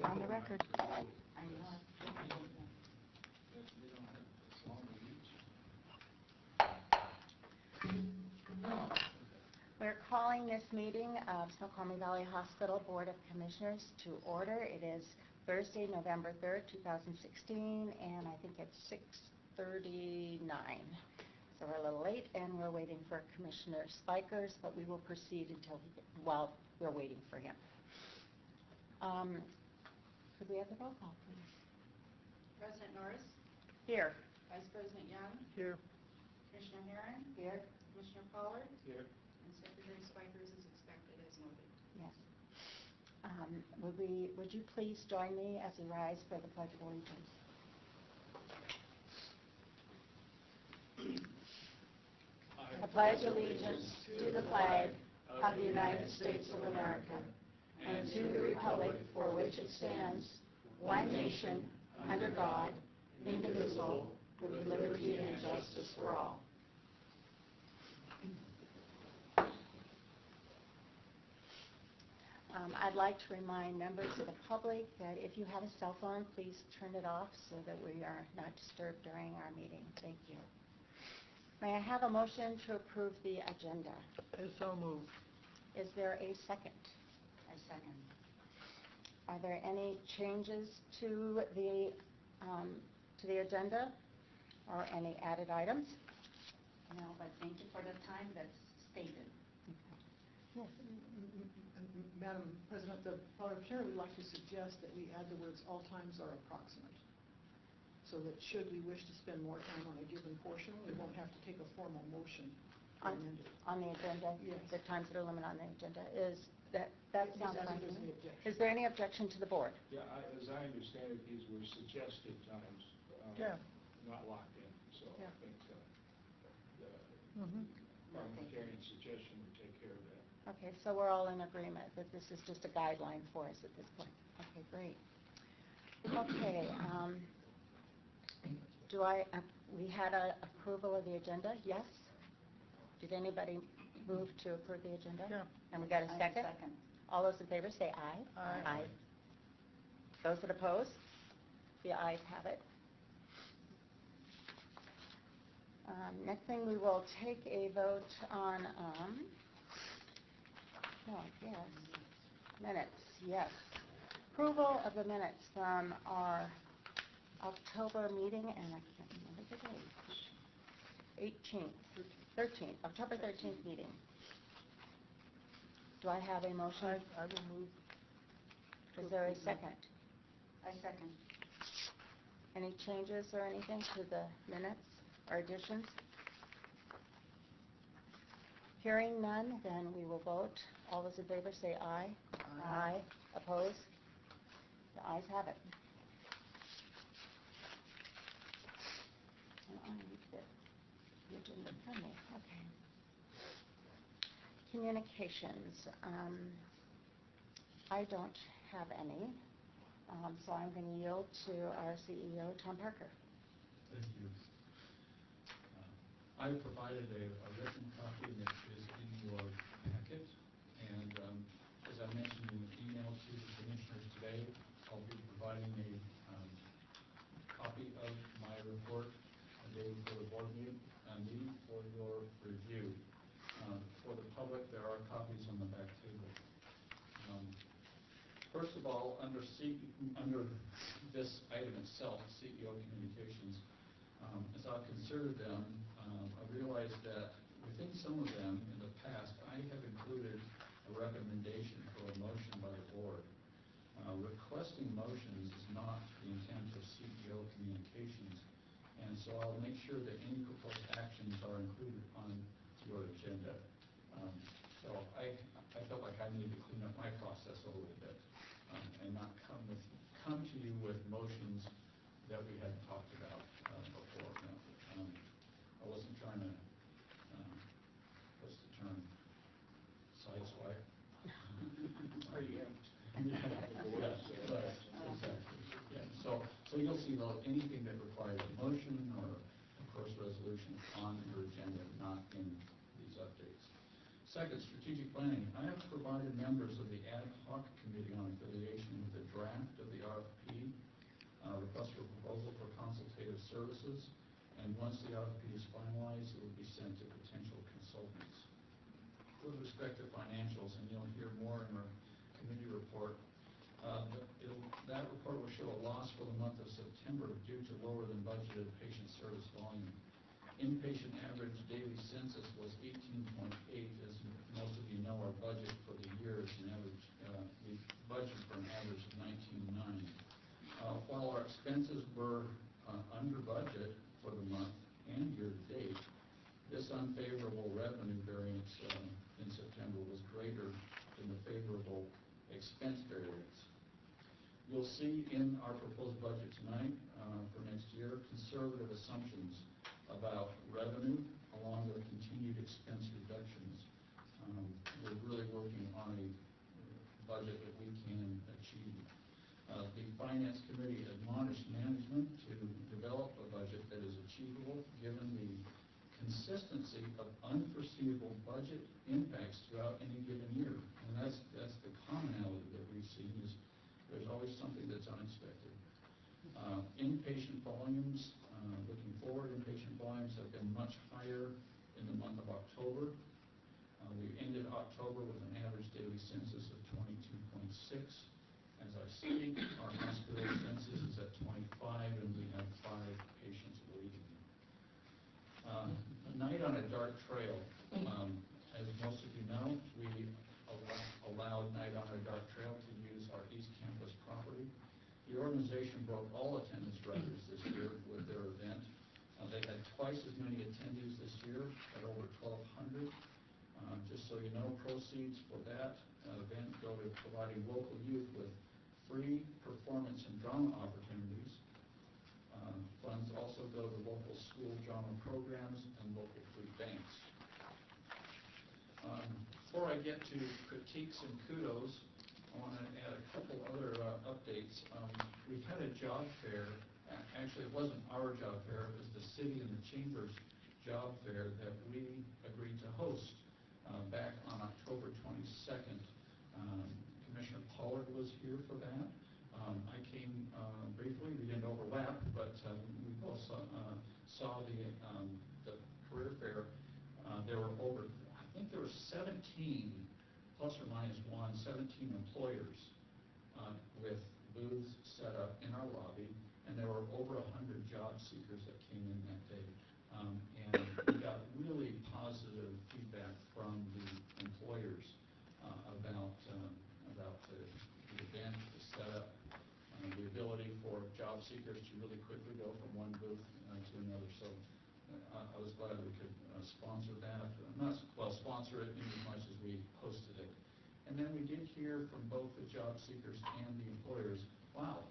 On the record. We're calling this meeting of Snoqualmie Valley Hospital Board of Commissioners to order. It is Thursday, November 3rd, 2016, and I think it's 6:39. So we're a little late, and we're waiting for Commissioner Spikers, but we will proceed while we're waiting for him. Could we have the roll call, please? President Norris? Here. Vice President Young? Here. Commissioner Herron? Here. Commissioner Pollard? Here. And Secretary Spikers is expected as noted. Yes. Would you please join me as we rise for the Pledge of Allegiance? I pledge allegiance to the flag of the United States of America and to the republic for which it stands, one nation, under God, indivisible, with liberty and justice for all. I'd like to remind members of the public that if you have a cell phone, please turn it off so that we are not disturbed during our meeting. Thank you. May I have a motion to approve the agenda? So moved. Is there a second? I second. Are there any changes to the agenda or any added items? No, but thank you for the time that's stated. Yes. Madam President, the parliamentarian would like to suggest that we add the words "all times are approximate," so that should we wish to spend more time on a given portion, we won't have to take a formal motion to amend it. On the agenda? Yes. The times that are limited on the agenda. That sounds fine to me. Is there any objection to the board? Yeah, as I understand it, these were suggested times, not locked in. So I think the parliamentarian suggestion would take care of that. Okay, so we're all in agreement that this is just a guideline for us at this point. Okay, great. Okay, we had an approval of the agenda, yes? Did anybody move to approve the agenda? Yeah. And we got a second? Second. All those in favor say aye. Aye. Those that oppose? The ayes have it. Next thing, we will take a vote on, minutes, yes. Approval of the minutes from our October meeting, and I can't remember the date. October 13th meeting. Do I have a motion? I will move. Is there a second? I second. Any changes or anything to the minutes or additions? Hearing none, then we will vote. All those in favor say aye. Aye. Opposed? The ayes have it. And I need the agenda from me. Okay. Communications. I don't have any, so I'm going to yield to our CEO, Tom Parker. Thank you. I provided a written copy that is in your packet, and as I mentioned in the email to the commissioners today, I'll be providing a copy of my report a day before the board meeting for your review. For the public, there are copies on the back table. First of all, under this item itself, CEO communications, as I've considered them, I realized that within some of them in the past, I have included a recommendation for a motion by the board. Requesting motions is not the intent of CEO communications, and so I'll make sure that any proposed actions are included on your agenda. So I felt like I needed to clean up my process a little bit and not come to you with motions that we hadn't talked about before. I wasn't trying to, what's the term, sideswipe? So you'll see anything that requires a motion or, of course, resolution on your agenda, not in these updates. Second, strategic planning. I have provided members of the ad hoc committee on affiliation with a draft of the expenses, and once the RFP is finalized, it will be sent to potential consultants. With respect to financials, and you'll hear more in our committee report, that report will show a loss for the month of September due to lower than budgeted patient service volume. Inpatient average daily census was 18.8. As most of you know, our budget for the year is an average, we budget for an average of 19.9. While our expenses were under budget for the month and year to date, this unfavorable revenue variance in September was greater than the favorable expense variance. You'll see in our proposed budget tonight for next year conservative assumptions about revenue along with continued expense reductions. We're really working on a budget that we can achieve. The Finance Committee admonished management to develop a budget that is achievable given the consistency of unforeseeable budget impacts throughout any given year. And that's the commonality that we've seen is there's always something that's unexpected. Inpatient volumes, looking forward, inpatient volumes have been much higher in the month of October. We ended October with an average daily census of 22.6. As I speak, our hospital census is at 25, and we have 5 patients waiting. A night on a dark trail. As most of you know, we allowed Night on a Dark Trail to use our East Campus property. The organization broke all attendance records this year with their event. They had twice as many attendees this year at over 1,200. Just so you know, proceeds for that event go to providing local youth with free performance and drama opportunities. Funds also go to local school drama programs and local food banks. Before I get to critiques and kudos, I want to add a couple other updates. We had a job fair. Actually, it wasn't our job fair. It was the city and the chamber's job fair that we agreed to host back on October 22nd. Commissioner Pollard was here for that. I came briefly. We didn't overlap, but we both saw the career fair. There were over, I think there were 17, plus or minus 17 employers with booths set up in our lobby, and there were over 100 job seekers that came in that day. And we got really positive feedback from the employers about the event, the setup, the ability for job seekers to really quickly go from one booth to another. So I was glad we could sponsor that. Sponsor it in as much as we hosted it. And then we did hear from both the job seekers and the employers, wow,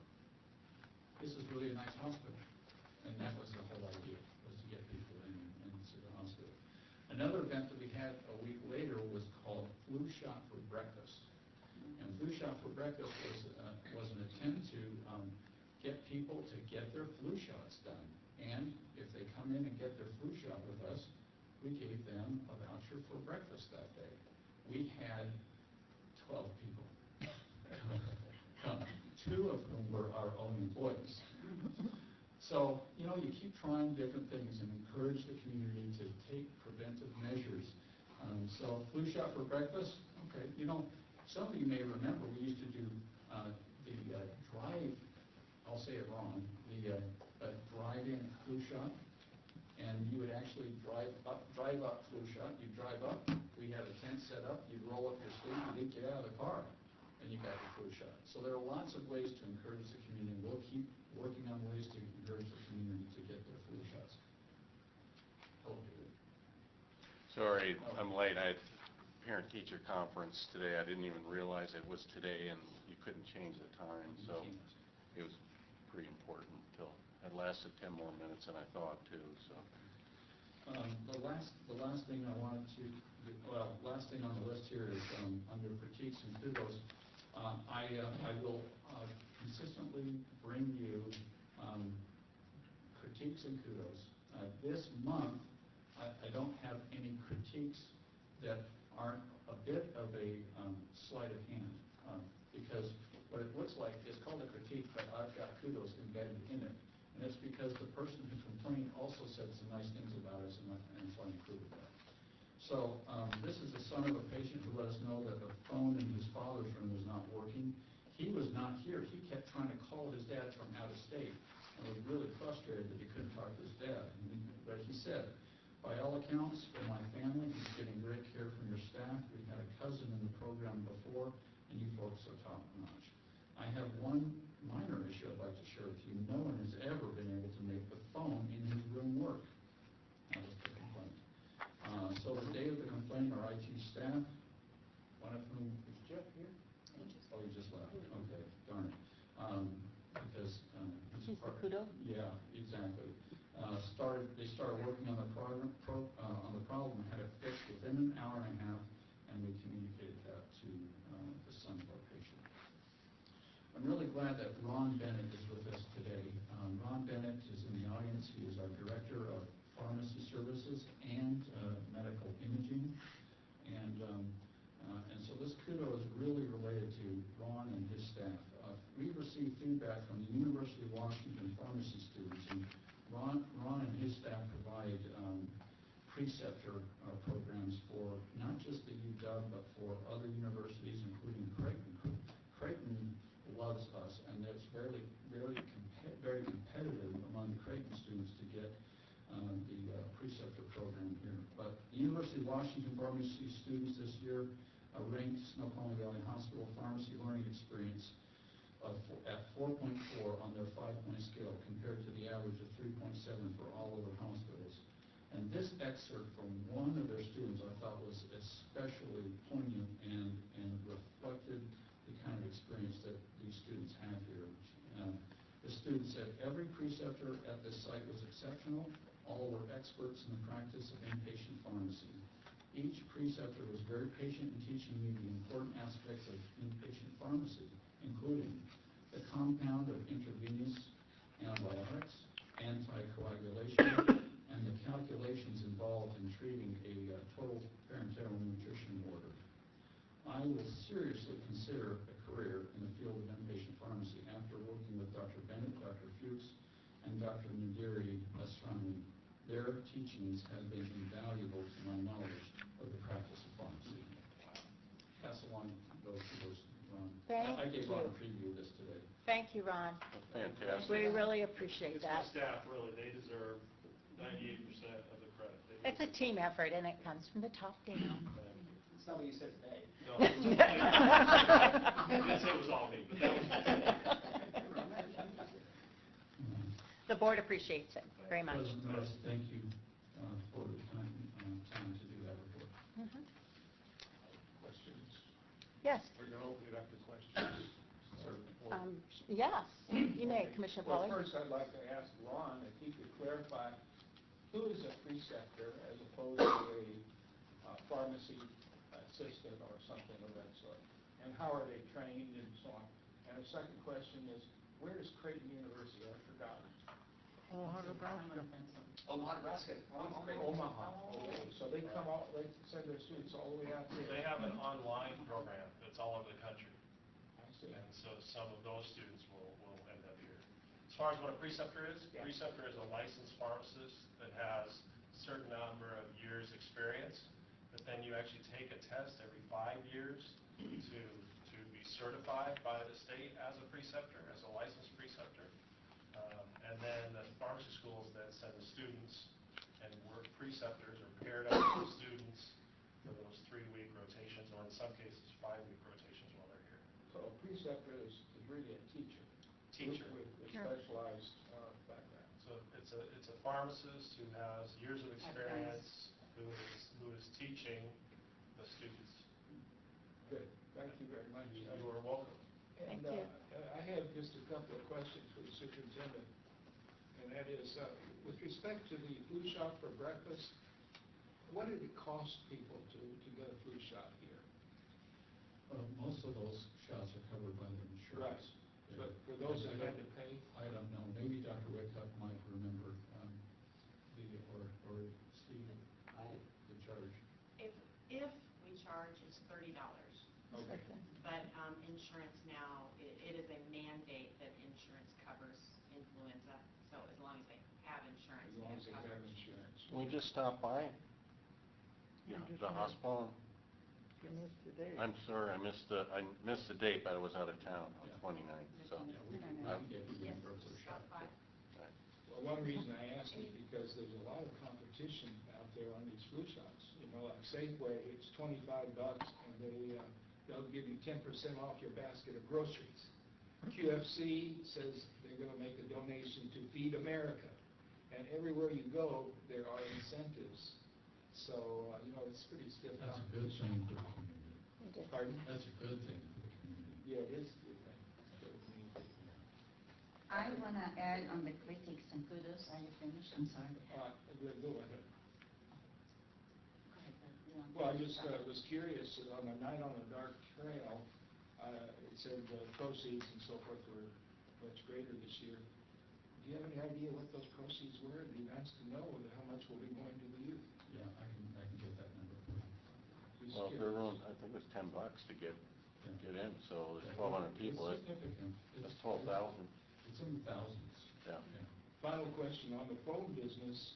this is really a nice hospital. And that was the whole idea, was to get people into the hospital. Another event that we had a week later was called Flu Shot for Breakfast. And Flu Shot for Breakfast was an attempt to get people to get their flu shots done. And if they come in and get their flu shot with us, we gave them a voucher for breakfast that day. We had 12 people come, 2 of whom were our own employees. So, you know, you keep trying different things and encourage the community to take preventive measures. So, flu shot for breakfast, okay. You know, some of you may remember we used to do the drive, I'll say it wrong, the drive-in flu shot. And you would actually drive up flu shot. You'd drive up, we had a tent set up, you'd roll up your sleeve, you didn't get out of the car, and you got your flu shot. So there are lots of ways to encourage the community. We'll keep working on ways to encourage the community to get their flu shots. Sorry, I'm late. I had parent-teacher conference today. I didn't even realize it was today, and you couldn't change the time, so it was pretty important till it lasted 10 more minutes than I thought too. So the last thing I wanted to, last thing on the list here is under critiques and kudos. I will consistently bring you critiques and kudos. This month, I don't have any critiques that aren't a bit of a sleight of hand, because what it looks like is called a critique, but I've got kudos embedded in it. And it's because the person who complained also said some nice things about us, and so I included that. So this is the son of a patient who let us know that the phone in his father's room was not working. He was not here. He kept trying to call his dad from out of state and was really frustrated that he couldn't talk to his dad. But he said, by all accounts, for my family, he's getting great care from your staff. We've had a cousin in the program before, and you folks are top-notch. I have one minor issue I'd like to share with you. No one has ever been able to make the phone in his room work. That was the complaint. So the day of the complaint, our IT staff, one of whom, is Jeff here? Oh, he just left. Okay, darn it. Because He's the kudo? Yeah, exactly. They started working on the problem, had it fixed within an hour and a half, and we communicated that to the son of our patient. I'm really glad that Ron Bennett is with us today. Ron Bennett is in the audience. He is our Director of Pharmacy Services and Medical Imaging. And so this kudo is really related to Ron and his staff. We've received feedback from the University of Washington pharmacy students, and Ron and his staff provide preceptor programs for not just the UW, but for other universities, including Creighton. Creighton loves us, and it's very competitive among Creighton students to get the preceptor program here. But the University of Washington pharmacy students this year ranked Snoqualmie Valley Hospital pharmacy learning experience at 4.4 on their 5-point scale, compared to the average of 3.7 for all other hospitals. And this excerpt from one of their students I thought was especially poignant and reflected the kind of experience that these students have here. The student said, every preceptor at this site was exceptional. All were experts in the practice of inpatient pharmacy. Each preceptor was very patient in teaching me the important aspects of inpatient pharmacy, including the compound of intravenous antibiotics, anticoagulation, and the calculations involved in treating a total parenteral nutrition order. I will seriously consider a career in the field of inpatient pharmacy after working with Dr. Bennett, Dr. Fuchs, and Dr. Nadiri Asrani. Their teachings have been invaluable to my knowledge of the practice of pharmacy. Pass along those to Ron. I gave Ron a preview of this today. Thank you, Ron. Fantastic. We really appreciate It's that. my staff, really. They deserve 98% of the credit. It's a team effort, and it comes from the top down. It's not what you said today. No, I didn't say it was all me, but that was The board appreciates it very much. President Norris, thank you for the time to do that report. Questions? Yes. We're going to open it up to questions. Yes, you may, Commissioner Well, Polley. first I'd like to ask Ron if he could clarify who is a preceptor as opposed to a pharmacy assistant or something of that sort, and how are they trained and so on. And the second question is, where is Creighton University? I've forgotten. Omaha, Nebraska. Omaha, Nebraska. Omaha. Okay. So they come out, they send their students all the way out here. They have an online program that's all over the country. I see. And so some of those students will end up here. As far as what a preceptor is, Yeah. preceptor is a licensed pharmacist that has a certain number of years experience, but then you actually take a test every 5 years to be certified by the state as a preceptor, as a licensed preceptor. And then the pharmacy schools then send the students, and work preceptors are paired up with the students for those 3-week rotations, or in some cases 5-week rotations while they're here. So a preceptor is really a teacher. Teacher. With a specialized background. So it's a pharmacist who has years of experience, who is teaching the students. Good. Thank you very much. You are welcome. Thank And, you. I have just a couple of questions for the superintendent, and that is, with respect to the flu shot for breakfast, what did it cost people to get a flu shot here? Most of those shots are covered by their insurance. Right. But for those that had to pay? I don't know. Maybe Dr. Wickup might remember or Steve, the charge. If we charge, it's $30. Okay. But insurance now, it is a mandate that insurance covers influenza. so as long as they have insurance. As long as they have coverage. insurance. Can we just stop by? Yeah, just The a minute. hospital? You missed your date. I'm sorry, I missed the date, but I was out of town on Yeah. 29th, so. Yeah, we can get you Yes, in for a just shot. stop by. Well, one reason I ask is because there's a lot of competition out there on these flu shots. You know, like Safeway, it's $25 and they'll give you 10% off your basket of groceries. QFC says they're gonna make a donation to Feed America. And everywhere you go, there are incentives. So, you know, it's pretty stiff That's a good competition. thing for the community. Pardon? That's a good thing for the community. Yeah, it is a good thing for the community. I want to add on the critics and kudos. Are you finished? I'm sorry. Go ahead. Go ahead, you want to- Well, I just was curious, on the Night on the Dark Trail, it said the proceeds and so forth were much greater this year. Do you have any idea what those proceeds were? It'd be nice to know how much will be going to the youth. Yeah, I can get that number for you. Just Well, if curious. everyone, I think it was $10 to get in, so there's Yeah, 1,200 people. It's significant. That's 12,000. It's in the thousands. Yeah. Final question, on the phone business,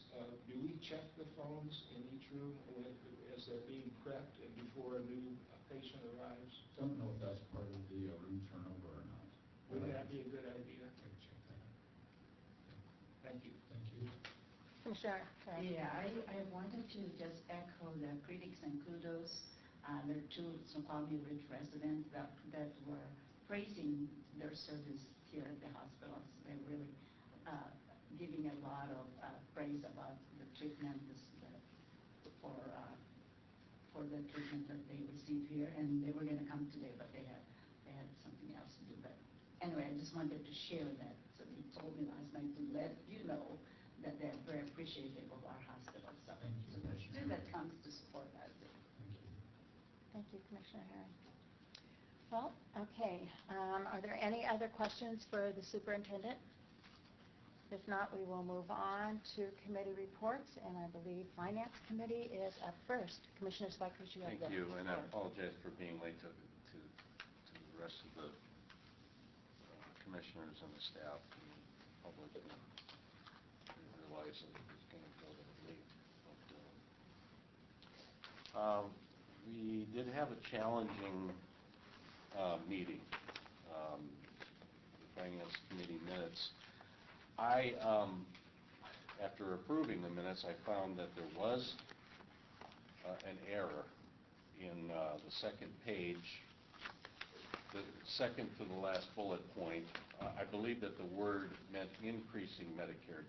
do we check the phones in each room as they're being prepped and before a new patient arrives? Don't know if that's part of the room turnover or not. Wouldn't that be a good idea? I can check that out. Thank you. Thank you. Commissioner Karen? Yeah, I wanted to just echo the critics and kudos. There are two Snoqualmie Ridge residents that were praising their service here at the hospitals. They're really giving a lot of praise about the treatment for the treatment that they receive here. And they were going to come today, but they had something else to do. But anyway, I just wanted to share that. So they told me last night to let you know that they're very appreciative of our hospital. So, Thank you, so there's two Commissioner. that comes to support us. Thank you. Thank you, Commissioner Herron. Well, okay, are there any other questions for the superintendent? If not, we will move on to committee reports, and I believe Finance Committee is up first. Commissioner Spikers, you have the Thank you, and I floor. apologize for being late to the rest of the commissioners and the staff and the public. And didn't realize that it was going to go that late. But, we did have a challenging meeting, the Finance Committee minutes. After approving the minutes, I found that there was an error in the second page, the second to the last bullet point. I believe that the word meant increasing Medicare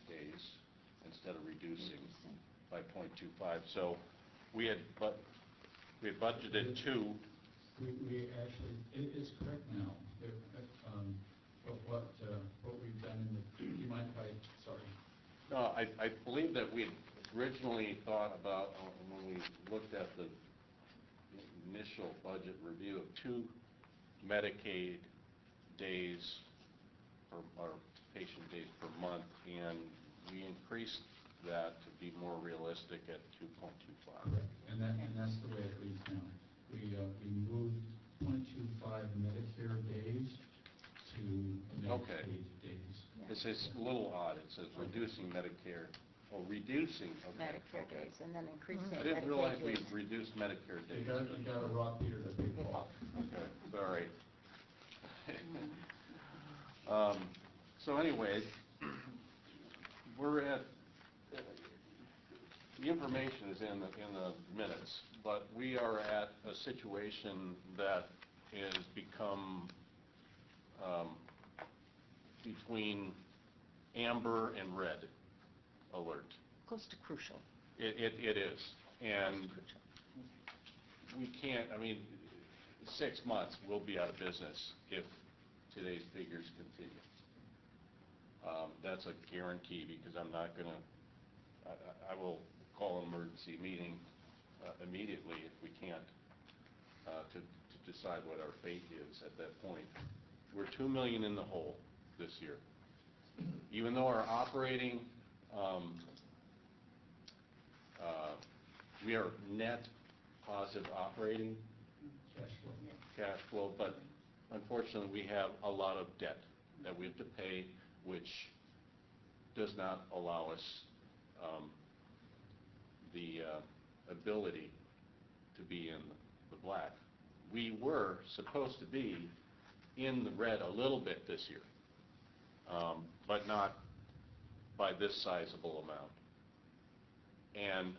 days instead of reducing by 0.25. So we had budgeted 2. We actually, it is correct now. What we've done do you mind if sorry. No, I believe that we had originally thought about, when we looked at the initial budget review, of 2 Medicaid days or patient days per month, and we increased that to be more realistic at 2.25. Correct, and that's the way it reads now. We moved 0.25 Medicare days to Medicaid days. It says a little odd. It says reducing Medicare, reducing, okay. Medicare okay. days, and then increasing I didn't Medicaid realize we days. reduced Medicare You days. got to rob Peter to pay Paul. Okay, sorry. So anyway, we're at, the information is in the minutes, but we are at a situation that has become between amber and red alert. Close to crucial. It is, and Crucial. we can't, 6 months we'll be out of business if today's figures continue. That's a guarantee, because I'm not going to, I will call an emergency meeting immediately if we can't, to decide what our fate is at that point. We're $2 million in the hole this year. Even though our operating, we are net positive operating cash flow, but unfortunately we have a lot of debt that we have to pay, which does not allow us the ability to be in the black. We were supposed to be in the red a little bit this year, but not by this sizable amount. And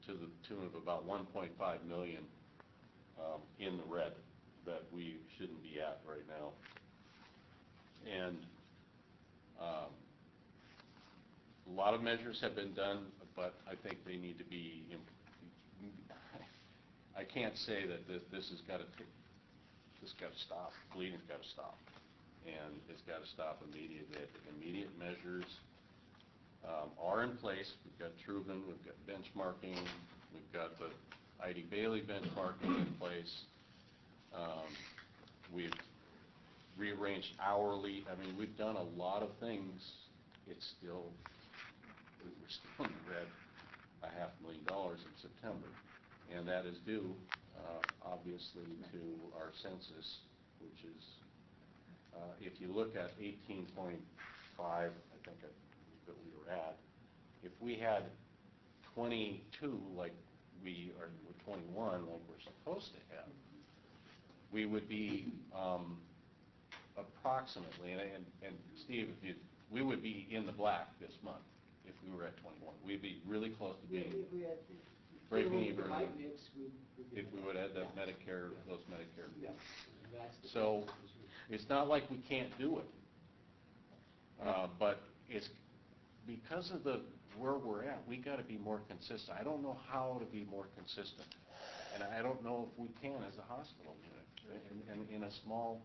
to the tune of about 1.5 million in the red that we shouldn't be at right now. And a lot of measures have been done, but I think they need to be. I can't say that this has got to stop. Bleeding's got to stop, and it's got to stop immediately. I think immediate measures are in place. We've got Truven, we've got benchmarking, we've got the ID Bailey benchmarking in place. We've rearranged hourly. I mean, we've done a lot of things. It's still, we're still in the red $500,000 in September, and that is due, obviously, to our census, which is, if you look at 18.5, I think that we were at, if we had 22 like we are, or 21 like we're supposed to have, we would be approximately, and Steve, we would be in the black this month if we were at 21. We'd be really close to being breaking even if we would add that Medicare, those Medicare. So it's not like we can't do it, but it's because of where we're at. We got to be more consistent. I don't know how to be more consistent, and I don't know if we can as a hospital unit and in a small.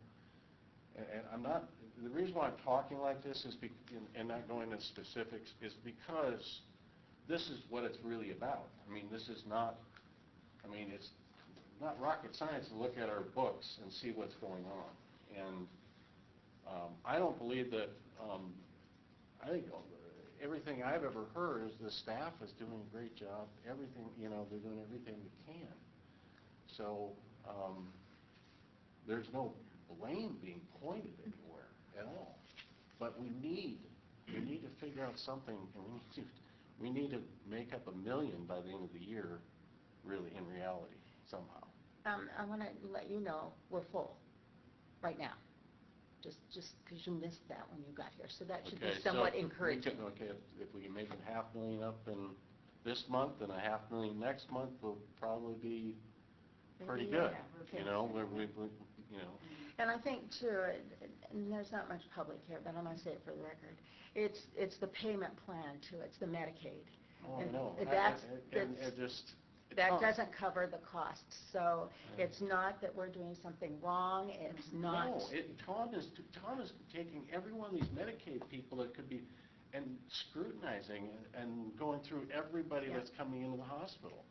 And I'm not. The reason why I'm talking like this is and not going into specifics is because this is what it's really about. I mean, this is not. I mean, it's not rocket science to look at our books and see what's going on. And I don't believe that. I think everything I've ever heard is the staff is doing a great job. Everything, they're doing everything they can. So there's no blame being pointed anywhere at all. But we need to figure out something, and we need to make up $1 million by the end of the year, really, in reality, somehow. I want to let you know we're full right now. Just because you missed that when you got here, so that should be somewhat encouraging. If we can make it $500,000 up in this month and $500,000 next month, we'll probably be pretty good. And I think too, and there's not much public here, but I'm going to say it for the record. It's the payment plan too. It's the Medicaid. Oh, I know. That doesn't cover the costs. So it's not that we're doing something wrong. It's not. No, Tom is taking every one of these Medicaid people that could be and scrutinizing and going through everybody that's coming into the hospital.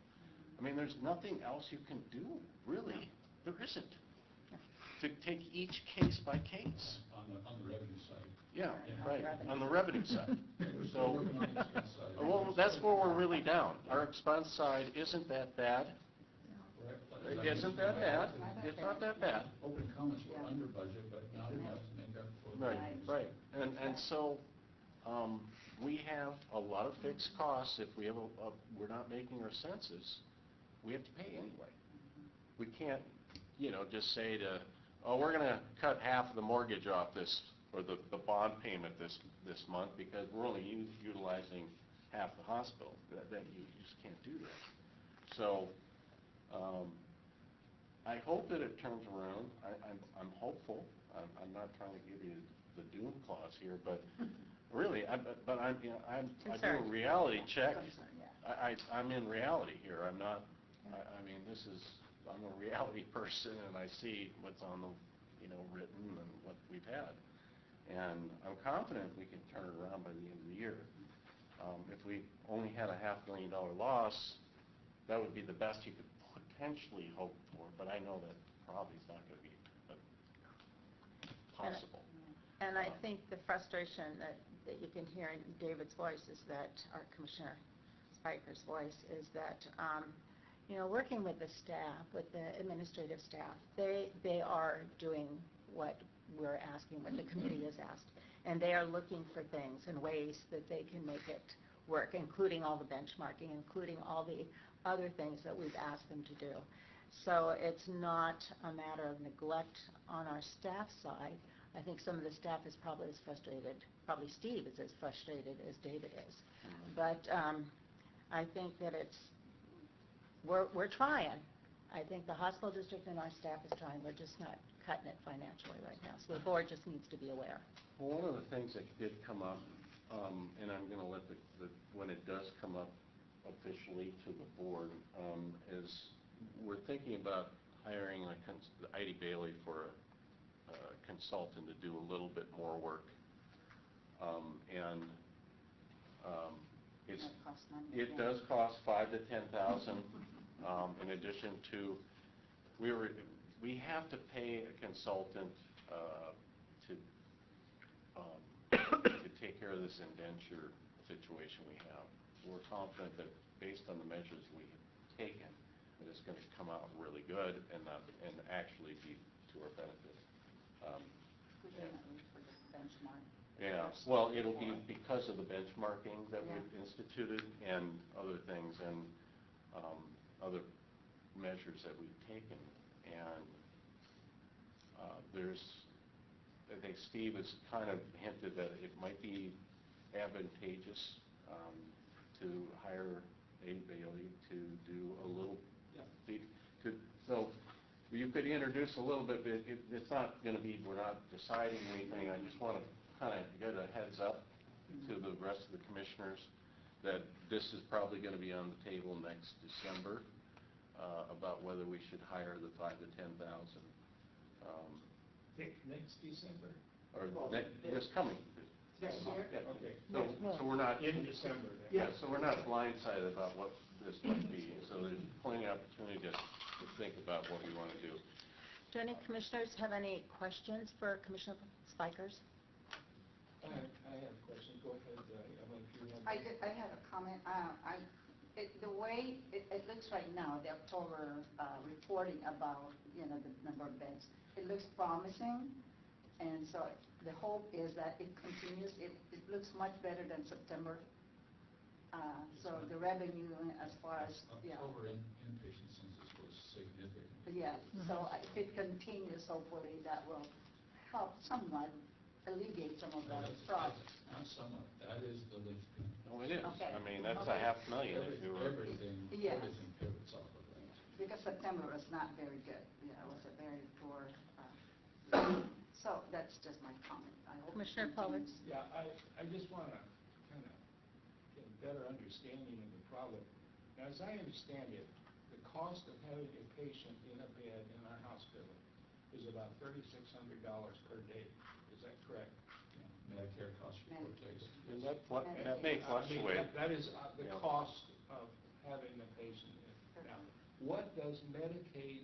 I mean, there's nothing else you can do, really. There isn't. To take each case by case. On the revenue side. Yeah, right, on the revenue side. So, well, that's where we're really down. Our expense side isn't that bad. Isn't that bad. It's not that bad. Open comments were under budget, but not enough to make up for it. Right. And so we have a lot of fixed costs. If we have we're not making our census, we have to pay anyway. We can't, just say we're going to cut half of the mortgage off or the bond payment this month because we're only utilizing half the hospital. That you just can't do that. So I hope that it turns around. I'm hopeful. I'm not trying to give you the doom clause here, but really, I do a reality check. I'm in reality here. I'm not. I mean, I'm a reality person, and I see what's on the, written and what we've had. And I'm confident we can turn it around by the end of the year. If we only had a $500,000 loss, that would be the best you could potentially hope for, but I know that probably is not going to be possible. And I think the frustration that you can hear in David's voice is that, our Commissioner Spiker's voice, is that working with the staff, with the administrative staff, they are doing what we're asking, what the committee has asked. And they are looking for things and ways that they can make it work, including all the benchmarking, including all the other things that we've asked them to do. So it's not a matter of neglect on our staff side. I think some of the staff is probably as frustrated, probably Steve is as frustrated as David is. But I think that we're trying. I think the hospital district and our staff is trying. We're just not cutting it financially right now. So the board just needs to be aware. Well, one of the things that did come up, and I'm going to let when it does come up officially to the board, is we're thinking about hiring Heidi Bailey for a consultant to do a little bit more work. It does cost $5,000 to $10,000. In addition to, we have to pay a consultant to take care of this indenture situation we have. We're confident that based on the measures we have taken, that it's going to come out really good and actually be to our benefit. Legitimately for the benchmark. Yeah, well, it'll be because of the benchmarking that we've instituted and other things and other measures that we've taken. And I think Steve has kind of hinted that it might be advantageous to hire Heidi Bailey to do a little, so you could introduce a little bit, but it's not going to be, we're not deciding anything. I just want to kind of get a heads up to the rest of the commissioners that this is probably going to be on the table next December about whether we should hire the $5,000 to $10,000. Next December? Or this coming. This year? Yeah. Okay. So we're not In December then? Yeah, so we're not blindsided about what this might be. So there's plenty of opportunity to think about what we want to do. Do any commissioners have any questions for Commissioner Spikers? I have a question. Go ahead, Emily, if you have. I have a comment. The way it looks right now, the October reporting about the number of beds, it looks promising, and so the hope is that it continues. It looks much better than September. So the revenue as far as October inpatient census was significant. Yeah. So if it continues, hopefully that will help somewhat alleviate some of the problems. Not somewhat. That is the linchpin. Oh, it is. Okay. I mean, that's Okay. $500,000 if you were. Everything Yes. pivots off of that. Because September was not very good. Yeah, it was a very poor. So that's just my comment. I hope it Commissioner Pollard? continues. Yeah, I just want to kind of get a better understanding of the problem. Now, as I understand it, the cost of having a patient in a bed in our hospital is about $3,600 per day. Is that correct? Yeah, Medicare cost report takes. And that may fluctuate. That is the Yeah. cost of having the patient in. Now, what does Medicaid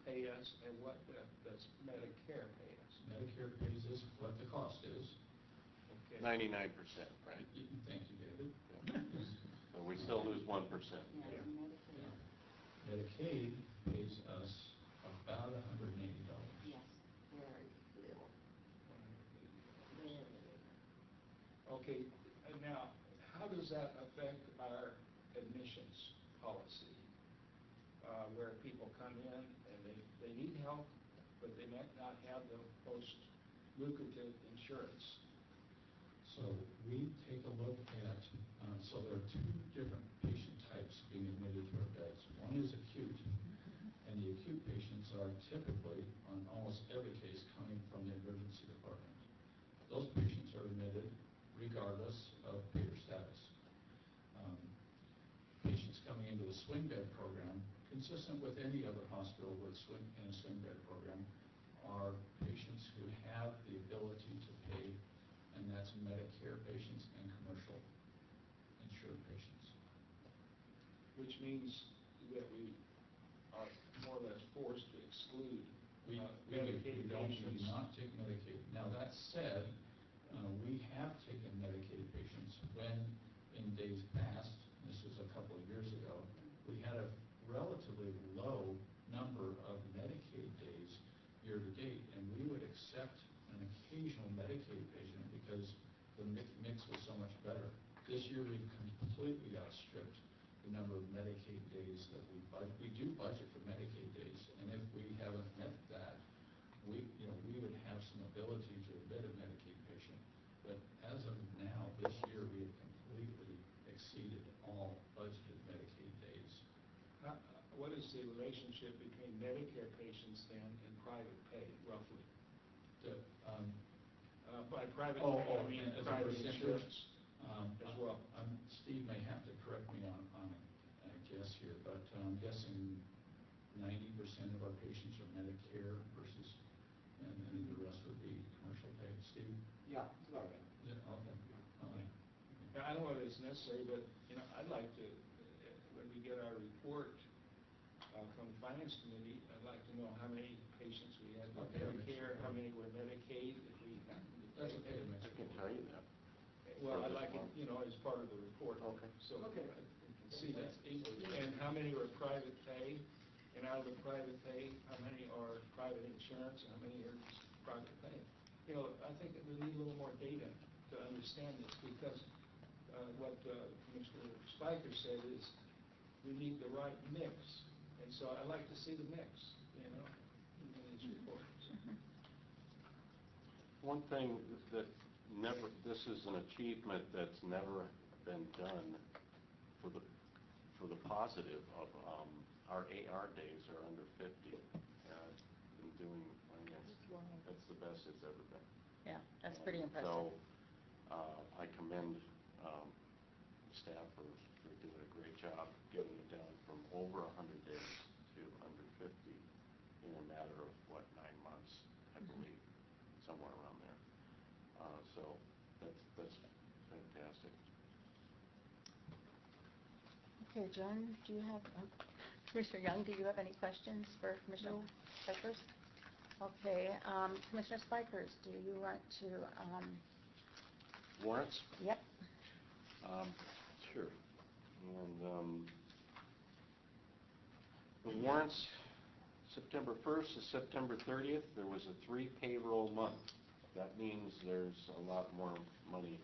pay us and what does Medicare pay us? Medicare pays us what the cost is. Okay. 99%, right? Thank you, David. So we still lose 1%. Yeah, Yeah. Medicare. Medicaid pays us about $180. Yes, very little. Very little. Okay, and now, how does that affect our admissions policy? Where people come in and they need help, but they might not have the most lucrative insurance. So we take a look at, so there are two different patient types being admitted to our beds. One is acute, and the acute patients are typically, on almost every case, coming from the emergency department. Those patients are admitted regardless of payer status. Patients coming into the swing bed program, consistent with any other hospital with in a swing bed program, are patients who have the ability to pay, and that's Medicare patients and commercial insured patients. Which means that we are more or less forced to exclude Medicaid We do patients. not take Medicaid. Now, that said, we have taken Medicaid patients when, in days past, this was a couple of years ago, we had a relatively low number of Medicaid days year to date, and we would accept an occasional occasional Medicaid patient because the mix was so much better. This year, we've completely outstripped the number of Medicaid days that we do budget for Medicaid days, and if we haven't met that, we would have some ability to admit a Medicaid patient. But as of now, this year, we have completely exceeded all budgeted Medicaid days. What is the relationship between Medicare patients then and private pay, roughly? By private pay, I mean as a private percentage, insurance as well. Steve may have to correct me on a guess here, but I'm guessing 90% of our patients are Medicare versus, and the rest would be commercial pay. Steve? Yeah, that's about right. Yeah, okay. Yeah, I don't know if it's necessary, but, I'd like to, when we get our report from the Finance Committee, I'd like to know how many patients we had with Okay, Medicare, how many were Medicaid, if we... That's okay to I can tell you that. Well, I'd like it, as part of the report. Okay. So I can see that. And how many are private pay? And out of the private pay, how many are private insurance, and how many are just private pay? I think that we need a little more data to understand this, because what Commissioner Spiker said is we need the right mix. And so I'd like to see the mix, in these reports. One thing that this is an achievement that's never been done for the positive of our AR days are under 50. In doing finance, that's the best it's ever been. Yeah, that's pretty impressive. So I commend staff for doing a great job getting it down from over 100 days to under 50 in a matter of, 9 months, I believe, somewhere around there. So that's fantastic. Okay, John, do you have, Commissioner Young, do you have any questions for Commissioner Spikers? Okay, Commissioner Spikers, do you want to... Warrants? Yep. Sure. And the warrants, September 1st to September 30th, there was a 3 payroll month. That means there's a lot more money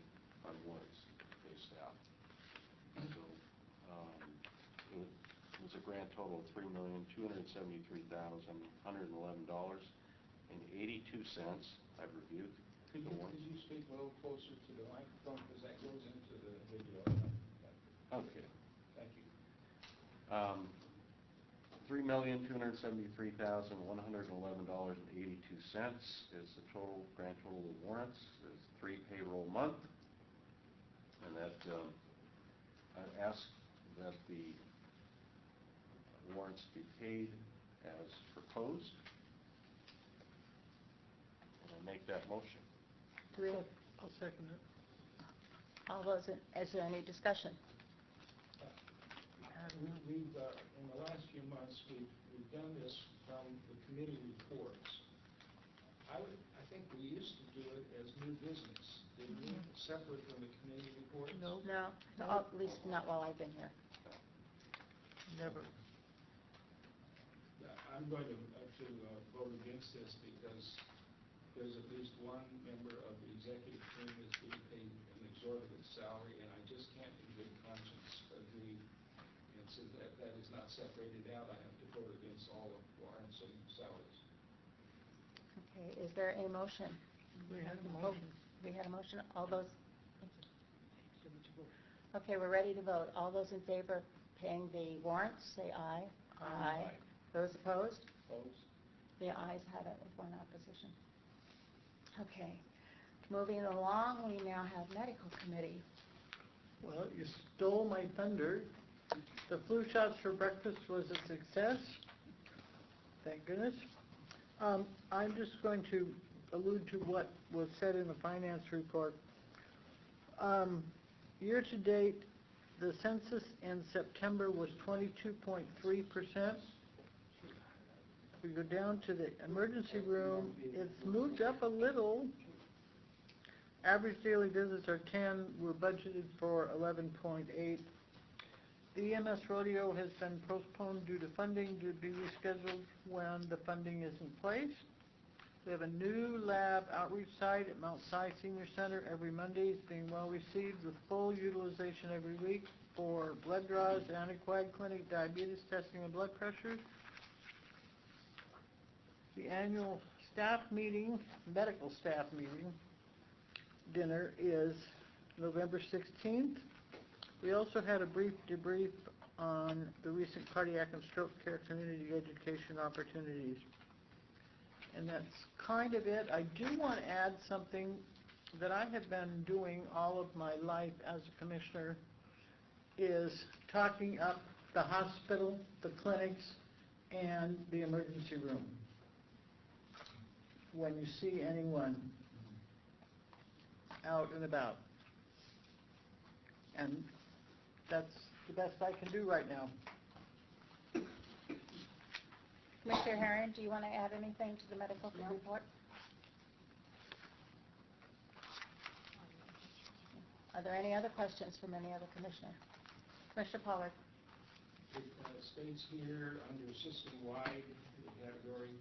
on warrants to pay staff. So it was a grand total of $3,273,111.82. I've reviewed Could the warrants. you speak a little closer to the microphone, because that goes into the video? Okay. Thank you. $3,273,111.82 is the grand total of warrants. There's 3 payroll month, and that I ask that the warrants be paid as proposed. And I make that motion. Do we have, I'll second it. all those, is there any discussion? We've in the last few months, we've done this from the committee reports. I think we used to do it as new business, didn't we? Separate from the committee reports? No, at least not while I've been here. Never. I'm going to vote against this, because there's at least one member of the executive team that's being paid an exorbitant salary, and I just can't in good conscience agree. And so that is not separated out. I have to vote against all of warrants and salaries. Okay, is there a motion? We had a motion. We had a motion. All those... Okay, we're ready to vote. All those in favor of paying the warrants, say aye. Aye. Those opposed? Opposed? The ayes have it with one opposition. Okay, moving along, we now have medical committee. Well, you stole my thunder. The flu shots for breakfast was a success. Thank goodness. I'm just going to allude to what was said in the finance report. Year to date, the census in September was 22.3%. We go down to the emergency room, it's moved up a little. Average daily visits are 10, we're budgeted for 11.8. The EMS rodeo has been postponed due to funding, to be rescheduled when the funding is in place. We have a new lab outreach site at Mount Si Senior Center every Monday. It's being well received with full utilization every week for blood draws, anticoag clinic, diabetes testing, and blood pressure. The annual staff meeting, medical staff meeting, dinner is November 16th. We also had a brief debrief on the recent cardiac and stroke care community education opportunities. And that's kind of it. I do want to add something that I have been doing all of my life as a commissioner, is talking up the hospital, the clinics, and the emergency room when you see anyone out and about. And that's the best I can do right now. Commissioner Herron, do you want to add anything to the medical report? Are there any other questions from any other commissioner? Commissioner Pollard. It states here under system-wide, the category,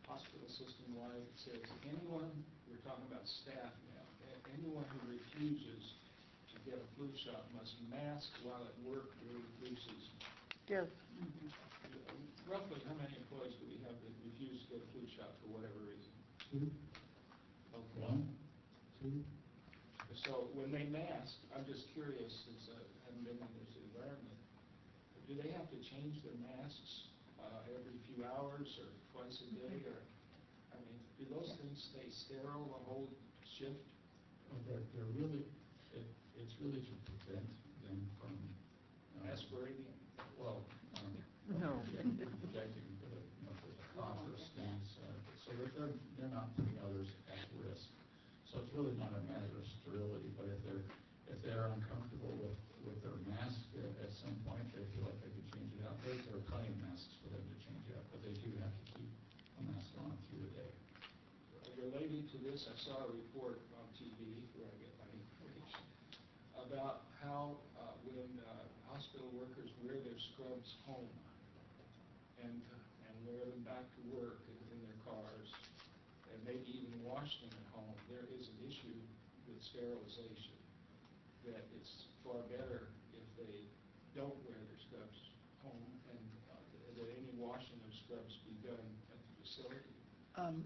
hospital system-wide, it says anyone, we're talking about staff now, anyone who refuses to get a flu shot must mask while at work during flu season. Yes. Roughly how many employees do we have that refuse to get a flu shot for whatever reason? 2. Okay. 1, 2. So when they mask, I'm just curious, since I haven't been in this environment, do they have to change their masks every few hours or twice a day? Or, I mean, do those things stay sterile the whole shift? They're really, it's really to prevent them from Aspirating? well, No. projecting for the, for the cough or sneeze. So they're not putting others at risk. So it's really not a matter of sterility, but if they're uncomfortable with their mask at some point, they feel like they could change it out. There are plenty of masks for them to change out, but they do have to keep a mask on through the day. Related to this, I saw a report on TV where I get my information about how when hospital workers wear their scrubs home and wear them back to work in their cars and maybe even wash them at home, there is an issue with sterilization, that it's far better if they don't wear their scrubs home and that any washing of scrubs be done at the facility. Can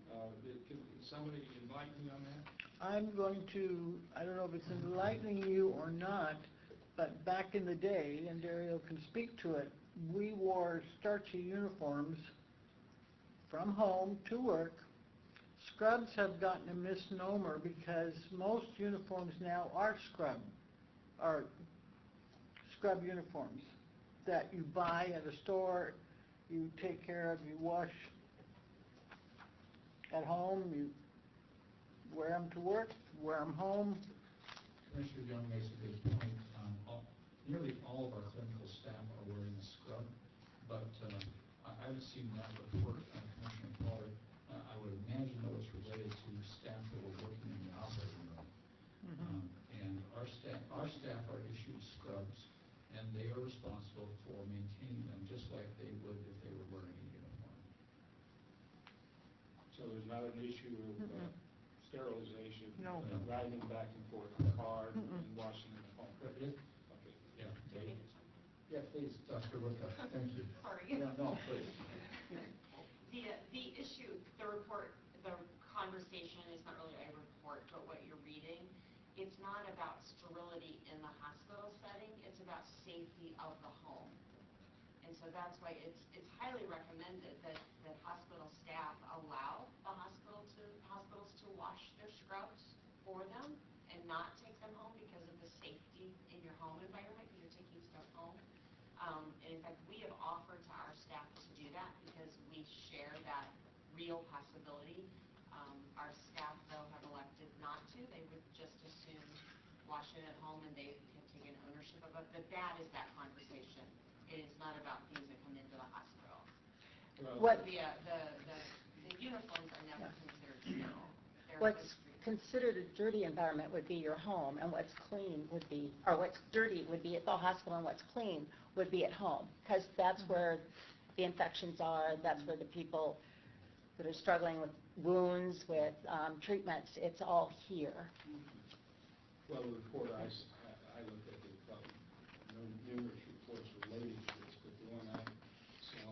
somebody enlighten me on that? I'm going to, I don't know if it's enlightening you or not, but back in the day, and Dario can speak to it, we wore starchy uniforms from home to work. Scrubs have gotten a misnomer because most uniforms now are scrub uniforms that you buy at a store, you take care of, you wash at home, you wear them to work, wear them home. Commissioner Young makes a good point. Nearly all of our clinical staff are wearing a scrub, but I haven't seen that report, Commissioner Pollard. I would imagine though it's related to staff that were working in the operating room. And our staff are issued scrubs, and they are responsible for maintaining them just like they would if they were wearing a uniform. So there's not an issue of sterilization, No. riding back and forth in the car and washing in the home? Okay. Yeah, yeah, please, Dr. Wicca. Thank you. Sorry. Yeah, no, please. The issue, the report, the conversation is not really a report, but what you're reading, it's not about sterility in the hospital setting, it's about safety of the home. And so that's why it's highly recommended that hospital staff allow the hospitals to wash their scrubs for them and not take them home because of the safety in your home environment, because you're taking stuff home. And in fact, we have offered to our staff to do that because we share that real possibility. Our staff, though, have elected not to. They would just as soon wash it at home, and they have taken ownership of it. But that is that conversation. It is not about things that come into the hospital. What- The uniforms are never considered sterile. They're What's considered considered a dirty environment would be your home, and what's clean would be, or what's dirty would be at the hospital, and what's clean would be at home, because that's where the infections are, that's where the people that are struggling with wounds, with treatments, it's all here. Well, the report I looked at, there were numerous reports related to this, but the one I saw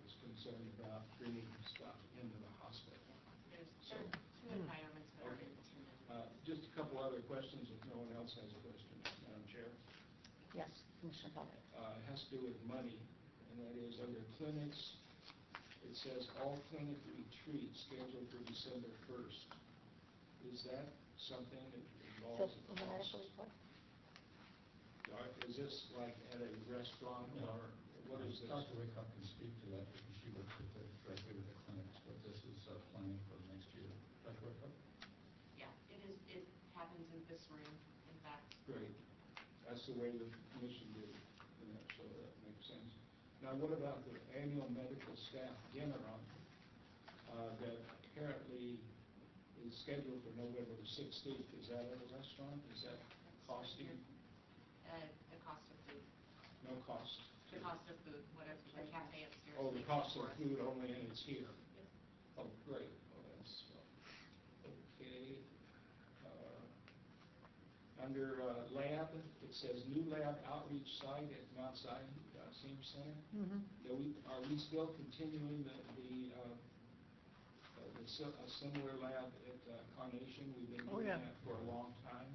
was concerned about bringing stuff into the hospital. There's So, two environments that are okay. intended. Just a couple other questions, if no one else has a question, Madam Chair. Yes, Commissioner Pollard. It has to do with money, and that is under clinics, it says all clinic retreats scheduled for December 1st. Is that something that involves So, a the cost? medical report. Is this like at a restaurant, or what is this? Dr. Wyckoff can speak to that because she works directly with the clinics, but this is planning for next year. Dr. Wyckoff? Yeah, it happens in this room, in fact. Great. That's the way the commission did it, so that makes sense. Now, what about the annual medical staff dinner that apparently is scheduled for November the 16th? Is that at a restaurant? Is that costing? The cost of food. No cost? The cost of food, whatever, the cafe upstairs. Oh, the makes cost for of us. food only, and it's here? Yep. Oh, great. Oh, that's, okay. Under lab, it says new lab outreach site at Mount Zion Senior Center. Are we still continuing a similar lab at Carnation? We've been doing that for a long time.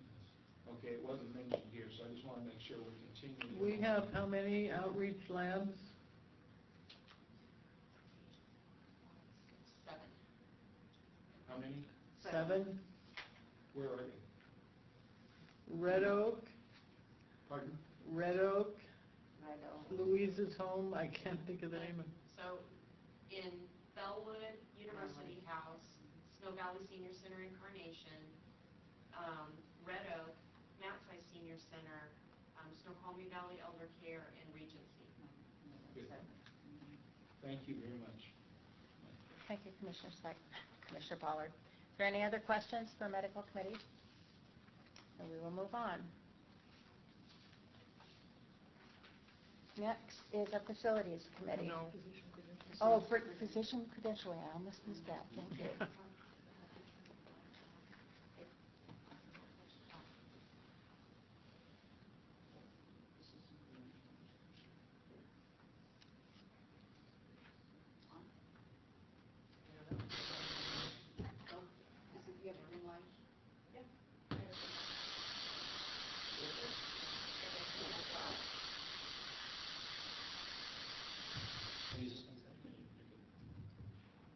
Okay, it wasn't mentioned here, so I just want to make sure we're continuing. We have how many outreach labs? 7. How many? 7. Where are they? Red Oak, Pardon? Red Oak, Right over. Louise's home, I can't think of the name of. So in Bellwood, University House, Snow Valley Senior Center Incarnation, Red Oak, Mount Si Senior Center, Snoqualmie Valley Elder Care, and Regency. Good. Thank you very much. Thank you, Commissioner Pollard. Is there any other questions for medical committee? And we will move on. Next is a facilities committee. No. Oh, for physician credentialing, I almost missed that, thank you.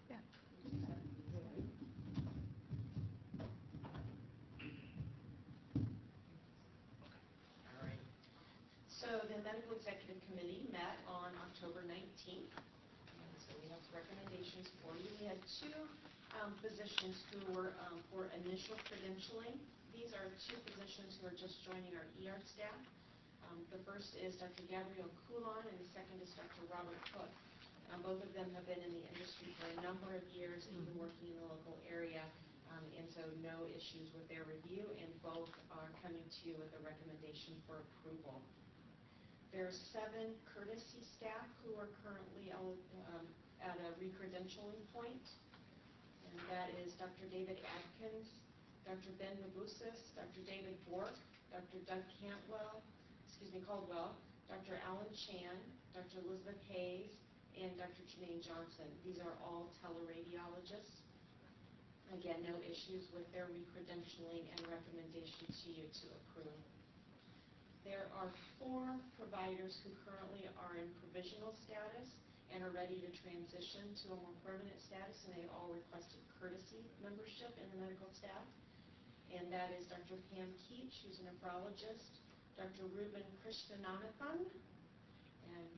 Yeah. All right. So the Medical Executive Committee met on October 19th. And so we have recommendations for you. We had 2 physicians who were for initial credentialing. These are 2 physicians who are just joining our ER staff. The first is Dr. Gabrielle Coulon, and the second is Dr. Robert Cook. Both of them have been in the industry for a number of years, even working in the local area, and so no issues with their review, and both are coming to you with a recommendation for approval. There are 7 courtesy staff who are currently at a recredentialing point, and that is Dr. David Adkins, Dr. Ben Mabusis, Dr. David Bork, Dr. Doug Caldwell, Dr. Alan Chan, Dr. Elizabeth Hayes, and Dr. Janine Johnson. These are all teleradiologists. Again, no issues with their recredentialing and recommendation to you to approve. There are 4 providers who currently are in provisional status and are ready to transition to a more permanent status, and they all requested courtesy membership in the medical staff. And that is Dr. Pam Keach, who's a nephrologist, Dr. Ruben Krishnanathan, and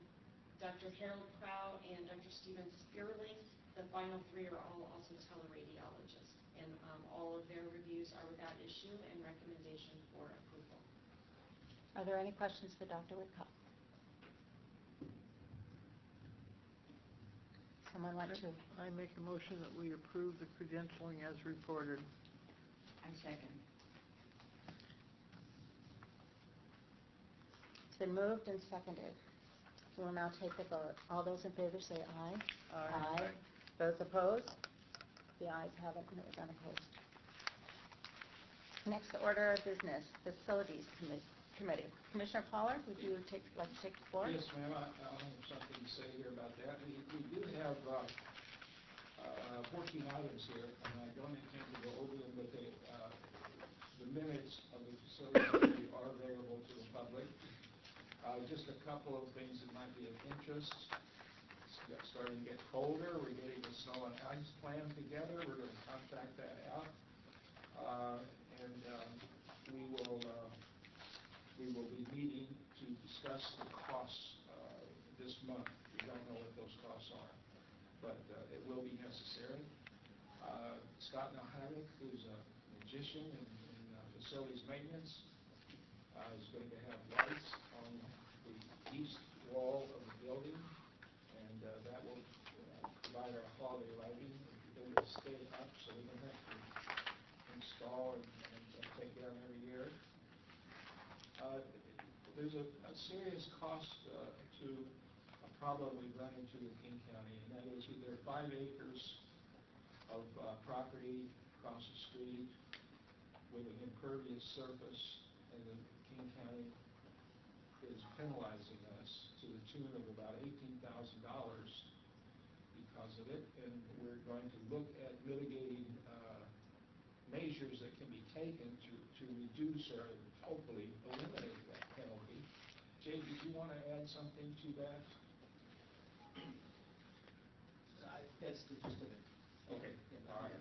Dr. Harold Prow, and Dr. Stephen Spearling. The final 3 are all also teleradiologists, and all of their reviews are without issue and recommendation for approval. Are there any questions for Dr. Whitcock? Someone want to? I make a motion that we approve the credentialing as reported. I second. It's been moved and seconded. We will now take the vote. All those in favor say aye. Aye. Those opposed? The ayes have it, and it was unopposed. Next order of business, Facilities Committee. Commissioner Pollard, would you like to take the floor? Yes, ma'am, I have something to say here about that. We do have 14 items here, and I don't intend to go over them, but the minutes of the facility committee are available to the public. Just a couple of things that might be of interest. It's starting to get colder. We're getting the snow and ice plan together. We're going to contract that out. And we will be meeting to discuss the costs this month. We don't know what those costs are, but it will be necessary. Scott Nahalik, who's a magician in facilities maintenance, is going to have lights on the east wall of the building, and that will provide our holiday lighting. It will stay up, so we don't have to install and take down every year. There's a serious cost to a problem we've run into in King County, and that is there are 5 acres of property across the street with an impervious surface, and the King County is penalizing us to the tune of about $18,000 because of it, and we're going to look at mitigating measures that can be taken to reduce or hopefully eliminate that penalty. Jay, did you want to add something to that? That's the gist of it. Okay, all right.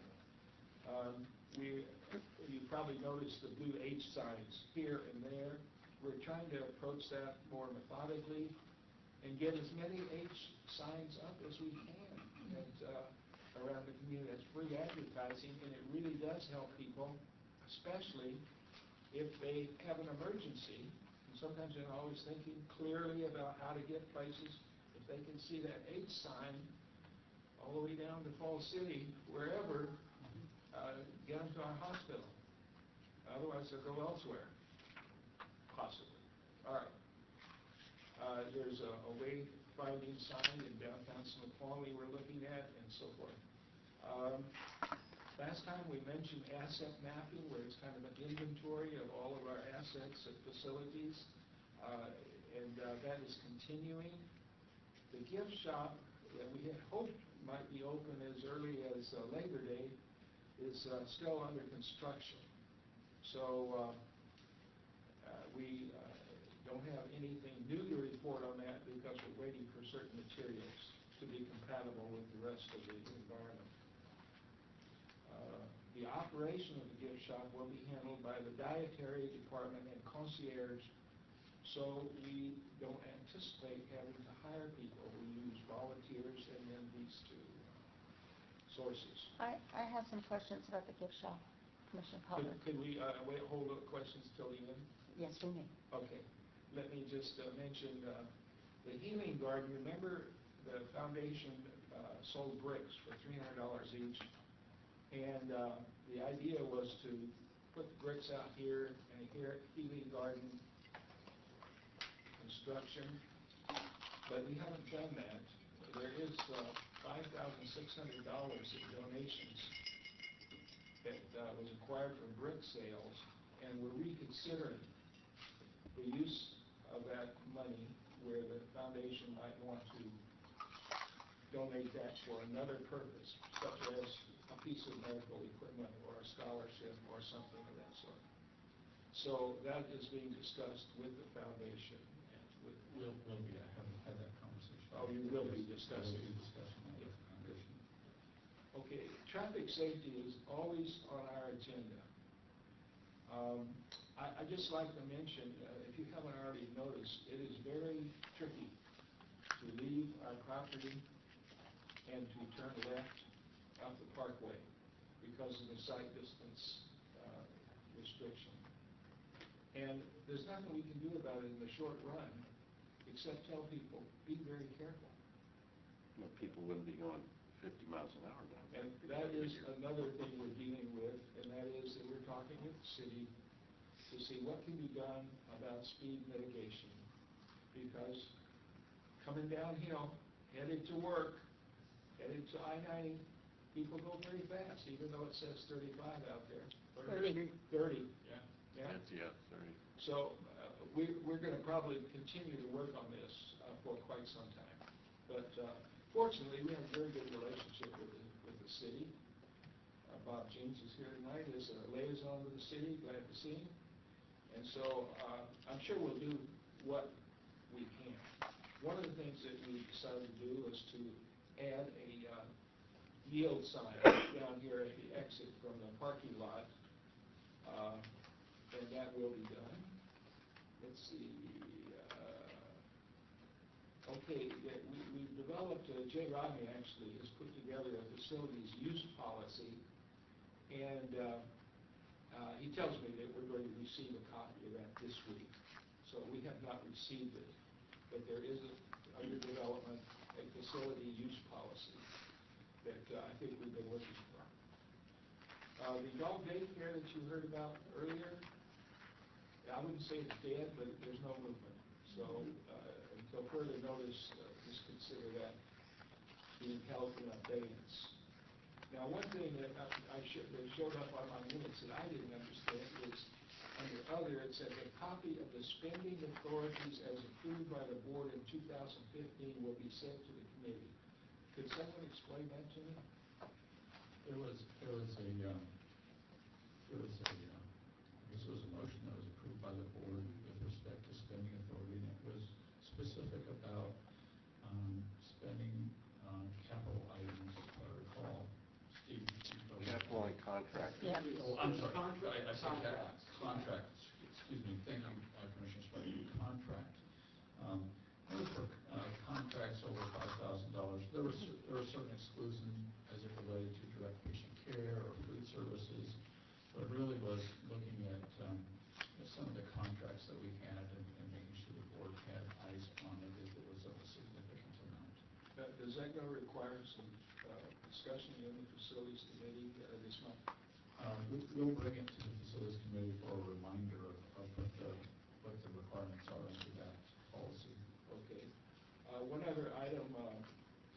You probably noticed the blue H signs here and there. We're trying to approach that more methodically and get as many H signs up as we can around the community. That's free advertising, and it really does help people, especially if they have an emergency. And sometimes they're not always thinking clearly about how to get places. If they can see that H sign all the way down to Falls City, wherever, get them to our hospital. Otherwise, they'll go elsewhere, possibly. All right. There's a wayfinding sign in downtown Snoqualmie we're looking at, and so forth. Last time we mentioned asset mapping, where it's kind of an inventory of all of our assets and facilities, and that is continuing. The gift shop that we had hoped might be open as early as Labor Day is still under construction. So we don't have anything new to report on that because we're waiting for certain materials to be compatible with the rest of the environment. The operation of the gift shop will be handled by the dietary department and concierge, so we don't anticipate having to hire people. We use volunteers and then these two sources. I have some questions about the gift shop, Commissioner Pollard. Could we hold the questions till the end? Yes, we may. Okay. Let me just mention the healing garden. Remember, the foundation sold bricks for $300 each, and the idea was to put the bricks out here and here healing garden construction, but we haven't done that. There is $5,600 in donations that was acquired from brick sales, and we're reconsidering the use of that money where the foundation might want to donate that for another purpose, such as a piece of medical equipment or a scholarship or something of that sort. So that is being discussed with the foundation. And We'll be have that conversation. Oh, you will be discussing. We'll be discussing that with the foundation. Okay, traffic safety is always on our agenda. I'd just like to mention, if you haven't already noticed, it is very tricky to leave our property and to turn left off the parkway because of the sight distance restriction. And there's nothing we can do about it in the short run except tell people, be very careful. You know, people wouldn't be going 50 miles an hour down there. And that is another thing we're dealing with, and that is that we're talking with the city to see what can be done about speed mitigation. Because coming downhill, headed to work, headed to I-90, people go very fast, even though it says 35 out there. 30. 30, yeah. Yeah. Yeah, 30. So we're going to probably continue to work on this for quite some time. But fortunately, we have a very good relationship with the city. Bob Jeans is here tonight as a liaison with the city. Glad to see him. And so I'm sure we'll do what we can. One of the things that we decided to do was to add a yield sign down here at the exit from the parking lot, and that will be done. Let's see. Okay, we've developed, Jay Rodney actually has put together a facilities use policy, and he tells me that we're going to receive a copy of that this week. So we have not received it, but there is under development a facility use policy that I think we've been working for. The dog daycare that you heard about earlier, I wouldn't say it's dead, but there's no movement. So until further notice, just consider that being held in abeyance. Now, one thing that that showed up on my minutes that I didn't understand is under other, it said a copy of the spending authorities as approved by the board in 2015 will be sent to the committee. Could someone explain that to me? This was a motion that was approved by the board with respect to spending authority, and it was specific about spending capital items, if I recall. Steve? Capital and contract. Yeah. Oh, I'm sorry. I said contract. Excuse me. Thank you, Commissioner Spivey. Contract. Those were contracts over $5,000. There were certain exclusions as it related to direct patient care or food services, but it really was looking at some of the contracts that we had and making sure the board had eyes on it if it was of a significant amount. Does that going to require some discussion in the facilities committee this month? We'll bring it to the facilities committee for a reminder of what the requirements are under that policy. Okay. One other item,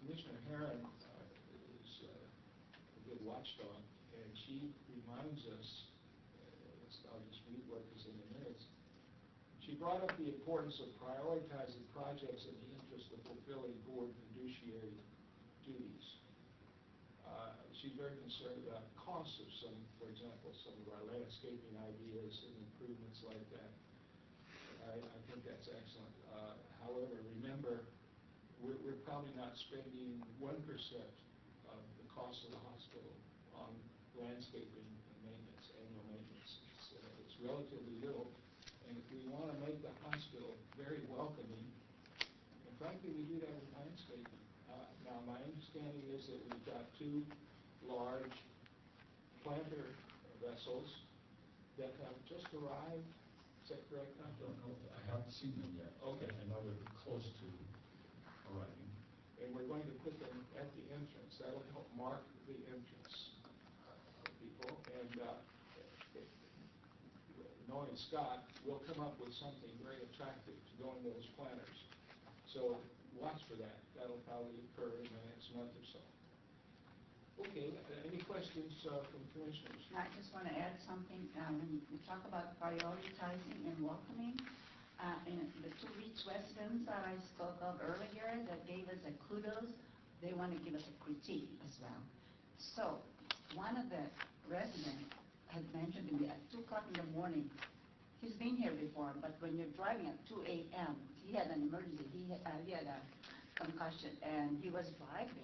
Commissioner Herron is a good watchdog, and she reminds us, I'll just read what is in the minutes. She brought up the importance of prioritizing projects in the interest of fulfilling board fiduciary duties. She's very concerned about costs of some, for example, some of our landscaping ideas and improvements like that. I think that's excellent. However, remember, we're probably not spending 1% of the cost of the hospital on landscaping and maintenance, annual maintenance. It's relatively little, and if we want to make the hospital very welcoming, and frankly, we do that with landscaping. Now, my understanding is that we've got 2 large planter vessels that have just arrived. Is that correct, Tom? I don't know. I haven't seen them yet. Okay. I know they're close to arriving. And we're going to put them at the entrance. That'll help mark the entrance of people. And knowing Scott, we'll come up with something very attractive to go into those planters. So watch for that. That'll probably occur in the next month or so. Okay, any questions from commissioners? I just want to add something. When we talk about prioritizing and welcoming, and the 2 Reach residents that I spoke of earlier that gave us a kudos, they want to give us a critique as well. So one of the residents had mentioned to me at 2 o'clock in the morning, he's been here before, but when you're driving at 2 a.m., he had an emergency. He had a concussion, and he was driving.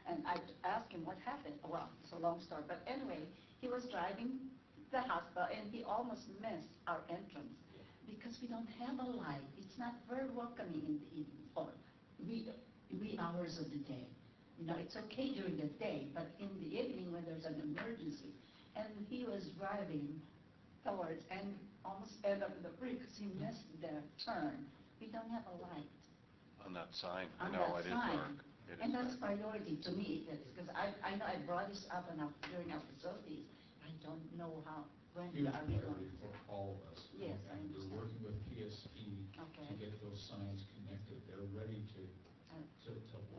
And I asked him what happened. Well, it's a long story, but anyway, he was driving the hospital, and he almost missed our entrance because we don't have a light. It's not very welcoming in the evening or wee hours of the day. You know, it's okay during the day, but in the evening when there's an emergency, and he was driving towards and almost ended up in the bridge because he missed the turn. We don't have a light. On that sign, I On know that it is sign. dark. It is And that's dark. priority to me, because I know I brought this up during our facilities. I don't know when Huge are we going priority to. for all of us. Yes, I And we're understand. working with PSE Okay. to get those signs connected. They're ready to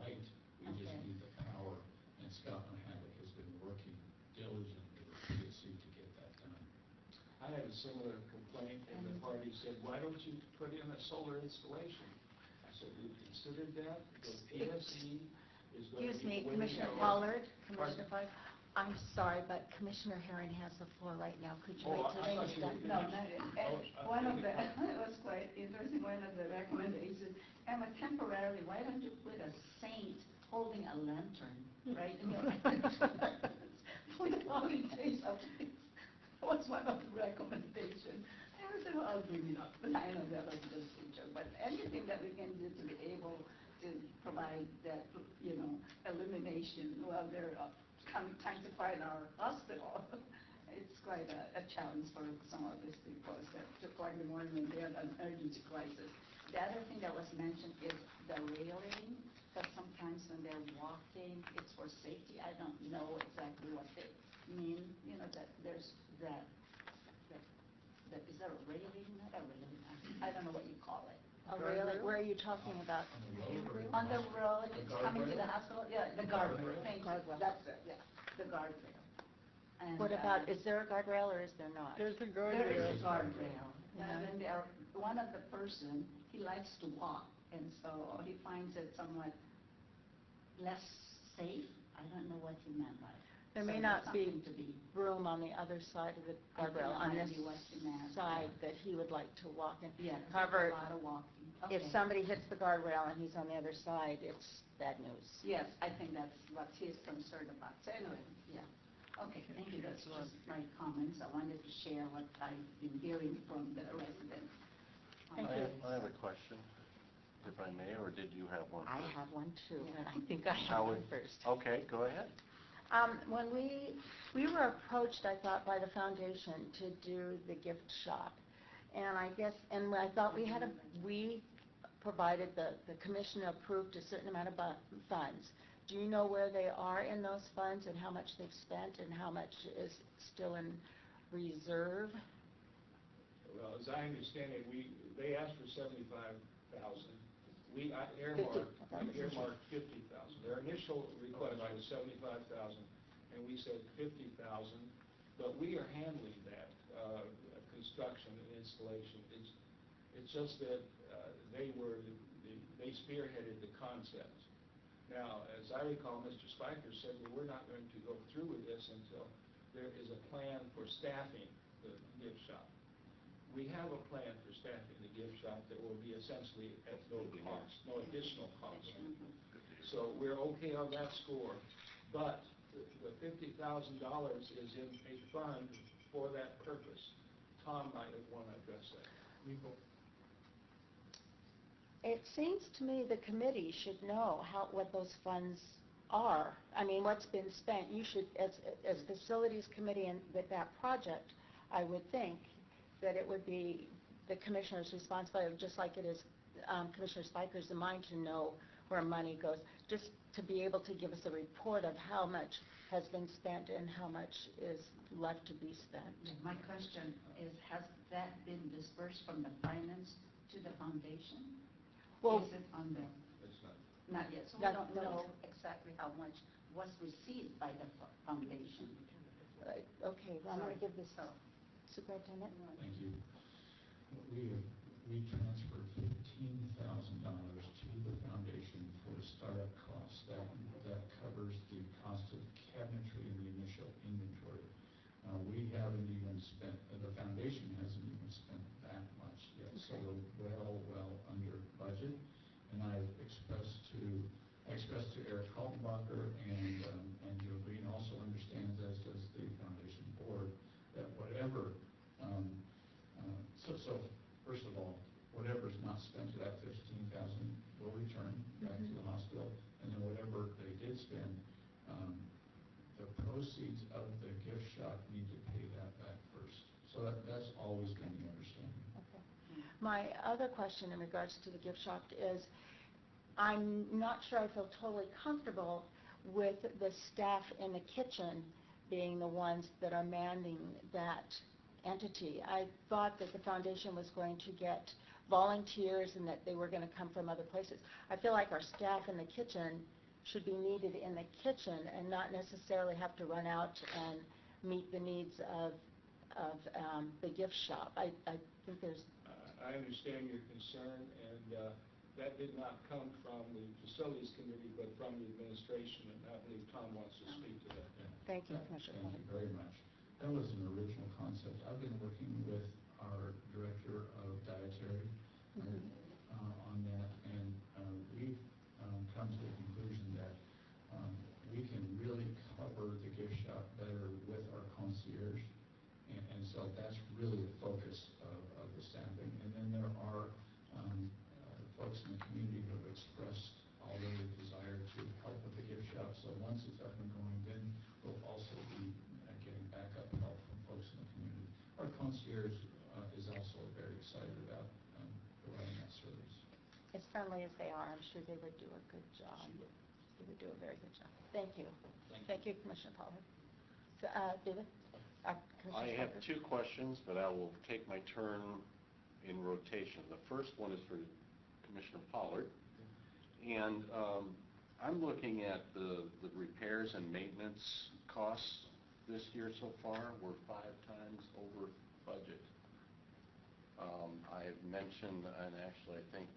light We just Okay. need the power, and Scott Mahalik has been working diligently with PSC to get that done. I had a similar complaint, and the party said, why don't you put in a solar installation? I said, we've considered that, the PSC is going to Excuse be me, waiting Commissioner for- Pollard, Pardon? Commissioner Pollard, I'm sorry, but Commissioner Herring has the floor right now. Could you Oh, wait I till thought she's you were done? No, not it. And Oh, one of the, okay. it was quite interesting, one of the recommendations, Emma, temporarily, why don't you put a saint holding a lantern, right? in your entrance for the holidays of this? That was one of the recommendations. And I said, well, I'll bring it up, but I know that was just a joke. But anything that we can do to be able to provide that, illumination while they're trying to find our hospital. It's quite a challenge for some of these people, to o'clock in the morning when they have an emergency crisis. The other thing that was mentioned is the railing, because sometimes when they're walking, it's for safety. I don't know exactly what they mean, that there's that is there a railing? Not a railing. I don't know what you call it. Oh, really? Where are you talking about? On the road, it's coming to the hospital, yeah, the guardrail, thank you, Guardrail. that's it, yeah, the guardrail. And, What about, is there a guardrail or is there not? There's a There is a guardrail. guardrail, Yeah. and then there, one of the person, he likes to walk, and so he finds it somewhat less safe. I don't know what he meant by it. There So may there's not be something to be, room on the other side of the I think guardrail, that on might this be what you meant, side yeah. that he would like to walk in. yeah, 'cause However, there's a lot of walking. if Okay. somebody hits the guardrail and he's on the other side, it's bad news. Yes, I think that's what he's concerned about. So anyway, yeah. Okay, thank you. That's just my comments. I wanted to share what I've been hearing from the residents. Thank I you. have a question, if I may, or did you have one? I first? have one too, and I think I How have one would- first. Okay, go ahead. When we were approached, I thought, by the foundation to do the gift shop. And I guess, and I thought we provided, the commission approved a certain amount of funds. Do you know where they are in those funds and how much they've spent and how much is still in reserve? Well, as I understand it, they asked for 75,000. I 50. earmarked 50,000. Their initial request was 75,000, and we said 50,000, but we are handling that, construction and installation. It's just that they spearheaded the concept. Now, as I recall, Mr. Spiker said, well, we're not going to go through with this until there is a plan for staffing the gift shop. We have a plan for staffing the gift shop that will be essentially at no cost, no additional cost. So we're okay on that score, but the $50,000 is in a fund for that purpose. Tom might want to address that. It seems to me the committee should know what those funds are. I mean, what's been spent. You should, as facilities committee and with that project, I would think that it would be the commissioner's responsibility, just like it is Commissioner Spiker's and mine, to know where money goes, just to be able to give us a report of how much has been spent and how much is left to be spent. My question is, has that been dispersed from the finance to the foundation? Well, Is it on the, It's not. not yet, so we Not- don't no. know exactly how much was received by the foundation. Okay, well, I'm going to give this superintendent. Thank you. We transferred $15,000 to the foundation for startup costs. That covers the cost of cabinetry and the initial inventory. We haven't even spent, the foundation hasn't even spent that much yet, so we're well under budget. And I expressed to Eric Kaltenbacher, and Joe Green also understands, as does the foundation board, that whatever, so first of all, whatever's not spent to that 15,000 will return back to the hospital, and then whatever they did spend, the proceeds of the gift shop need to pay that back first. So that's always been the understanding. Okay. My other question in regards to the gift shop is, I'm not sure I feel totally comfortable with the staff in the kitchen being the ones that are manning that entity. I thought that the foundation was going to get volunteers and that they were going to come from other places. I feel like our staff in the kitchen should be needed in the kitchen and not necessarily have to run out and meet the needs of the gift shop. I think there's... I understand your concern, and that did not come from the Facilities Committee, but from the administration, and I believe Tom wants to speak to that. Thank you, Commissioner. Thank you very much. That was an original concept. I've been working with our Director of Dietary on that, and we've come to the conclusion that we can really cover the gift shop better with our concierge, and so that's really the focus of the staffing. And then there are folks in the community who have expressed already a desire to help with the gift shop, so once it's up and going, then we'll also be getting backup help from folks in the community. Our concierge is also very excited about providing that service. As friendly as they are, I'm sure they would do a good job. They would do a very good job. Thank you. Thank you, Commissioner Pollard. So, David? I have two questions, but I will take my turn in rotation. The first one is for Commissioner Pollard. And I'm looking at the repairs and maintenance costs this year so far. We're 5 times over budget. I have mentioned, and actually I think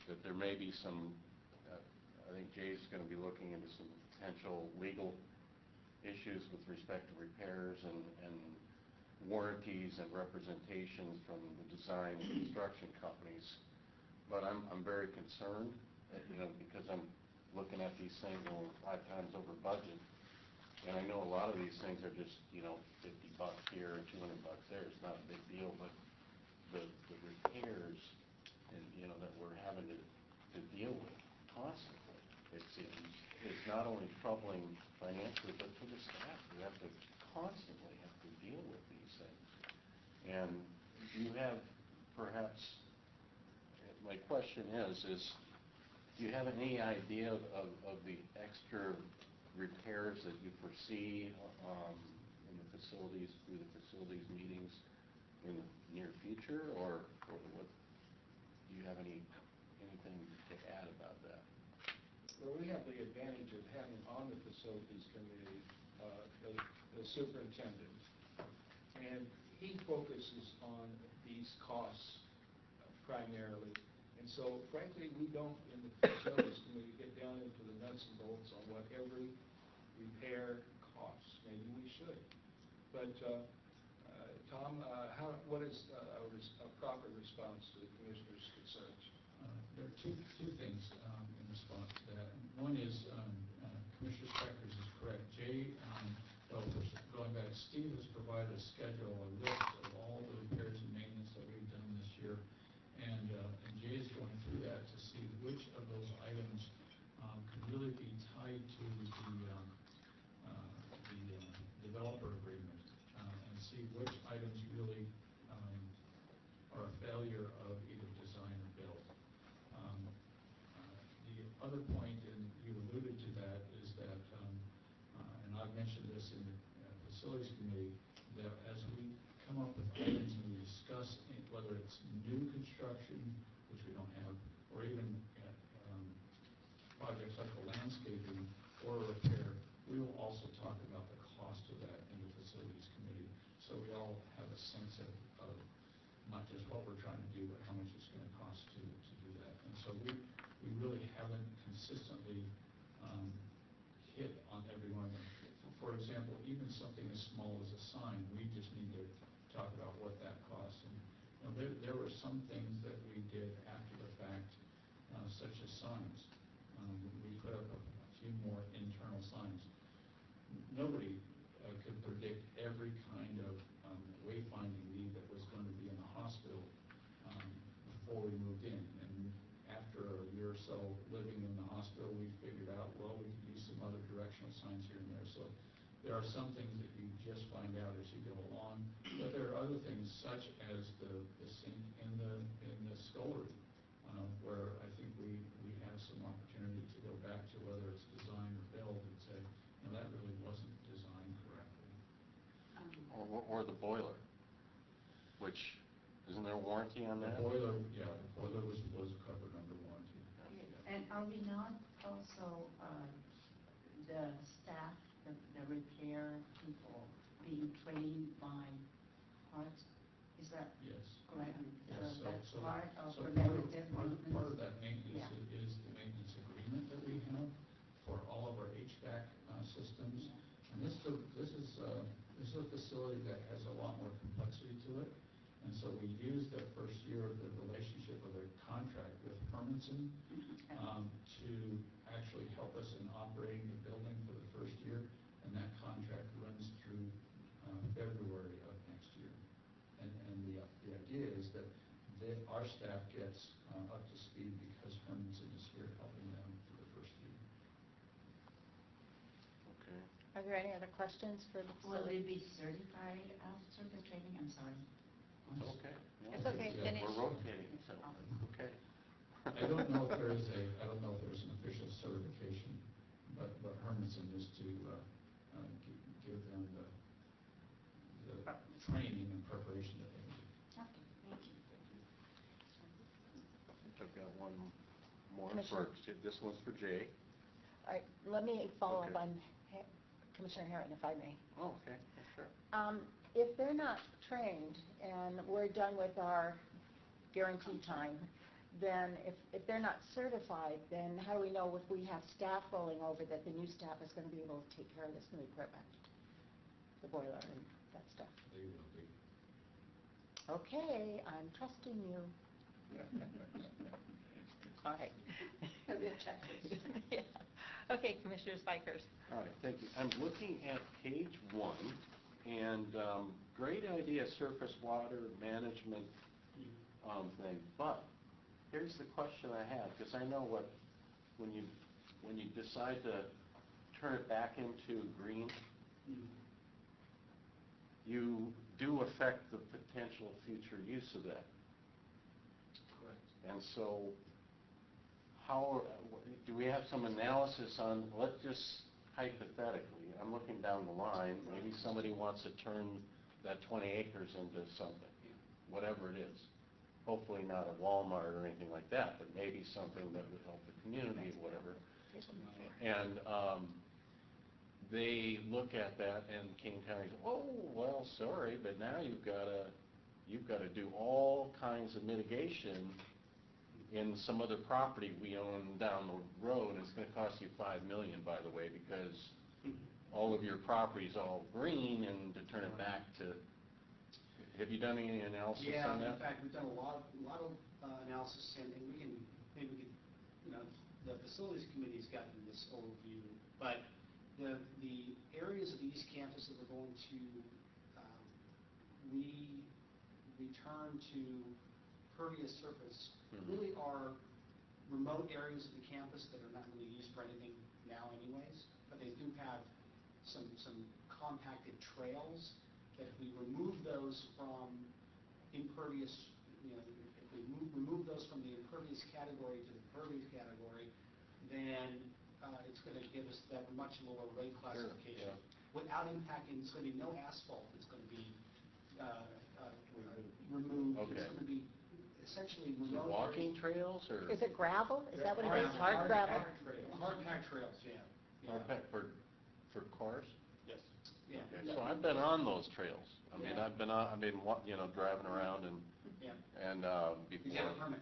that there may be some, I think Jay's going to be looking into some potential legal issues with respect to repairs and warranties and representations from the design and construction companies. But I'm very concerned, that, because I'm looking at these things going 5 times over budget. And I know a lot of these things are just, $50 here and $200 there. It's not a big deal, but the repairs and, that we're having to deal with constantly, it seems, it's not only troubling financially, but for the staff. We have to constantly deal with these things. And you have perhaps, my question is do you have any idea of the extra repairs that you foresee in the facilities, through the facilities meetings in the near future, or what, do you have anything to add about that? Well, we have the advantage of having on the Facilities Committee the superintendent, and he focuses on these costs primarily. And so, frankly, we don't, in the Facilities Committee, get down into the nuts and bolts on what every repair costs. Maybe we should. But, Tom, what is a proper response to the Commissioner's concerns? There are two things in response to that. One is Commissioner Speckers is correct. Jay, first, going back, Steve has provided a schedule, a list of all the repairs and maintenance that we've done this year, and Jay is going through that to see which of those items could really be tied to the developer agreement, and see which items really are a failure of either design or build. The other point, and you alluded to that, is that, and I've mentioned this in the Facilities Committee, that as we come up with items and we discuss whether it's new construction, which we don't have, or even projects like the landscaping or repair, we will also talk about the cost of that in the Facilities Committee, so we all have a sense of not just what we're trying to do, but how much it's going to cost to do that. And so we really haven't consistently hit on every one of them. For example, even something as small as a sign, we just need to talk about what that costs. And there were some things that we did after the fact, such as signs. We put up a few more internal signs. Nobody could predict every kind of wayfinding need that was going to be in the hospital before we moved in. And after a year or so living in the hospital, we figured out, well, we could use some other directional signs here and there. So there are some things that you just find out as you go along, but there are other things such as the sink in the scullery, where I think we have some opportunity to go back to whether it's design or build and say, that really wasn't designed correctly. Or the boiler, which, isn't there a warranty on that? The boiler was covered under warranty. And are we not Also, the staff, the repair people being trained by Hart, is that Yes. correct? Yes, So that's so part of so preventative part maintenance? of that maintenance Yeah. is the maintenance agreement that we have for all of our HVAC systems. Yeah. And this is a facility that has a lot more complexity to it. And so we used the first year of the relationship of the contract with Hermanson to actually help us in operating the building for the first year. And that contract runs through February of next year. And the idea is that our staff gets up to speed because Hermanson is here helping them for the first year. Okay. Are there any other questions for the Will they facility? be certified after the training? I'm sorry. Okay. It's okay, Yeah, finish. we're rotating, so, okay. I don't know if there's an official certification, but Hermanson is to give them the training and preparation that they need. Okay, thank you. I've got one more Commissioner. this one's for Jay. All right, let me follow Okay. up on Commissioner Herring, if I may. Oh, okay, yeah, sure. If they're not trained and we're done with our guarantee time, then if they're not certified, then how do we know if we have staff rolling over that the new staff is going to be able to take care of this new equipment? The boiler and that stuff. They will be. Okay, I'm trusting you. All right. It'll be a checklist. Yeah. Okay, Commissioner Spikers. All right, thank you. I'm looking at page 1, and great idea, surface water management thing, but here's the question I have, because I know when you decide to turn it back into green, you do affect the potential future use of that. Correct. And so, do we have some analysis on, let's just hypothetically, I'm looking down the line, maybe somebody wants to turn that 20 acres into something, whatever it is. Hopefully not a Walmart or anything like that, but maybe something that would help the community, whatever. And they look at that and King County says, oh, well, sorry, but now you've got to do all kinds of mitigation in some other property we own down the road. It's going to cost you $5 million, by the way, because all of your property's all green, and to turn it back to. Have you done any analysis on that? Yeah, in fact, we've done a lot of analysis, and maybe we could, the facilities committee's gotten this overview, but the areas of the East Campus that we're going to return to pervious surface really are remote areas of the campus that are not really used for anything now anyways, but they do have some compacted trails that if we remove those from impervious, if we remove those from the impervious category to the pervious category, then it's going to give us that much lower rate classification. Sure, yeah. Without impacting, it's going to be no asphalt that's going to be removed. Okay. It's going to be essentially Is it remote walking areas. trails or? Is it gravel? Is that what it is? Hard gravel? Hard packed trails, yeah. Hard pack for cars? Yes. Yeah. Okay, so I've been on those trails. I mean, I've been driving around and before. You have a permit.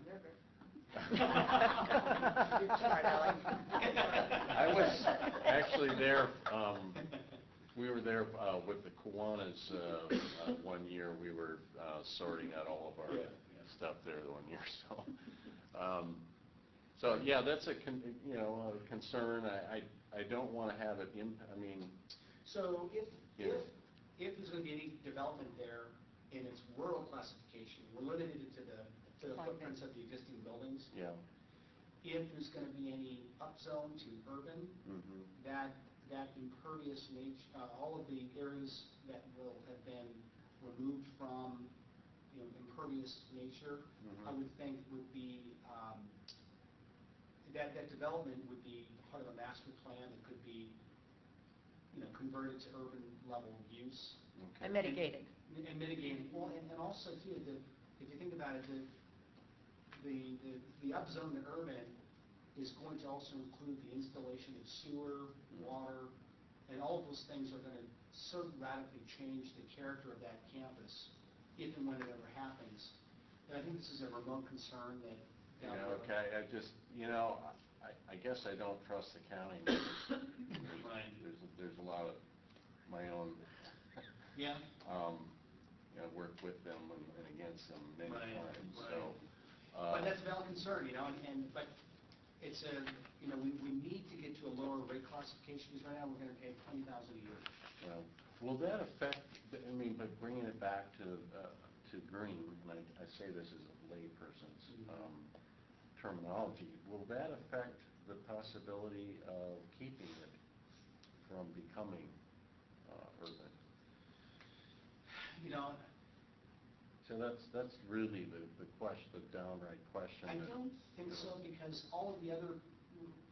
You're smart, Alex. I was actually there, we were there with the Kiwanis one year. We were sorting out all of our stuff there one year, so. So yeah, that's a concern. I don't want to have it So if there's going to be any development there in its rural classification, we're limited to the footprints of the existing buildings. Yeah. If there's going to be any upzone to urban, that impervious nature, all of the areas that will have been removed from impervious nature, I would think would be that development would be part of a master plan that could be converted to urban level use. Okay. And mitigated. And mitigated. Well, and also too, if you think about it, the upzone to urban is going to also include the installation of sewer, water, and all of those things are going to so radically change the character of that campus, if and when it ever happens. And I think this is a remote concern that. Okay, I just, I guess I don't trust the county. Right. There's a lot of my own, Yeah. Work with them and against them many Right, times, right. so. But that's a valid concern, but it's we need to get to a lower rate classification, because right now we're going to pay $20,000 a year. Well, will that affect, by bringing it back to green, and I say this as a layperson's terminology, will that affect the possibility of keeping it from becoming urban? So that's really the question, the downright question. I don't think so, because all of the other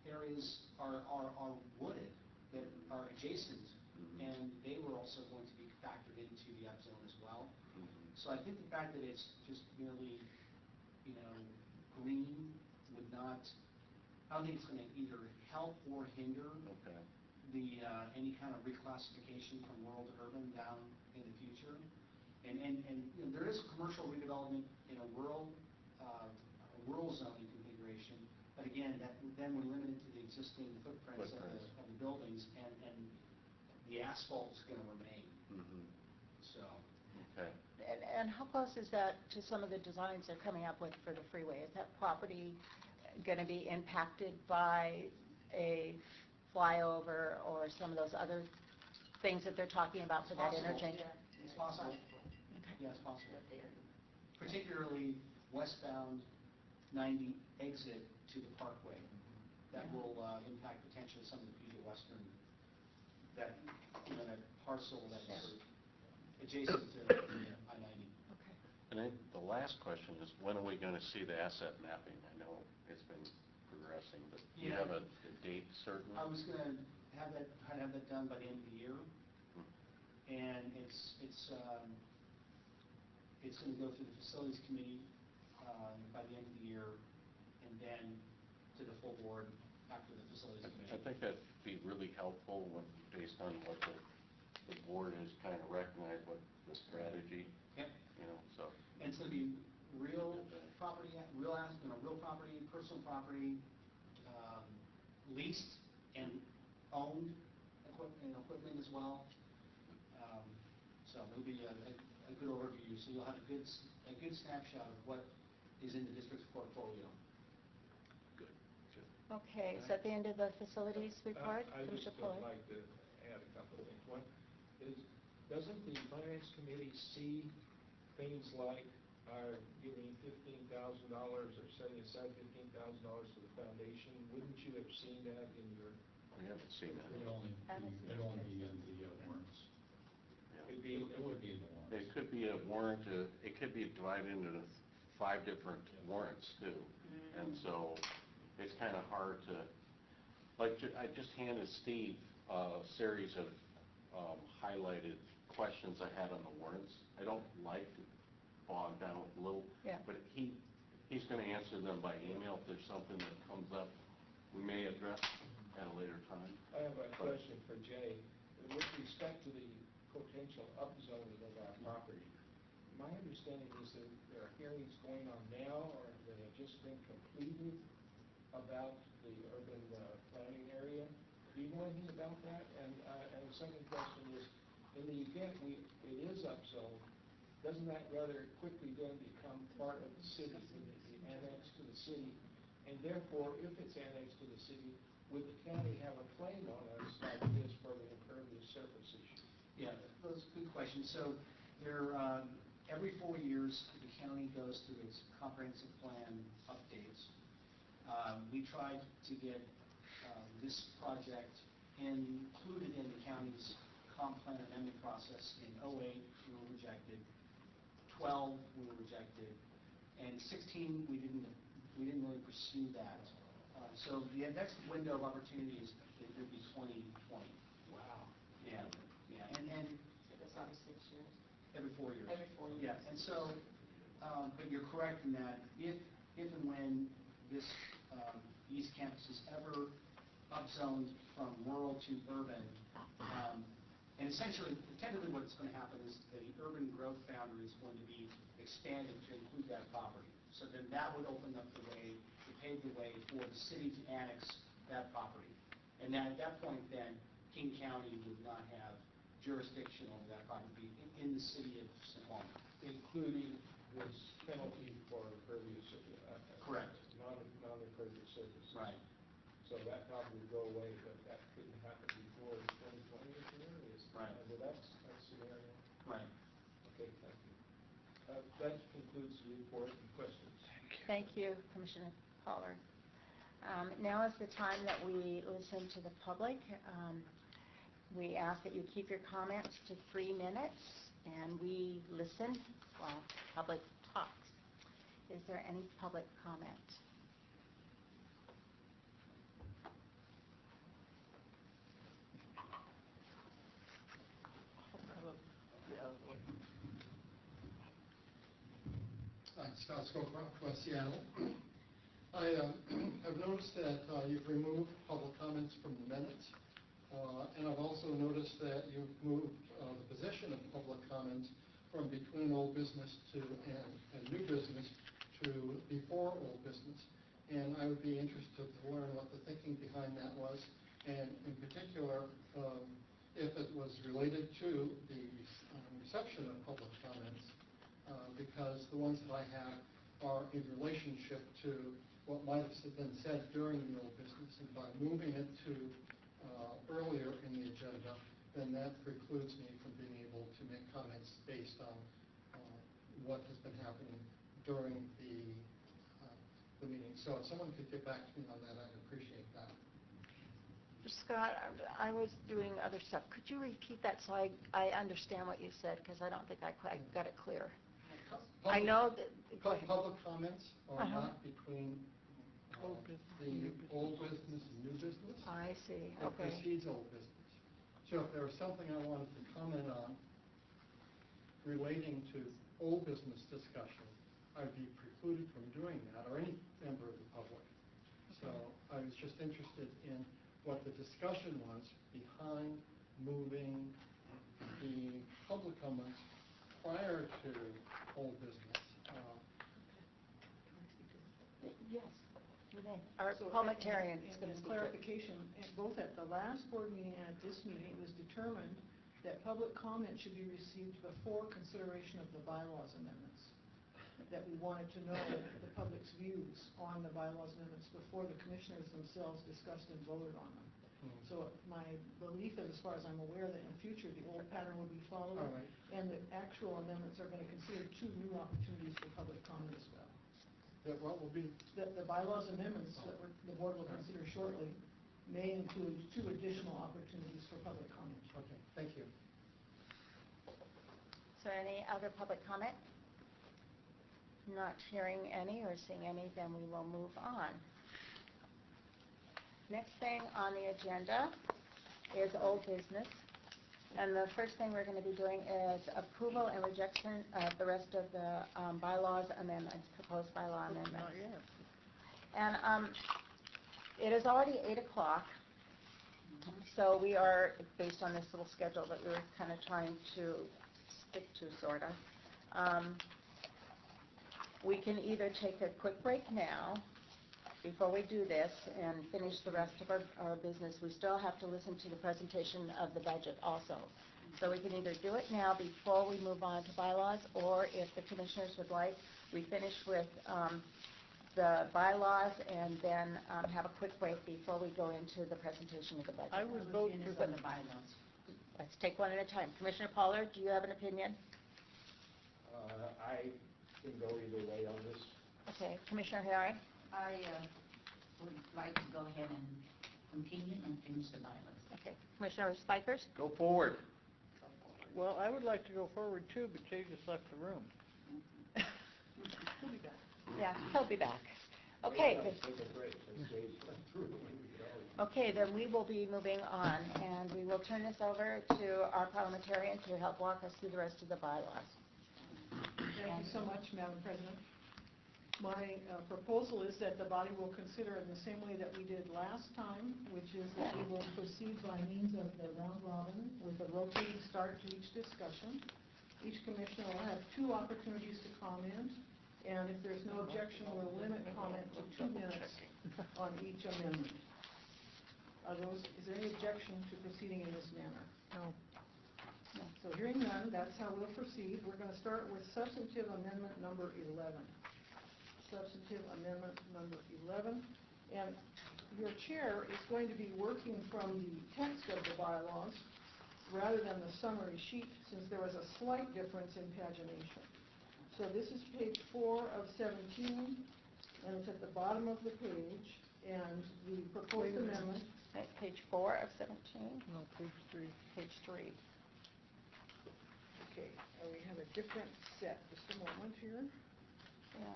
areas are wooded that are adjacent, and they were also going to be factored into the upzone as well. So I think the fact that it's just merely, green would not, I don't think it's going to either help or hinder the any kind of reclassification from rural to urban down in the future. And there is commercial redevelopment in a rural zoning configuration, but again, then we're limited to the existing footprints of the buildings, and the asphalt is going to remain. So. Okay. And how close is that to some of the designs they're coming up with for the freeway? Is that property going to be impacted by a flyover or some of those other things that they're talking about for that interchange? It's possible. Yeah, it's possible. Particularly westbound 90 exit to the Parkway. That will impact potentially some of the Puget Western, that parcel that's adjacent to I-90. Okay. And the last question is, when are we going to see the asset mapping? I know it's been progressing, but do you have a date certain? I was going to have that done by the end of the year, and it's going to go through the facilities committee by the end of the year, and then to the full board after the facilities committee. I think that'd be really helpful based on what the board has kind of recognized, what the strategy. Yep. So. And it's going to be real property, real property, personal property, leased and owned equipment as well. So it'll be a good overview. So you'll have a good snapshot of what is in the district's portfolio. Good. Okay, is that the end of the facilities report? I just would like to add a couple of things. One is, doesn't the finance committee see things like giving $15,000 or setting aside $15,000 for the foundation? Wouldn't you have seen that in your? We haven't seen that. It'd only be in the warrants. Yeah. It would be in the warrants. It could be a warrant. It could be divided into 5 different warrants too, and so it's kind of hard to. Like I just handed Steve a series of highlighted questions I had on the warrants. I don't like to bog down with little, but he's going to answer them by email if there's something that comes up we may address at a later time. I have a question for Jay. With respect to the potential upzoning of our property, my understanding is that there are hearings going on now or that have just been completed about the urban planning area. Do you know anything about that? And the second question is, in the event it is upzoned, doesn't that rather quickly then become part of the city, be annexed to the city? And therefore, if it's annexed to the city, would the county have a claim on us like this for the impervious surface issue? Yeah, those are good questions. So every 4 years, the county goes through its comprehensive plan updates. We tried to get this project included in the county's comp plan amendment process in 2008, we were rejected. 12, we were rejected, and 16, we didn't really pursue that. So the next window of opportunity would be 2020. Wow. Yeah, and So that's every 6 years? every 4 years. Every 4 years. Yeah, and so, but you're correct in that if and when this the East Campus is ever upzoned from rural to urban. And essentially, technically what is going to happen is that the urban growth boundary is going to be expanded to include that property. So then that would open up the way, to pave the way for the city to annex that property. And then at that point then, King County would not have jurisdiction over that property in the city of Snoqualmie. Including this penalty for impervious. Correct. Non-impervious surface. Right. So that probably would go away, but that couldn't happen before 2020 or something? Right. Under that scenario? Right. Okay, thank you. That concludes the report and questions. Thank you, Commissioner Pollard. Now is the time that we listen to the public. We ask that you keep your comments to 3 minutes, and we listen while public talks. Is there any public comment? Hi, Scott Scowcroft, West Seattle. I have noticed that you've removed public comments from the minutes, and I've also noticed that you've moved the position of public comments from between old business to and new business to before old business. And I would be interested to learn what the thinking behind that was, and in particular, if it was related to the reception of public comments, because the ones that I have are in relationship to what might have been said during the old business. And by moving it to earlier in the agenda, then that precludes me from being able to make comments based on what has been happening during the meeting. So if someone could get back to me on that, I'd appreciate that. Scott, I was doing other stuff. Could you repeat that so I understand what you said? Because I don't think I quite got it clear. I know that... Go ahead. Public comments are not between Old business, the new business. old business and new business. I see, It okay. precedes old business. So if there was something I wanted to comment on relating to old business discussion, I'd be precluded from doing that, or any member of the public. So I was just interested in what the discussion was behind moving the public comments prior to old business. Yes, you may. Our So, parliamentarian is and going to as speak. clarification, both at the last board meeting and at this meeting, it was determined that public comment should be received before consideration of the bylaws amendments. That we wanted to know the public's views on the bylaws amendments before the commissioners themselves discussed and voted on them. So my belief is, as far as I'm aware, that in future the old pattern will be followed, All right. and the actual amendments are going to consider 2 new opportunities for public comment as well. That what will be? The bylaws amendments that the board will consider shortly may include 2 additional opportunities for public comment. Okay, thank you. Is there any other public comment? Not hearing any or seeing any, then we will move on. Next thing on the agenda is old business. And the first thing we're going to be doing is approval and rejection of the rest of the bylaws amendments, proposed bylaw amendments. Not yet. And it is already 8 o'clock, so we are, based on this little schedule that we were kind of trying to stick to, sort of. We can either take a quick break now, before we do this, and finish the rest of our business. We still have to listen to the presentation of the budget also. So we can either do it now before we move on to bylaws, or if the commissioners would like, we finish with the bylaws and then have a quick break before we go into the presentation of the budget. I would vote for Finish on the bylaws. Let's take one at a time. Commissioner Pollard, do you have an opinion? I can go either way on this. Okay. Commissioner Harry? I would like to go ahead and continue and finish the bylaws. Okay. Commissioner Spikers? Go forward. Well, I would like to go forward too, but Jay just left the room. We'll be back. Yeah, he'll be back. Okay. Take a break. Let's wait through. Okay, then we will be moving on, and we will turn this over to our parliamentarian to help walk us through the rest of the bylaws. Thank you so much, Madam President. My proposal is that the body will consider in the same way that we did last time, which is that we will proceed by means of the round robin with a rotating start to each discussion. Each commissioner will have 2 opportunities to comment, and if there's no objection, we'll limit comment to 2 minutes on each amendment. Is there any objection to proceeding in this manner? No. No. So hearing none, that's how we'll proceed. We're going to start with substantive amendment number 11. Substantive amendment number 11. And your chair is going to be working from the text of the bylaws rather than the summary sheet, since there was a slight difference in pagination. So this is page 4 of 17, and it's at the bottom of the page, and the proposed amendment... Page 4 of 17? No, page 3. Page 3. Okay, we have a different set. Just a moment here. Yeah.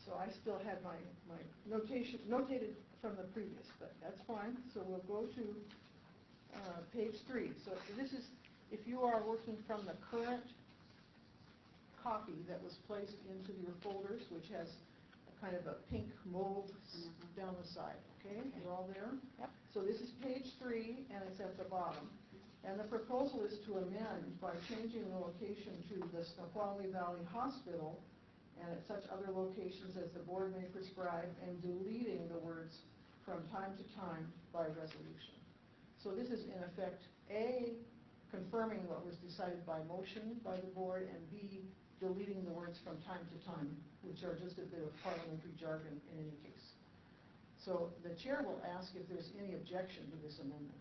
So I still had my notation notated from the previous, but that's fine. So we'll go to page 3. So this is, if you are working from the current copy that was placed into your folders, which has a kind of a pink mold down the side, okay? You're all there? Yep. So this is page 3, and it's at the bottom. And the proposal is to amend by changing the location to the Snoqualmie Valley Hospital and at such other locations as the board may prescribe, and deleting the words from time to time by resolution. So this is in effect, A, confirming what was decided by motion by the board, and B, deleting the words from time to time, which are just a bit of parliamentary jargon in any case. So the chair will ask if there's any objection to this amendment.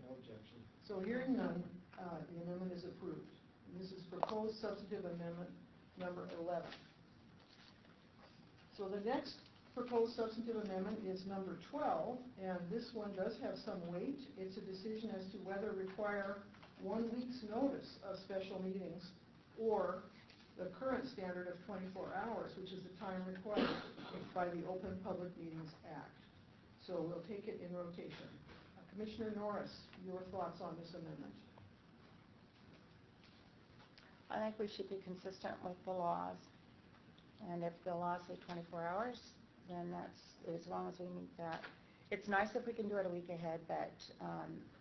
No objection. So hearing none, the amendment is approved. And this is proposed substantive amendment number 11. So the next proposed substantive amendment is number 12, and this one does have some weight. It's a decision as to whether require 1 week's notice of special meetings or the current standard of 24 hours, which is the time required by the Open Public Meetings Act. So we'll take it in rotation. Commissioner Norris, your thoughts on this amendment? I think we should be consistent with the laws. And if the laws say 24 hours, then that's, as long as we meet that. It's nice if we can do it a week ahead, but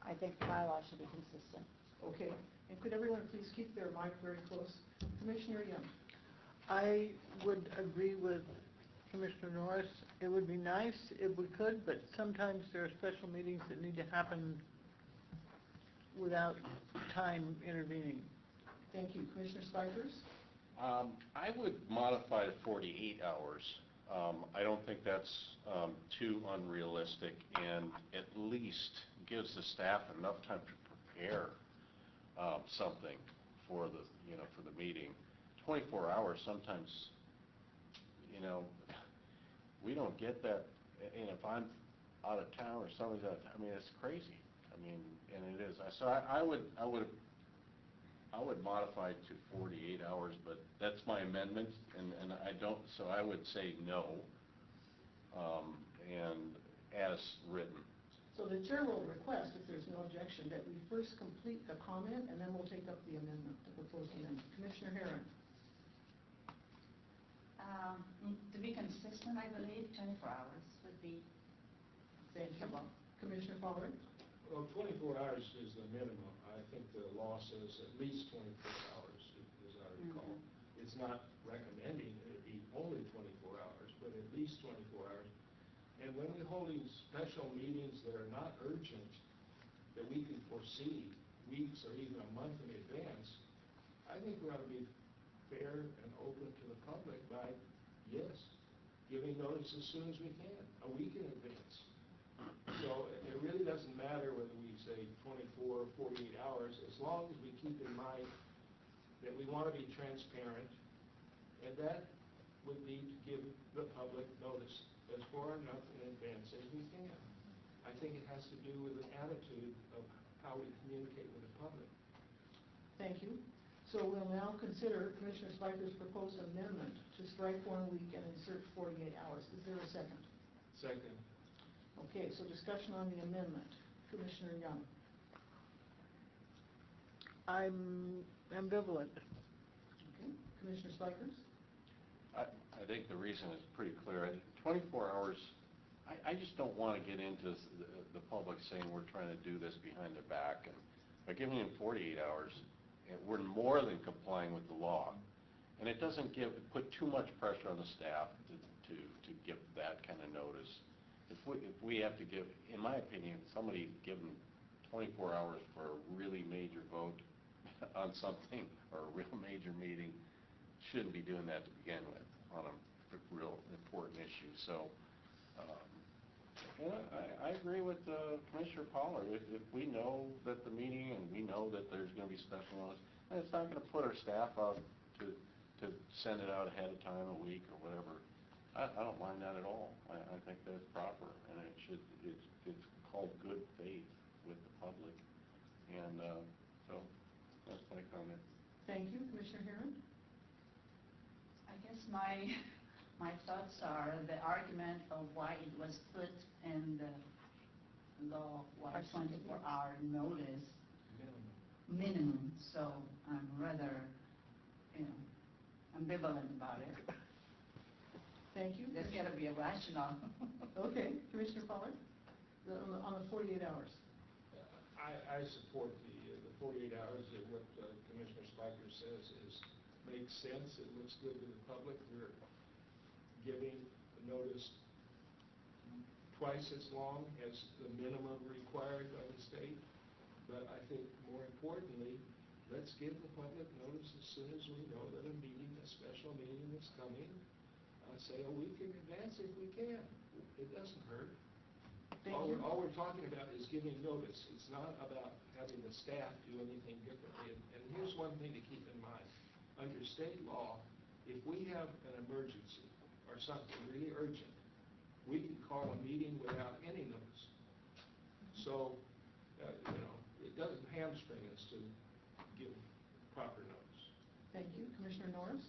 I think the bylaws should be consistent. Okay. And could everyone please keep their mic very close? Commissioner Young. I would agree with Commissioner Norris. It would be nice if we could, but sometimes there are special meetings that need to happen without time intervening. Thank you. Commissioner Spikers? I would modify to 48 hours. I don't think that's too unrealistic, and at least gives the staff enough time to prepare something for the meeting. 24 hours, sometimes, we don't get that, and if I'm out of town or somebody's out of town, I mean, it's crazy. I mean, and it is. So I would modify it to 48 hours, but that's my amendment, and I don't, so I would say no, and as written. So the chair will request, if there's no objection, that we first complete the comment, and then we'll take up the amendment, the proposed amendment. Commissioner Herron? To be consistent, I believe 24 hours would be acceptable. Commissioner Pollard? Well, 24 hours is the minimum. I think the law says at least 24 hours, as I recall. It's not recommending that it be only 24 hours, but at least 24 hours. And when we hold these special meetings that are not urgent, that we can foresee weeks or even a month in advance, I think we ought to be fair and open to the public by, yes, giving notice as soon as we can, a week in advance. So it really doesn't matter whether we say 24 or 48 hours, as long as we keep in mind that we want to be transparent, and that would be to give the public notice as far enough in advance as we can. I think it has to do with an attitude of how we communicate with the public. Thank you. So we'll now consider Commissioner Spiker's proposed amendment to strike 1 week and insert 48 hours. Is there a second? Second. Okay, so discussion on the amendment. Commissioner Young. I'm ambivalent. Okay. Commissioner Spikers? I think the reason is pretty clear. 24 hours, I just don't want to get into the public saying we're trying to do this behind their back. And by giving them 48 hours, we're more than complying with the law. And it doesn't put too much pressure on the staff to give that kind of notice. If we have to give, in my opinion, somebody given 24 hours for a really major vote on something or a real major meeting shouldn't be doing that to begin with on a real important issue. So, I agree with Commissioner Pollard. If we know that the meeting and we know that there's going to be special notice, and it's not going to put our staff out to send it out ahead of time, a week or whatever. I don't mind that at all. I think that's proper, and it's called good faith with the public, and so that's my comment. Thank you. Commissioner Herron? I guess my thoughts are the argument of why it was put in the law was 24-hour notice minimum. So I'm rather, ambivalent about it. Thank you. There's got to be a rationale. Okay. Commissioner Pollard? On the 48 hours. I support the 48 hours. What Commissioner Spiker says makes sense. It looks good to the public. We're giving the notice twice as long as the minimum required by the state. But I think more importantly, let's give the public notice as soon as we know that a special meeting is coming. Say a week in advance if we can. It doesn't hurt. All we're talking about is giving notice. It's not about having the staff do anything differently. And here's one thing to keep in mind. Under state law, if we have an emergency or something really urgent, we can call a meeting without any notice. So, it doesn't hamstring us to give proper notice. Thank you. Commissioner Norris?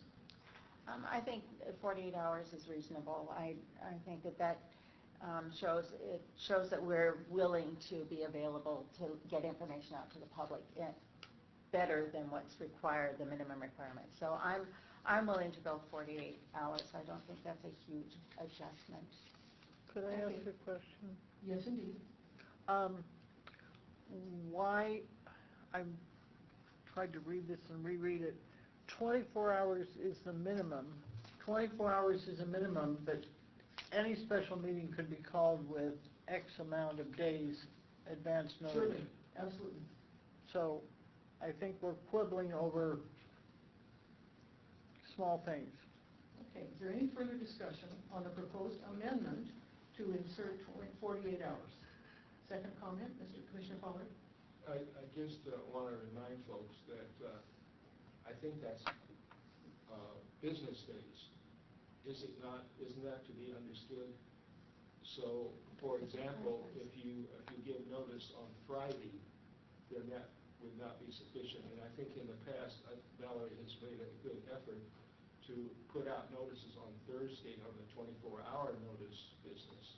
I think 48 hours is reasonable. I think that shows that we're willing to be available to get information out to the public better than what's required, the minimum requirement. So I'm willing to go 48 hours. I don't think that's a huge adjustment. Could I ask a question? Yes, indeed. Why, I'm tried to read this and reread it, 24 hours is the minimum. 24 hours is a minimum, but any special meeting could be called with X amount of days advance notice. Surely, absolutely. So I think we're quibbling over small things. Okay, is there any further discussion on the proposed amendment to insert 48 hours? Second comment, Mr. Commissioner Pollard? I just want to remind folks that I think that's business days. Isn't that to be understood? So, for example, if you give notice on Friday, then that would not be sufficient. And I think in the past, Valerie has made a good effort to put out notices on Thursday on the 24-hour notice business,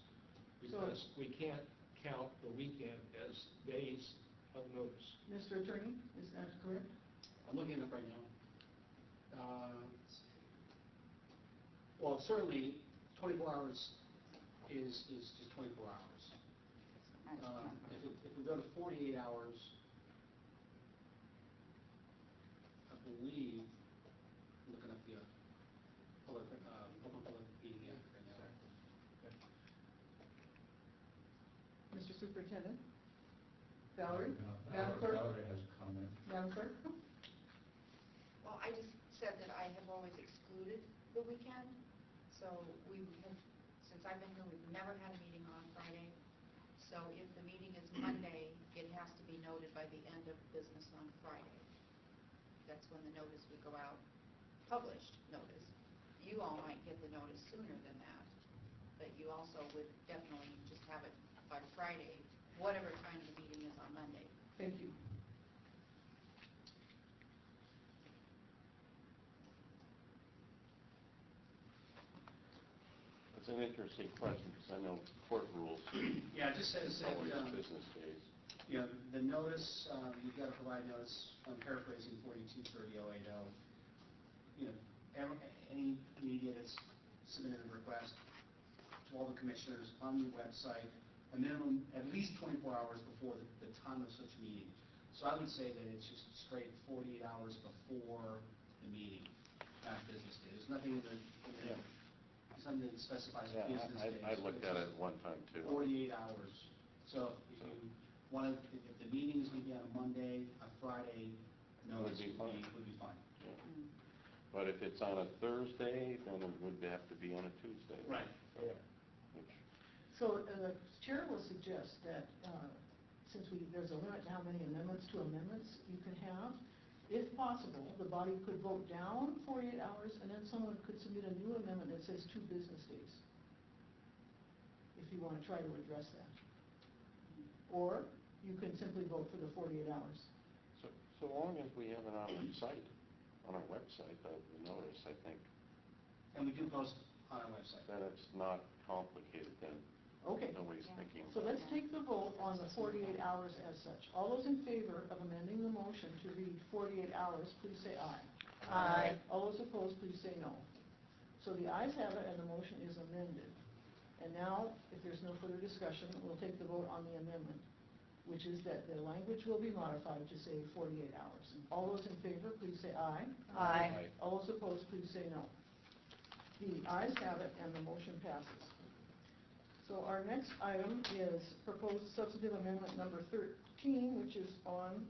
because we can't count the weekend as days of notice. Mr. Attorney, is that correct? I'm looking it up right now. Well, certainly 24 hours is just 24 hours. If we go to 48 hours, I believe, looking up the Open Public Meeting Act right now. Mr. Superintendent? Valerie? Madam Clerk? Valerie has a comment. Madam Clerk? Well, I just said that I have always excluded the weekend. So since I've been here, we've never had a meeting on Friday. So if the meeting is Monday, it has to be noted by the end of business on Friday. That's when the notice would go out, published notice. You all might get the notice sooner than that, but you also would definitely just have it by Friday, whatever time the meeting is on Monday. Thank you. It's an interesting question, because I know court rules Yeah, it just says that, always business days. you know, the notice, you've got to provide notice, I'm paraphrasing 4230080. You know, any media that's submitted a request to all the commissioners on your website, a minimum at least 24 hours before the time of such meeting. So I would say that it's just straight 48 hours before the meeting, not business day. There's nothing in the something that specifies Yeah, business days. I looked at it one time too. 48 hours. So if you want to, if the meeting is going to be on a Monday, a Friday, notice would be fine. Yeah. But if it's on a Thursday, then it would have to be on a Tuesday. Right. Which, So the chair will suggest that, since there's a limit to how many amendments to amendments you can have, if possible, the body could vote down 48 hours, and then someone could submit a new amendment that says 2 business days, if you want to try to address that. Or you can simply vote for the 48 hours. so long as we have it on our site, on our website, the notice, I think, And we do post on our website. then it's not complicated then. Okay. Nobody's thinking. So let's take the vote on the 48 hours as such. All those in favor of amending the motion to read 48 hours, please say aye. Aye. All those opposed, please say no. So the ayes have it, and the motion is amended. And now, if there's no further discussion, we'll take the vote on the amendment, which is that the language will be modified to say 48 hours. All those in favor, please say aye. Aye. All those opposed, please say no. The ayes have it, and the motion passes. So our next item is proposed substantive amendment number 13, which is on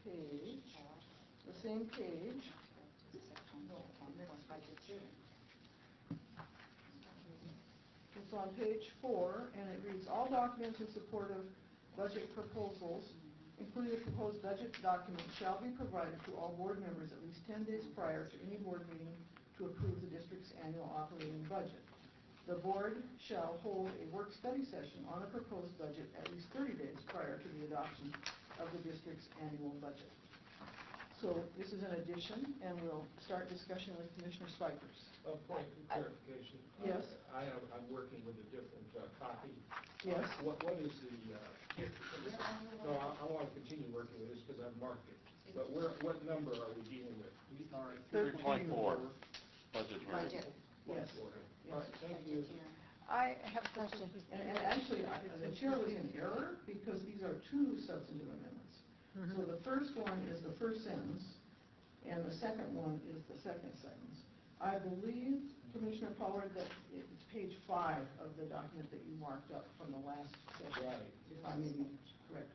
the same page. It's on page 4, and it reads, all documents in support of budget proposals, including the proposed budget document, shall be provided to all board members at least 10 days prior to any board meeting to approve the district's annual operating budget. The board shall hold a work-study session on the proposed budget at least 30 days prior to the adoption of the district's annual budget. So this is an addition, and we'll start discussion with Commissioner Spikers. A point of clarification. Yes. I'm working with a different copy. Yes. What is the, no, I want to continue working with this because I've marked it. But what number are we dealing with? We are 3.4, budget hearing. Budget. Yes. All right, thank you. I have a question. And actually, the chair was in error because these are 2 substantive amendments. So the first one is the first sentence, and the second one is the second sentence. I believe, Commissioner Pollard, that it's page 5 of the document that you marked up from the last session, Right. if I may be correct.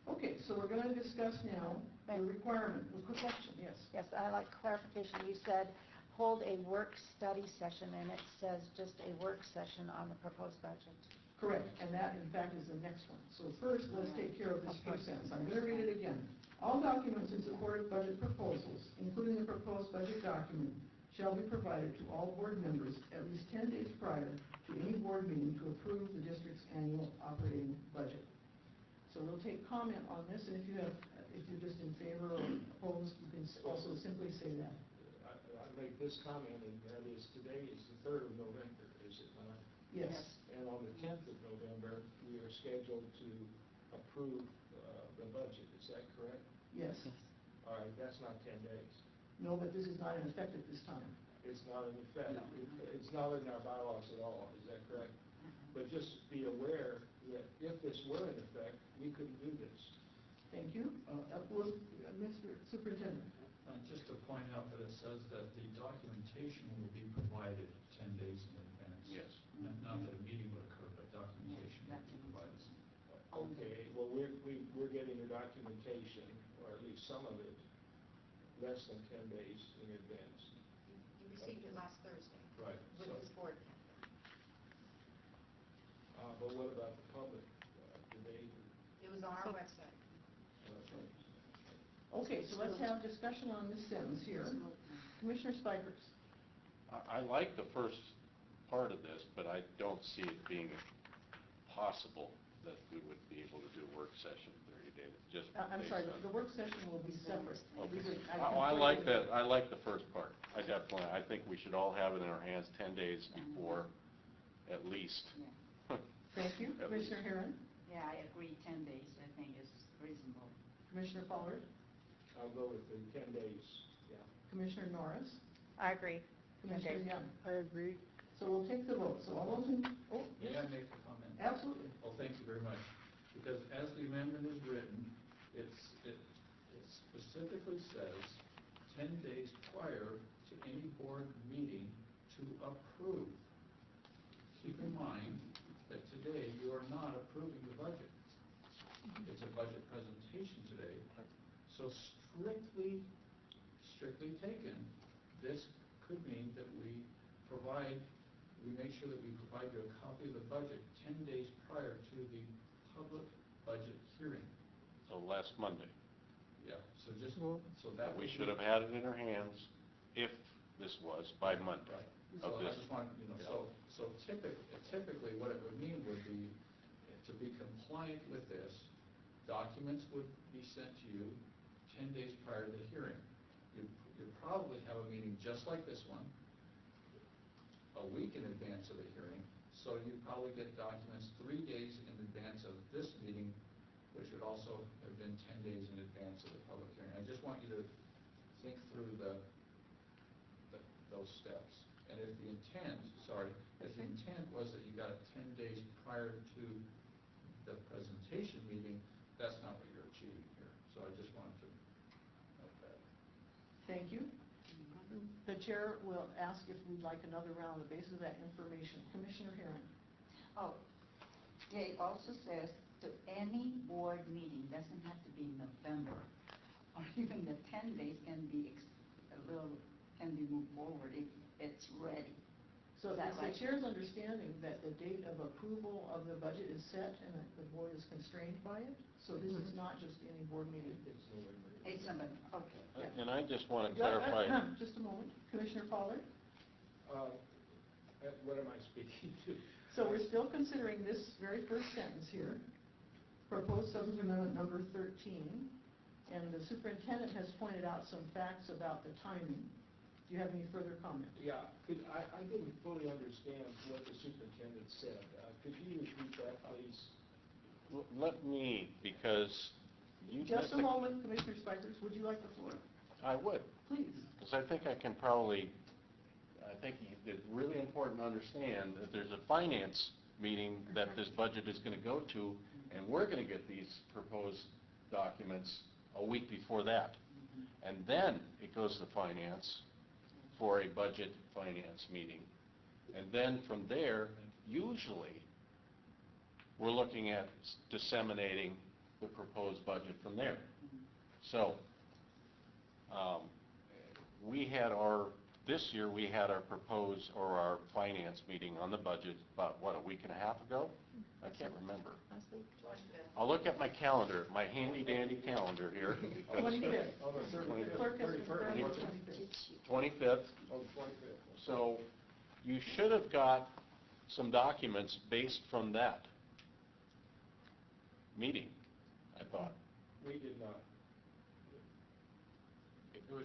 Okay, so we're going to discuss now the requirement, the question, yes. Yes, I like clarification. You said hold a work-study session, and it says just a work session on the proposed budget. Correct, and that, in fact, is the next one. So first, let's take care of this first sentence. I'm going to read it again. All documents in support of budget proposals, including the proposed budget document, shall be provided to all board members at least 10 days prior to any board meeting to approve the district's annual operating budget. So we'll take comment on this, and if you're just in favor or opposed, you can also simply say that. I make this comment, and that is today is the 3rd of November, is it not? Yes. And on the 10th of November, we are scheduled to approve the budget, is that correct? Yes. All right, that's not 10 days. No, but this is not in effect at this time. It's not in effect. It's not in our bylaws at all, is that correct? But just be aware that if this were in effect, we couldn't do this. Thank you. Mr. Superintendent. Just to point out that it says that the documentation will be provided 10 days in advance. Yes. Not that a meeting would occur, but documentation will be provided. Okay, well, we're getting the documentation, or at least some of it, less than 10 days in advance. You received it last Thursday. Right. With So- this board packet. But what about the public? Do they? It was on our website. Okay, so let's have discussion on this sentence here. Commissioner Spikers. I like the first part of this, but I don't see it being possible that we would be able to do a work session 30 days, just I'm based sorry, on- the work session will be separate. Okay. These are- Oh, I like that, I like the first part. I think we should all have it in our hands 10 days before at least. Yeah. Thank you. At Commissioner least. Herron? Yeah, I agree, 10 days, I think is reasonable. Commissioner Pollard? I'll go with the 10 days, yeah. Commissioner Norris? I agree. Commissioner Okay. Young? I agree. So we'll take the vote. So all those in, oh, May I make a comment? absolutely. Well, thank you very much. Because as the amendment is written, it specifically says 10 days prior to any board meeting to approve. Keep in mind that today you are not approving the budget. It's a budget presentation today. So strictly taken, this could mean that we make sure that we provide you a copy of the budget 10 days prior to the public budget hearing. So last Monday. Yeah, so just, Well, so that We would should be- have had it in our hands if this was by Monday. Right. Of So I this. just want, so typically what it would mean would be, to be compliant with this, documents would be sent to you 10 days prior to the hearing. You'd probably have a meeting just like this one, a week in advance of the hearing, so you'd probably get documents 3 days in advance of this meeting, which would also have been 10 days in advance of the public hearing. I just want you to think through those steps. And if the intent was that you got it 10 days prior to the presentation meeting, that's not what you're achieving here. So I just wanted to note that. Thank you. The chair will ask if we'd like another round on the basis of that information. Commissioner Herron? Oh, yeah, it also says to any board meeting, doesn't have to be November, or even the 10 days can be can be moved forward if it's ready. So Is that it's the right? chair's understanding that the date of approval of the budget is set and that the board is constrained by it? So this is not just any board meeting? It's somebody, okay. Yeah. And I just want to Yeah, clarify, just a moment. Commissioner Pollard? What am I speaking to? So we're still considering this very first sentence here, proposed substantive amendment number 13, and the superintendent has pointed out some facts about the timing. Do you have any further comment? Yeah, I didn't fully understand what the superintendent said. Could you repeat that, please? let me, because you Just a missed moment, Commissioner Spikers, would you like the floor? I would, Please. because I think it's really important to understand that there's a finance meeting that this budget is going to go to, and we're going to get these proposed documents a week before that. And then it goes to finance for a budget finance meeting. And then from there, usually, we're looking at disseminating the proposed budget from there. So, this year we had our proposed, or our finance meeting on the budget about, a week and a half ago? I can't remember. I'll look at my calendar, my handy dandy calendar here. 25th. Oh, the 35th. Clerk has confirmed 31st. the 25th. 25th. Oh, the 25th. So you should have got some documents based from that meeting, I thought. We did not. It was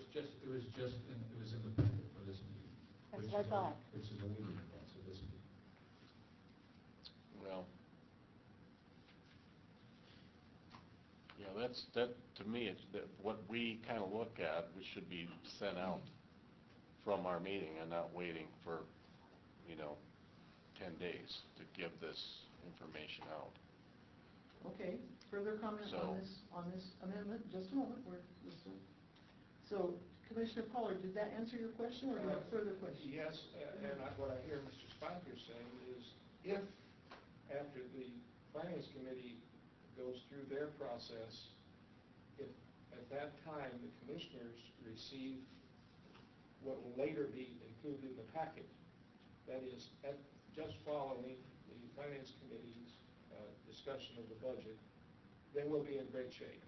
in the packet for this meeting. That's what I thought. Which is a week in advance of this meeting. Well, that to me, it's what we kind of look at, we should be sent out from our meeting and not waiting for, 10 days to give this information out. Okay, further comment So- on this amendment? Just a moment, so Commissioner Pollard, did that answer your question, or do you have further questions? Yes, and what I hear Mr. Spiker saying is, if after the Finance Committee goes through their process, if at that time the commissioners receive what will later be included in the packet, that is, just following the Finance Committee's discussion of the budget, then we'll be in great shape.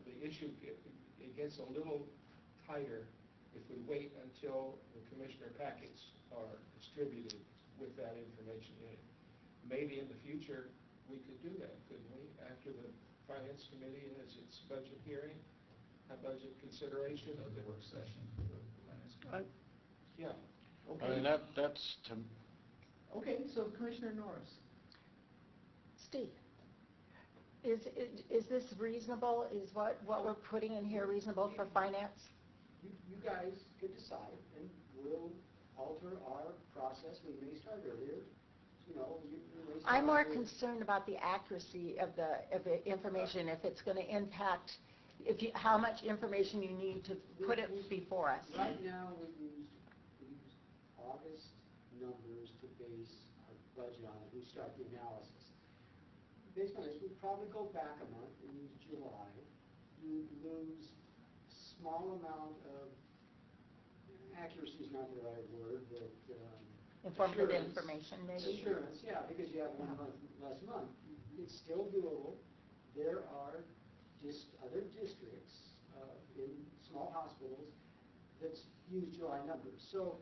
The issue, it gets a little tighter if we wait until the commissioner packets are distributed with that information in it. Maybe in the future, we could do that, couldn't we? After the Finance Committee has its budget hearing, a budget consideration. The work session for the finance committee. Yeah. I mean, that's Okay, so Commissioner Norris. Steve, is this reasonable? Is what we're putting in here reasonable for finance? You guys could decide, and we'll alter our process. We may start earlier. You know, you may start I'm more earlier. concerned about the accuracy of the information, if it's going to impact, how much information you need to put it before us. Right now, we use August numbers to base our budget on, and we start the analysis. Based on this, we'd probably go back a month and use July. You'd lose small amount of, accuracy is not the right word, but Informative assurance. information, maybe? Assurance, yeah, because you have 1 month less month. It's still doable. There are just other districts in small hospitals that use July numbers. So,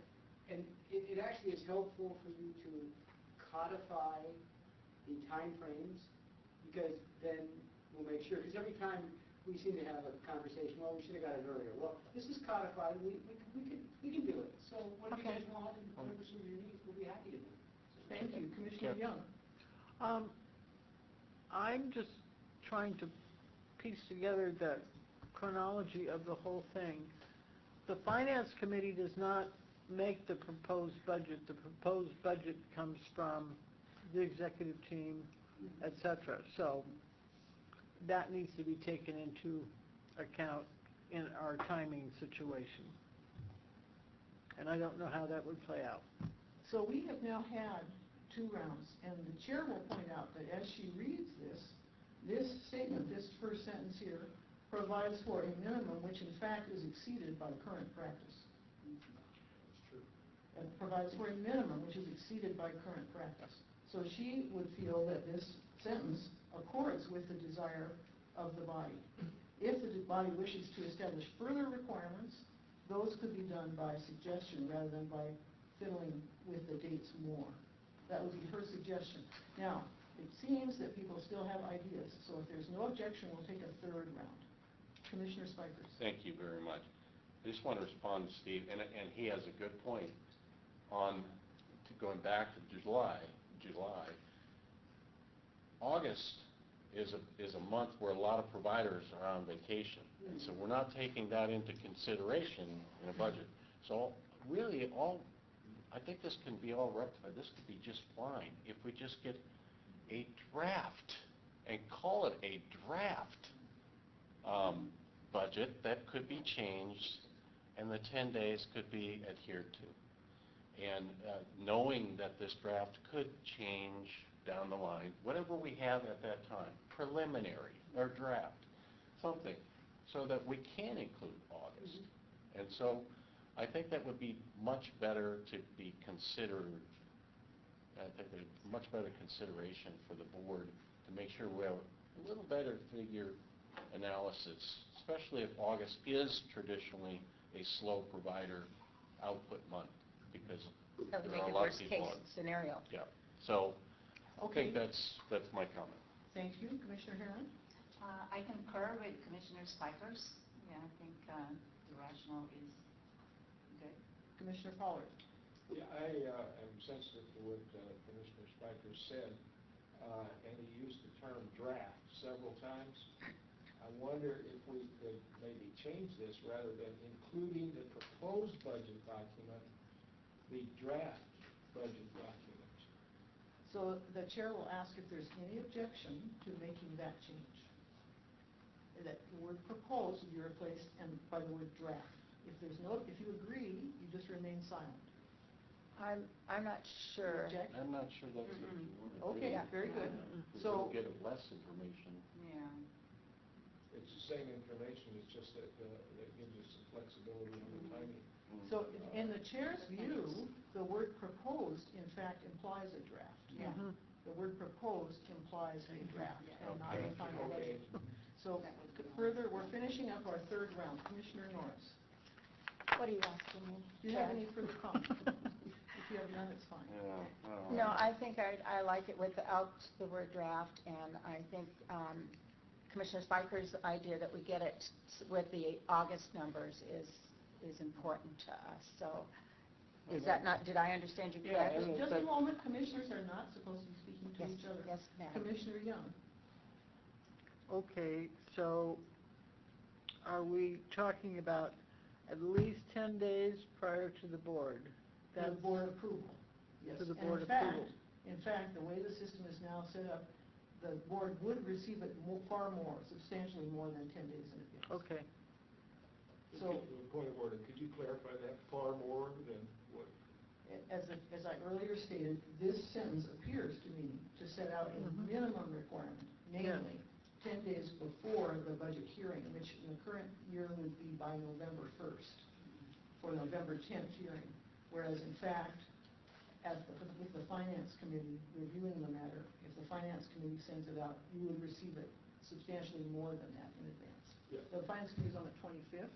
and it actually is helpful for you to codify the timeframes, because then we'll make sure, because every time we seem to have a conversation, well, we should have got it earlier. Well, this is codified, we can do it. So what do you guys want, and whatever some of your needs, we'll be happy to do. Thank you. Commissioner Young. I'm just trying to piece together the chronology of the whole thing. The Finance Committee does not make the proposed budget. The proposed budget comes from the executive team, etc. So that needs to be taken into account in our timing situation. And I don't know how that would play out. So we have now had 2 rounds, and the chair will point out that as she reads this statement, this first sentence here, provides for a minimum which in fact is exceeded by current practice. That's true. It provides for a minimum which is exceeded by current practice. So she would feel that this sentence accords with the desire of the body. If the body wishes to establish further requirements, those could be done by suggestion rather than by fiddling with the dates more. That would be her suggestion. Now, it seems that people still have ideas, so if there's no objection, we'll take a 3rd round. Commissioner Spikers. Thank you very much. I just want to respond to Steve, and he has a good point on going back to July. August is a month where a lot of providers are on vacation, and so we're not taking that into consideration in a budget. So really, I think this can be all rectified. This could be just fine if we just get a draft and call it a draft budget that could be changed, and the 10 days could be adhered to. And knowing that this draft could change down the line, whatever we have at that time, preliminary or draft, something, so that we can include August. And so I think that would be much better to be considered. I think there's much better consideration for the board to make sure we have a little better figure analysis, especially if August is traditionally a slow provider output month, because That would there make are a it lot of worst people. case scenario. Yeah. So I Okay. think that's my comment. Thank you. Commissioner Herron. I concur with Commissioner Spikers. Yeah, I think the rationale is good. Commissioner Pollard. Yeah, I am sensitive to what Commissioner Spiker said, and he used the term draft several times. I wonder if we could maybe change this, rather than including the proposed budget document, the draft budget document. So the chair will ask if there's any objection to making that change. That the word proposed will be replaced by the word draft. If you agree, you just remain silent. I'm not sure. Object? I'm not sure that's what you want to do. Okay, very good. We're So, going to get less information. Yeah. It's the same information, it's just that that gives us some flexibility on the timing. so in the chair's view, the word proposed, in fact, implies a draft. Yeah. The word proposed implies a draft and not a Okay. final Okay. budget. So further, we're finishing up our 3rd round. Commissioner Norris, What are you asking me? do you have Chair? any further comments? If you have none, it's fine. Yeah, No, I think I like it without the word draft, and I think Commissioner Spiker's idea that we get it with the August numbers is important to us. So Is that not, did I understand you Yeah, correctly? and Just a moment, commissioners are not supposed to be speaking to Yes, each other. yes, madam. Commissioner Young? Okay, so are we talking about at least 10 days prior to the board? The That's board approval. Yes. To the And board approval. In fact, the way the system is now set up, the board would receive it far more, substantially more than 10 days in advance. Okay. So, Point of order, could you clarify that far more than what? as I earlier stated, this sentence appears to me to set out a minimum requirement, namely 10 days before the budget hearing, which in the current year would be by November 1st, for November 10th hearing. Whereas in fact, with the Finance Committee reviewing the matter, if the Finance Committee sends it out, you would receive it substantially more than that in advance. Yeah. The Finance Committee is on the 25th?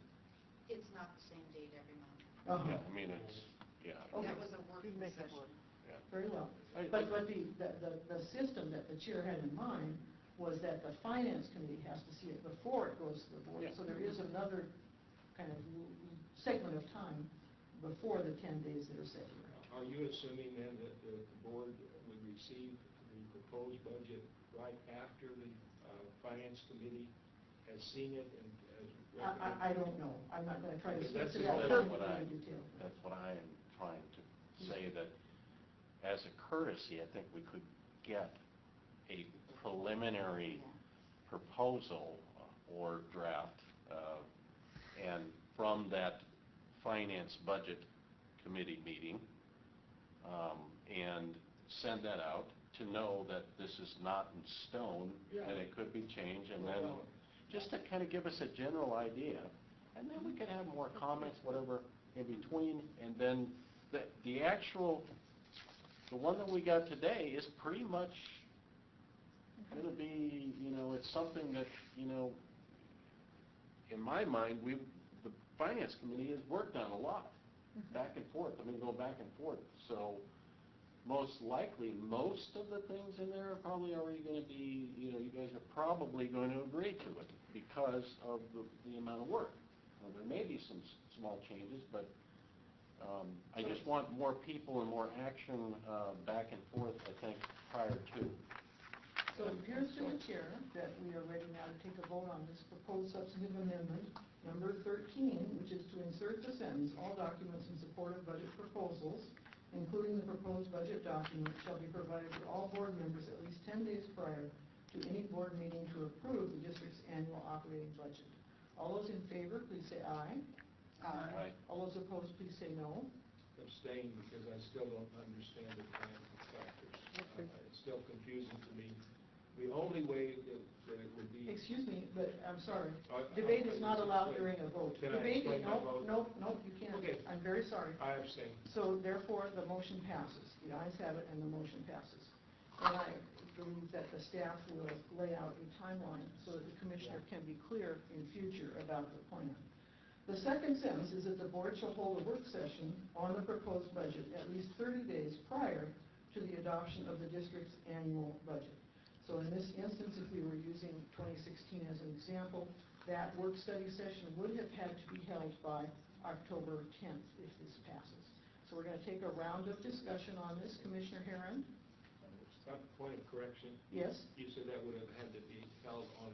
It's not the same date every month. Yeah, I mean, it's, yeah. Okay. That was a working Make it session. work. Very well. I- But the system that the chair had in mind was that the Finance Committee has to see it before it goes to the board. Yeah. So there is another kind of segment of time before the 10 days that are set here. Are you assuming then that the board would receive the proposed budget right after the Finance Committee has seen it and has recommended? I don't know. I'm not going to try to That's speak to that That's in what I, any detail. that's what I am trying to say, that as a courtesy, I think we could get a preliminary proposal or draft, and from that Finance Budget Committee meeting, and send that out to know that this is not in stone, and it could be changed, and then just to kind of give us a general idea, and then we could have more comments, whatever, in between, and then the actual, the one that we got today is pretty much going to be, it's something that, in my mind, the Finance Committee has worked on a lot, back and forth, go back and forth, so most likely, most of the things in there are probably already going to be, you guys are probably going to agree to it because of the amount of work. There may be some small changes, but I just want more people and more action back and forth, I think, prior to. So it appears to the chair that we are ready now to take a vote on this proposed substantive amendment, number 13, which is to insert the sentence, all documents in support of budget proposals, including the proposed budget document, shall be provided to all board members at least 10 days prior to any board meeting to approve the district's annual operating budget. All those in favor, please say aye. Aye. All those opposed, please say no. Abstain because I still don't understand the financial factors. It's still confusing to me. The only way that it would be... Excuse me, but I'm sorry. Debate is not allowed during a vote. Can I Debate, explain my vote? No, you can't. Okay. I'm very sorry. I abstain. So therefore, the motion passes. The ayes have it, and the motion passes. And I believe that the staff will lay out a timeline so that the commissioner can be clear in future about the plan. The second sentence is that the board shall hold a work session on the proposed budget at least 30 days prior to the adoption of the district's annual budget. So in this instance, if we were using 2016 as an example, that work study session would have had to be held by October 10th if this passes. So we're going to take a round of discussion on this. Commissioner Herron? Point of correction. Yes? You said that would have had to be held on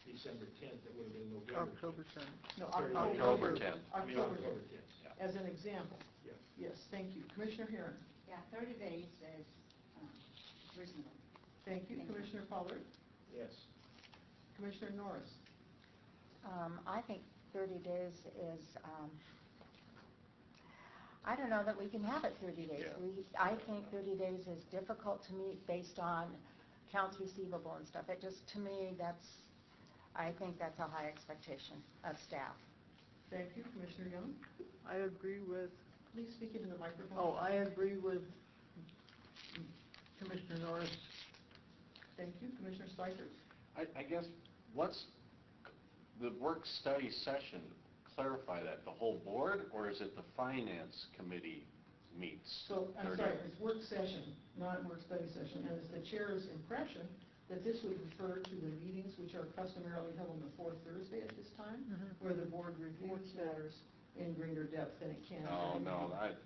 December 10th. That would have been November. October 10th. No, October 10th. October 10th. 10th. As an example. Yeah. Yes, thank you. Commissioner Herron? Yeah, 30 days is reasonable. Thank you. Thank you. Commissioner Pollard? Yes. Commissioner Norris? I think 30 days is, I don't know that we can have it 30 days. Yeah. I think 30 days is difficult to meet based on accounts receivable and stuff. It just, to me, I think that's a high expectation of staff. Thank you. Commissioner Young? I agree with, Please speak into the microphone. oh, I agree with Commissioner Norris. Thank you. Commissioner Spiker? I guess, what's the work study session, clarify that, the whole board, or is it the Finance Committee meets? So, I'm 30? sorry, it's work session, not work study session, and it's the chair's impression that this would refer to the meetings which are customarily held on the fourth Thursday at this time, where the board reviews matters in greater depth than it can. No, during the no, meeting.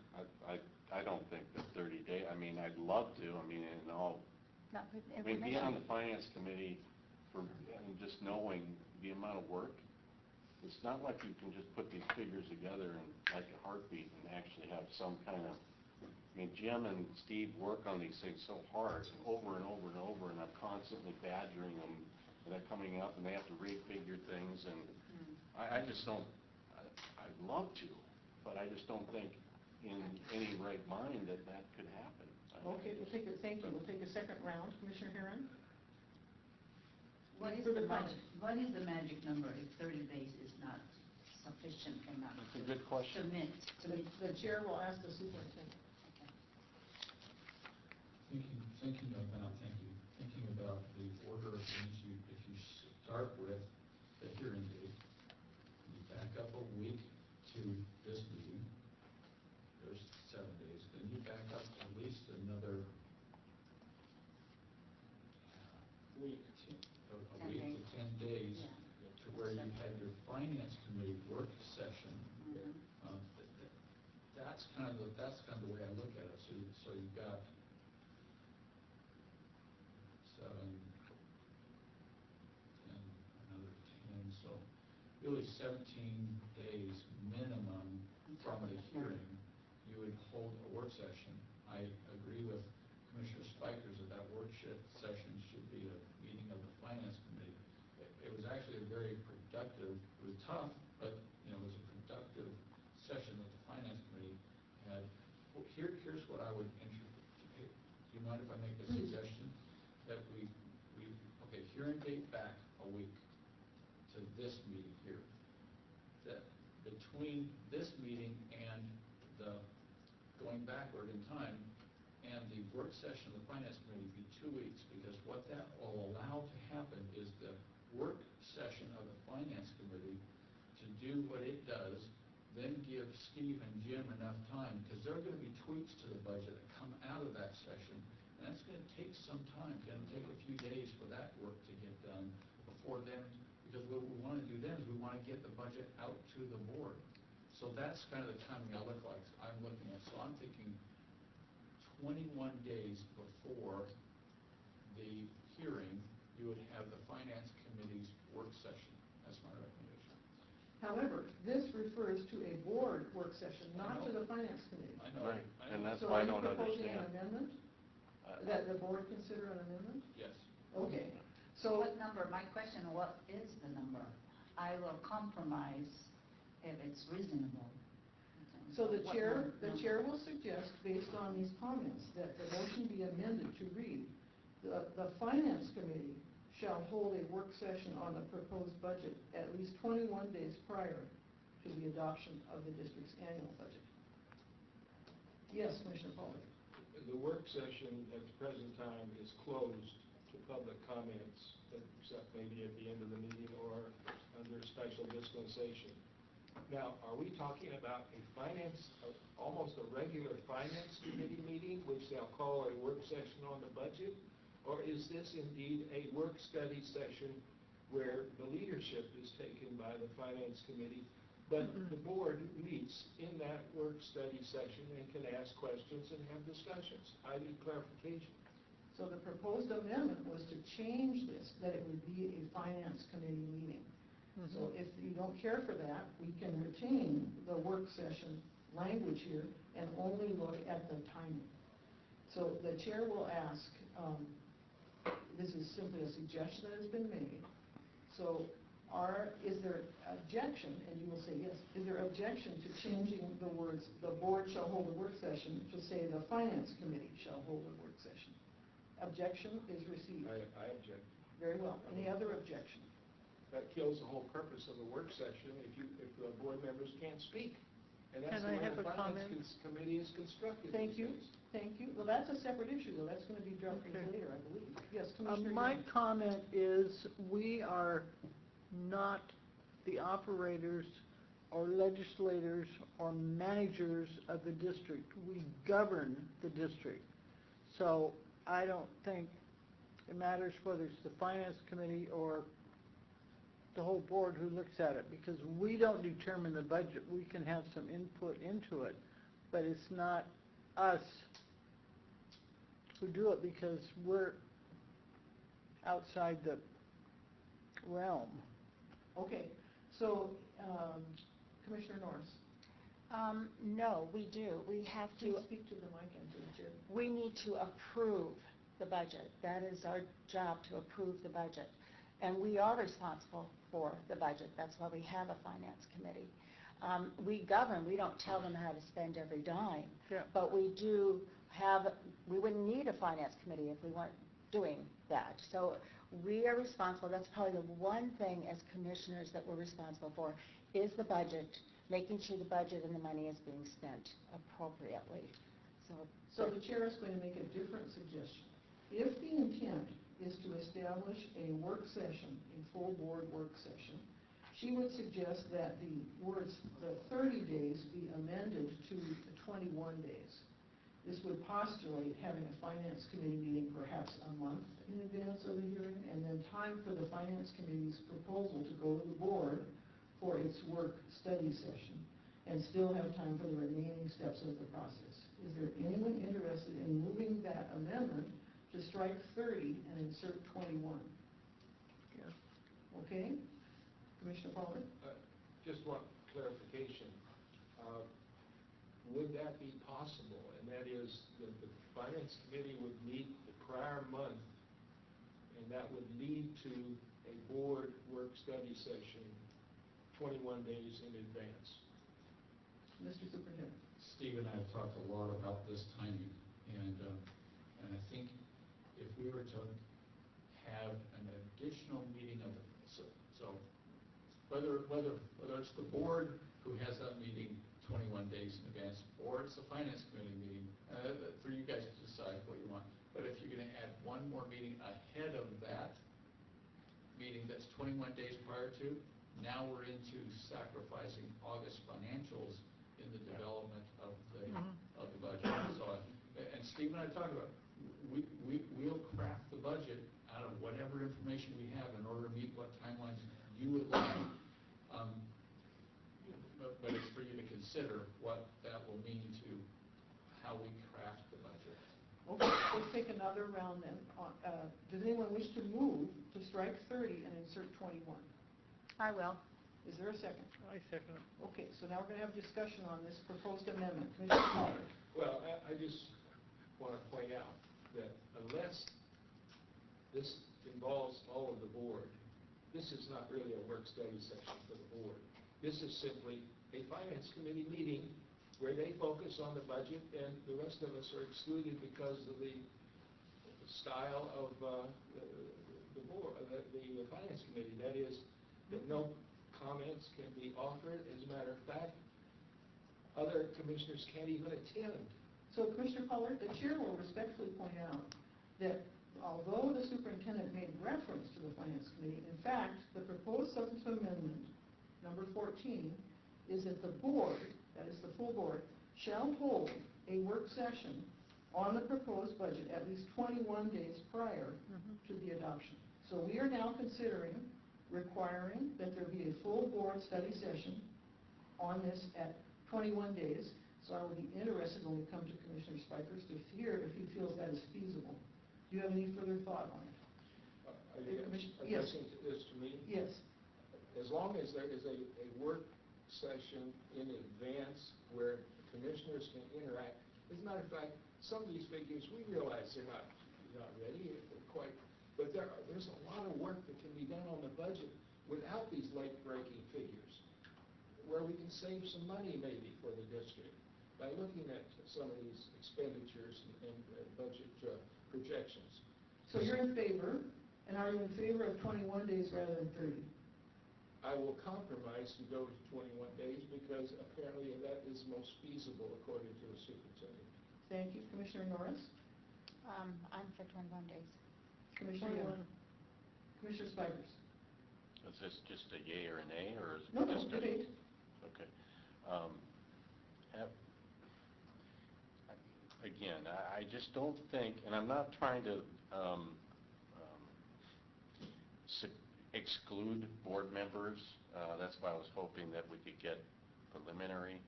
I don't think that 30 days, I mean, I'd love to, I mean, and all, Not with I mean, be on information. the finance committee for, and just knowing the amount of work, it's not like you can just put these figures together in like a heartbeat and actually have some kind of, I mean, Jim and Steve work on these things so hard, over and over and over, and I'm constantly badgering them, and they're coming up, and they have to refigure things, and I just don't, I'd love to, but I just don't think in any right mind that that could happen. Okay, thank you, we'll take a second round. Commissioner Herron? What is Further the magic number if 30 days is not sufficient enough? That's a good question. The chair will ask the superintendent. Thinking about the order of things, if you start with the hearing date, you back up a week to this meeting, there's 7 days, then you back up at least another Week. a week to 10 days to where you had your finance committee work session. That's kind of the way I look at it. So you've got 7, 10, another 10, so really 17 days minimum from the hearing, you would hold a work session. I agree with Commissioner Spikers that work session should be a meeting of the finance committee. It was actually a very productive, it was tough, but it was a productive session that the finance committee had. Here's what I would, do you mind if I make a suggestion? That okay, hearing date back a week to this meeting here. That between this meeting and the going backward in time and the work session of the finance committee be 2 weeks, because what that will allow to happen is the work session of the finance committee to do what it does, then give Steve and Jim enough time, because there are going to be tweaks to the budget that come out of that session, and that's going to take some time. It's going to take a few days for that work to get done before then, because what we want to do then is we want to get the budget out to the board. So that's kind of the timing I'm looking at. So I'm thinking 21 days before the hearing, you would have the finance committee's work session. That's my recommendation. However, this refers to a board work session, not to the finance committee. I know. Right, I know. and that's So why I are you don't proposing an understand. amendment? That the board consider an amendment? Yes. Okay, So so, what number, my question, what is the number? I will compromise if it's reasonable. so the What chair number? will suggest, based on these comments, that the motion be amended to read, the finance committee shall hold a work session on the proposed budget at least 21 days prior to the adoption of the district's annual budget. Yes, Commissioner Pollard. The work session at the present time is closed to public comments, except maybe at the end of the meeting or under special dispensation. Now, are we talking about almost a regular finance committee meeting, which they'll call a work session on the budget? Or is this indeed a work study session where the leadership is taken by the finance committee, but the board meets in that work study session and can ask questions and have discussions? I need clarification. So the proposed amendment was to change this, that it would be a finance committee meeting. So if you don't care for that, we can retain the work session language here and only look at the timing. So the chair will ask, this is simply a suggestion that has been made. So is there objection, and you will say yes, is there objection to changing the words, the board shall hold a work session, to say the finance committee shall hold a work session? Objection is received. I object. Very well. Any other objection? That kills the whole purpose of the work session if the board members can't speak. And that's Can I the way have the a comment? finance committee is constructed. Thank you. these days. Thank you. Well, that's a separate issue, though. That's going to be dealt with Okay. later, I believe. Yes, Commissioner My Young. comment is, we are not the operators or legislators or managers of the district. We govern the district. So I don't think it matters whether it's the finance committee or the whole board who looks at it, because we don't determine the budget. We can have some input into it, but it's not us who do it because we're outside the realm. Okay, so, Commissioner Norris, No, we do. We have please to, speak to the mic and to the chair. we need to approve the budget. That is our job, to approve the budget. And we are responsible for the budget. That's why we have a finance committee. We govern, we don't tell them how to spend every dime. Yeah. But we do have, we wouldn't need a finance committee if we weren't doing that. So we are responsible, that's probably the one thing as commissioners that we're responsible for, is the budget, making sure the budget and the money is being spent appropriately. So the chair is going to make a different suggestion. If the intent is to establish a work session, a full board work session, she would suggest that the words, the 30 days be amended to the 21 days. This would postulate having a finance committee meeting perhaps a month in advance of the hearing, and then time for the finance committee's proposal to go to the board for its work study session, and still have time for the remaining steps of the process. Is there anyone interested in moving that amendment to strike 30 and insert 21? Yes. Okay? Commissioner Pollard? Just one clarification. Would that be possible? And that is that the Finance Committee would meet the prior month, and that would lead to a board work study session 21 days in advance. Mr. Superintendent? Steve and I have talked a lot about this timing, and I think if we were to have an additional meeting of, so whether it's the board who has that meeting 21 days in advance, or it's the finance committee meeting, for you guys to decide what you want. But if you're going to add one more meeting ahead of that meeting that's 21 days prior to, now we're into sacrificing August financials in the development of the budget. So, and Steve and I talked about, we'll craft the budget out of whatever information we have in order to meet what timelines you would like. But it's for you to consider what that will mean to how we craft the budget. Okay, let's take another round then. Does anyone wish to move to strike 30 and insert 21? I will. Is there a second? I second it. Okay, so now we're going to have discussion on this proposed amendment. Commissioner Pollard? Well, I just want to point out that unless this involves all of the board, this is not really a work study session for the board. This is simply a finance committee meeting where they focus on the budget, and the rest of us are excluded because of the style of the board, the finance committee. That is, that no comments can be offered. As a matter of fact, other commissioners can't even attend. So, Commissioner Pollard, the chair will respectfully point out that although the superintendent made reference to the finance committee, in fact, the proposed substantive amendment, number 14, is that the board, that is the full board, shall hold a work session on the proposed budget at least 21 days prior to the adoption. So we are now considering requiring that there be a full board study session on this at 21 days. So I would be interested when we come to Commissioner Spikers to hear if he feels that is feasible. Do you have any further thought on it? Are you Yes. addressing this to me? Yes. As long as there is a work session in advance where commissioners can interact. As a matter of fact, some of these figures, we realize they're not ready quite, but there's a lot of work that can be done on the budget without these late-breaking figures, where we can save some money maybe for the district by looking at some of these expenditures and budget projections. So you're in favor, and are you in favor of 21 days rather than 30? I will compromise to go to 21 days because apparently that is most feasible according to the superintendent. Thank you. Commissioner Norris? I'm for 21 days. Commissioner Young? Commissioner Spikers? Is this just a yay or a nay, or is it No, just a... debate. Okay. Again, I just don't think, and I'm not trying to exclude board members. That's why I was hoping that we could get preliminary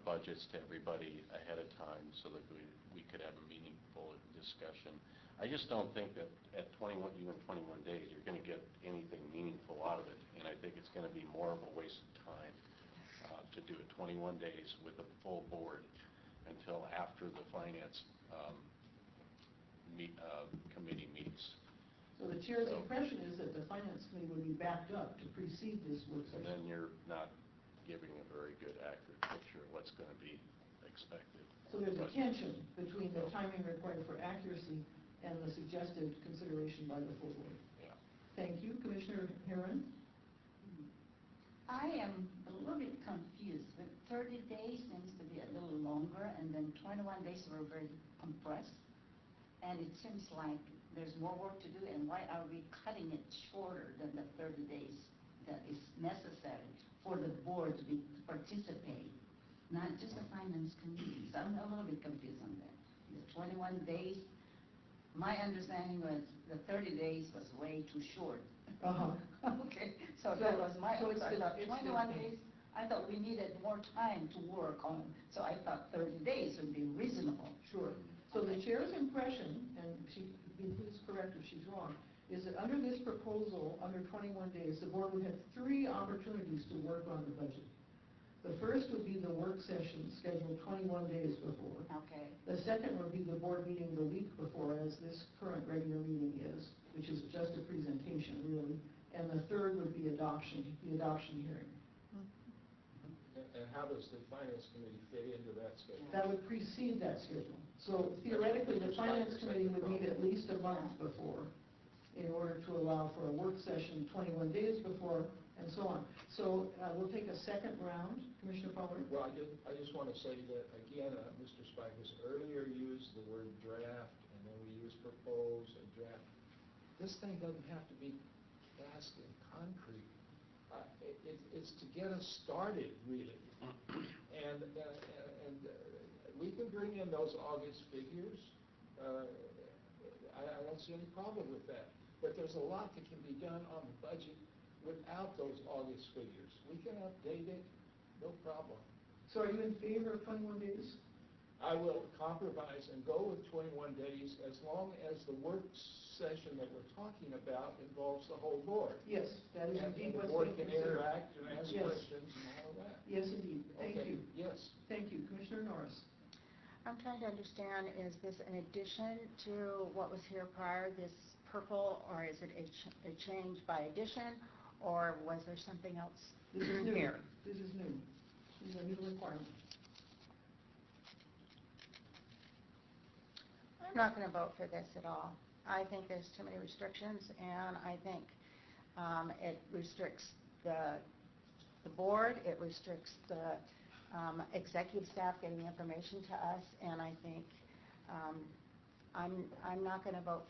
budgets to everybody ahead of time so that we could have a meaningful discussion. I just don't think that at 21 days, you're going to get anything meaningful out of it. And I think it's going to be more of a waste of time to do it 21 days with a full board until after the finance committee meets. So the chair's impression is that the finance committee would be backed up to precede this work And session. then you're not giving a very good, accurate picture of what's going to be expected. So there's a tension between the timing required for accuracy and the suggested consideration by the full board. Yeah. Thank you. Commissioner Herron? I am a little bit confused. The 30 days seems to be a little longer, and then 21 days were very compressed. And it seems like there's more work to do, and why are we cutting it shorter than the 30 days that is necessary for the board to participate, not just the finance committee? So I'm a little bit confused on that. The 21 days, my understanding was the 30 days was way too short. Okay, so that was my, so I thought 21 days, I thought we needed more time to work on, so I thought 30 days would be reasonable. Sure. So the chair's impression, and she please correct if she's wrong, is that under this proposal, under 21 days, the board would have 3 opportunities to work on the budget. The first would be the work session scheduled 21 days before. Okay. The second would be the board meeting the week before, as this current regular meeting is, which is just a presentation, really. And the third would be the adoption hearing. And how does the finance committee fit into that schedule? That would precede that schedule. So theoretically, the finance committee would meet at least a month before in order to allow for a work session 21 days before, and so on. So we'll take a second round. Commissioner Pollard? Well, I just want to say that, again, Mr. Spikers earlier used the word draft, and then we used propose and draft. This thing doesn't have to be cast in concrete. It's to get us started, really. And we can bring in those August figures. I don't see any problem with that. But there's a lot that can be done on the budget without those August figures. We can update it, no problem. So are you in favor of 21 days? I will compromise and go with 21 days as long as the work session that we're talking about involves the whole board. Yes, that is And indeed the what's board being can considered. interact and ask Yes. questions and all that. Yes, indeed. Thank Okay, you. yes. Thank you. Commissioner Norris? I'm trying to understand, is this an addition to what was here prior, this purple, or is it a change by addition, or was there something else This is new. here? This is new. This is a new requirement. I'm not going to vote for this at all. I think there's too many restrictions, and I think it restricts the board, it restricts the executive staff getting information to us, and I think I'm not going to vote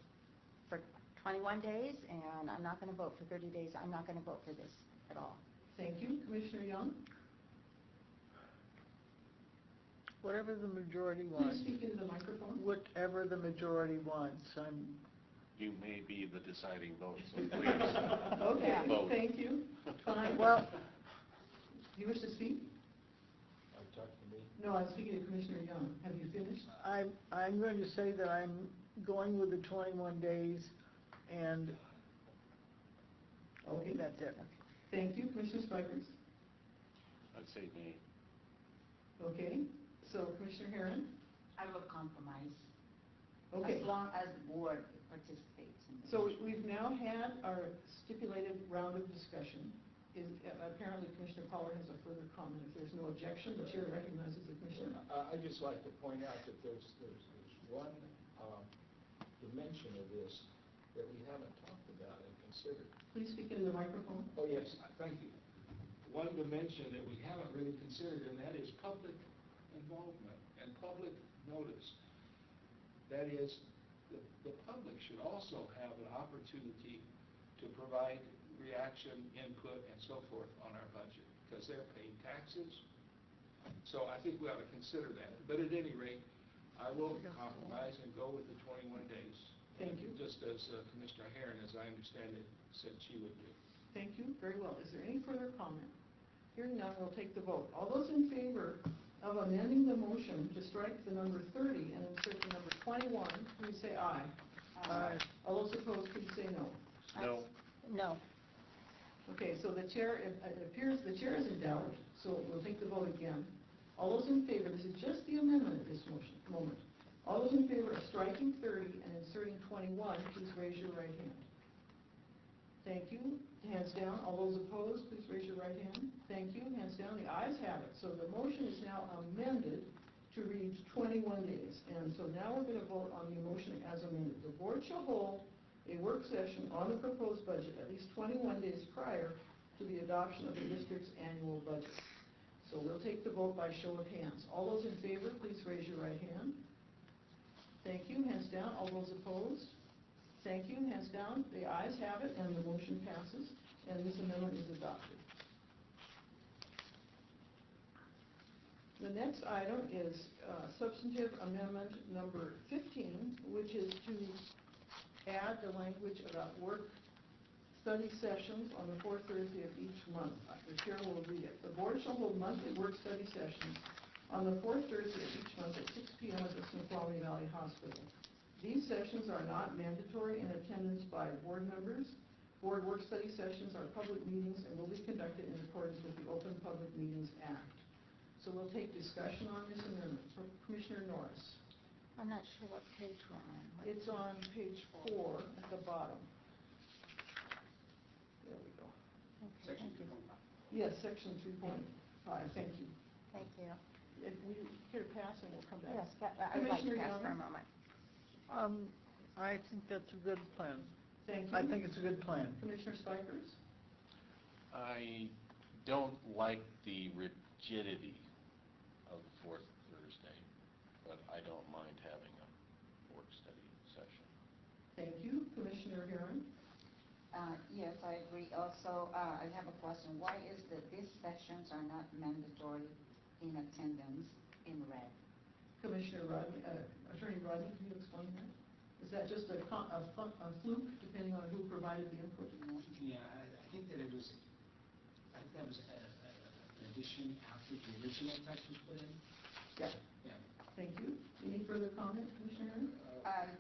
for 21 days, and I'm not going to vote for 30 days. I'm not going to vote for this at all. Thank you. Commissioner Young? Whatever the majority Please wants. speak into the microphone. Whatever the majority wants. You may be the deciding vote, so please. Okay, vote. thank you. Fine. Well, Do you wish to speak? Talk to me. No, I'm speaking to Commissioner Young. Have you finished? I'm going to say that I'm going with the 21 days, and Okay. that's it. Thank you. Commissioner Spikers? I'd say me. Okay. So Commissioner Herron? I will compromise. Okay. As long as the board participates in it. So we've now had our stipulated round of discussion. Apparently Commissioner Pollard has a further comment. If there's no objection, the chair recognizes the commissioner. I'd just like to point out that there's one dimension of this that we haven't talked about and considered. Please speak into the microphone. Oh, yes, thank you. One dimension that we haven't really considered, and that is public involvement and public notice. That is, the public should also have an opportunity to provide reaction, input, and so forth on our budget, because they're paying taxes. So I think we ought to consider that. But at any rate, I will compromise and go with the 21 days. Thank you. Just as Commissioner Herron, as I understand it, said she would do. Thank you, very well. Is there any further comment? Hearing none, we'll take the vote. All those in favor of amending the motion to strike the number 30 and insert the number 21, please say aye. Aye. All those opposed, please say no. No. No. Okay, so the chair, it appears the chair is in doubt, so we'll take the vote again. All those in favor, this is just the amendment at this moment. All those in favor of striking 30 and inserting 21, please raise your right hand. Thank you. Hands down. All those opposed, please raise your right hand. Thank you. Hands down. The ayes have it. So the motion is now amended to read 21 days. And so now we're going to vote on the motion as amended. The board shall hold a work session on the proposed budget at least 21 days prior to the adoption of the district's annual budget. So we'll take the vote by show of hands. All those in favor, please raise your right hand. Thank you. Hands down. All those opposed? Thank you. Hands down. The ayes have it, and the motion passes, and this amendment is adopted. The next item is substantive amendment number 15, which is to add the language about work study sessions on the fourth Thursday of each month. The chair will read it. The board shall hold monthly work study sessions on the fourth Thursday of each month at 6 p.m. at the Snoqualmie Valley Hospital. These sessions are not mandatory in attendance by board members. Board work study sessions are public meetings and will be conducted in accordance with the Open Public Meetings Act. So we'll take discussion on this amendment. Commissioner Norris. I'm not sure what page we're on. It's on page 4 at the bottom. There we go. Okay, Section thank you. 3.5. Yes, section 3.5. Thank you. Thank you. If we here pass and we'll come back. Yes, I'd like to Commissioner pass for a Young? moment. I think that's a good plan. Thank you. I think it's a good plan. Commissioner Spikers? I don't like the rigidity of the fourth Thursday, but I don't mind having a work study session. Thank you. Commissioner Herron? Yes, I agree. Also, I have a question. Why is that these sessions are not mandatory in attendance in red? Commissioner Rodney, Attorney Rodney, can you explain that? Is that just a fluke, depending on who provided the input? Yeah, I think that it was, I think that was an addition after the original text was put in. Yeah. Yeah. Thank you. Any further comment, Commissioner Herron? I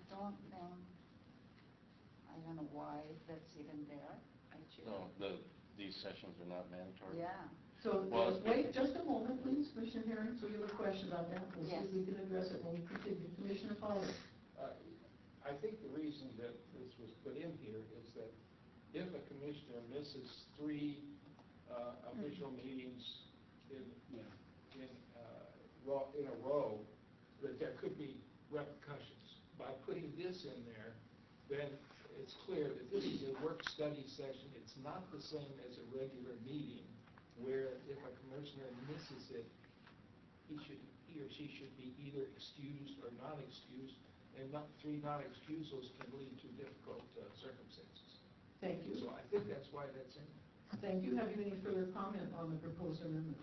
don't know why that's even there, actually. So these sessions are not mandatory? Yeah. So, Well, wait just a moment, please, Commissioner Herron, so you have a question about that. We'll see Yes. if we can address it when we continue. Commissioner Pollard? I think the reason that this was put in here is that if a commissioner misses 3 official meetings in a row, that there could be repercussions. By putting this in there, then it's clear that this is a work study session. It's not the same as a regular meeting, where if a commissioner misses it, he or she should be either excused or not excused, and 3 non-excusals can lead to difficult circumstances. Thank you. So I think that's why that's in there. Thank you. Have you any further comment on the proposed amendment?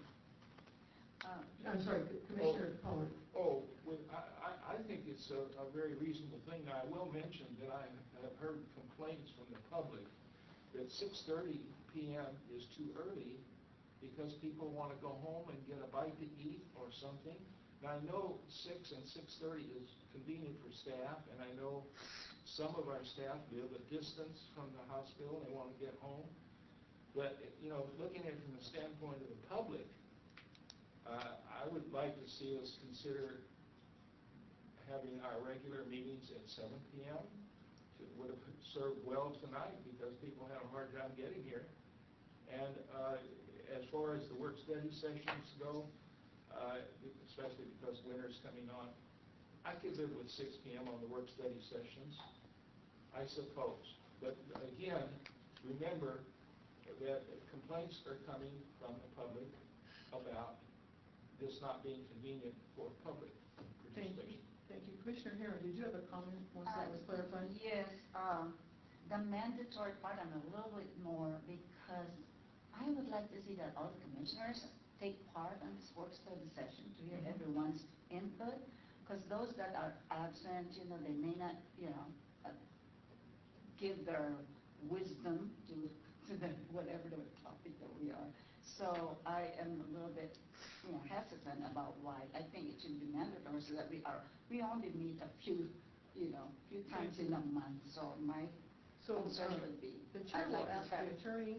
I'm sorry, Commissioner Pollard. Oh, well, I think it's a very reasonable thing. Now, I will mention that I have heard complaints from the public that 6:30 p.m. is too early because people want to go home and get a bite to eat or something. Now, I know 6 and 6:30 is convenient for staff, and I know some of our staff live a distance from the hospital and they want to get home. But, looking at it from the standpoint of the public, I would like to see us consider having our regular meetings at 7 p.m. It would have served well tonight because people have a hard time getting here. And as far as the work study sessions go, especially because winter's coming on, I could live with 6 p.m. on the work study sessions, I suppose. But again, remember that complaints are coming from the public about this not being convenient for public participation. Thank you. Commissioner Herron, did you have a comment once that was clarified? Yes, the mandatory part, I'm a little bit more, because I would like to see that all the commissioners take part on this work study session to hear everyone's input, because those that are absent, they may not, give their wisdom to the, whatever the topic that we are. So I am a little bit, hesitant about why. I think it should be mandatory so that we only meet a few times in a month. So my concern would be, The chair I'd will like to ask the have. attorney,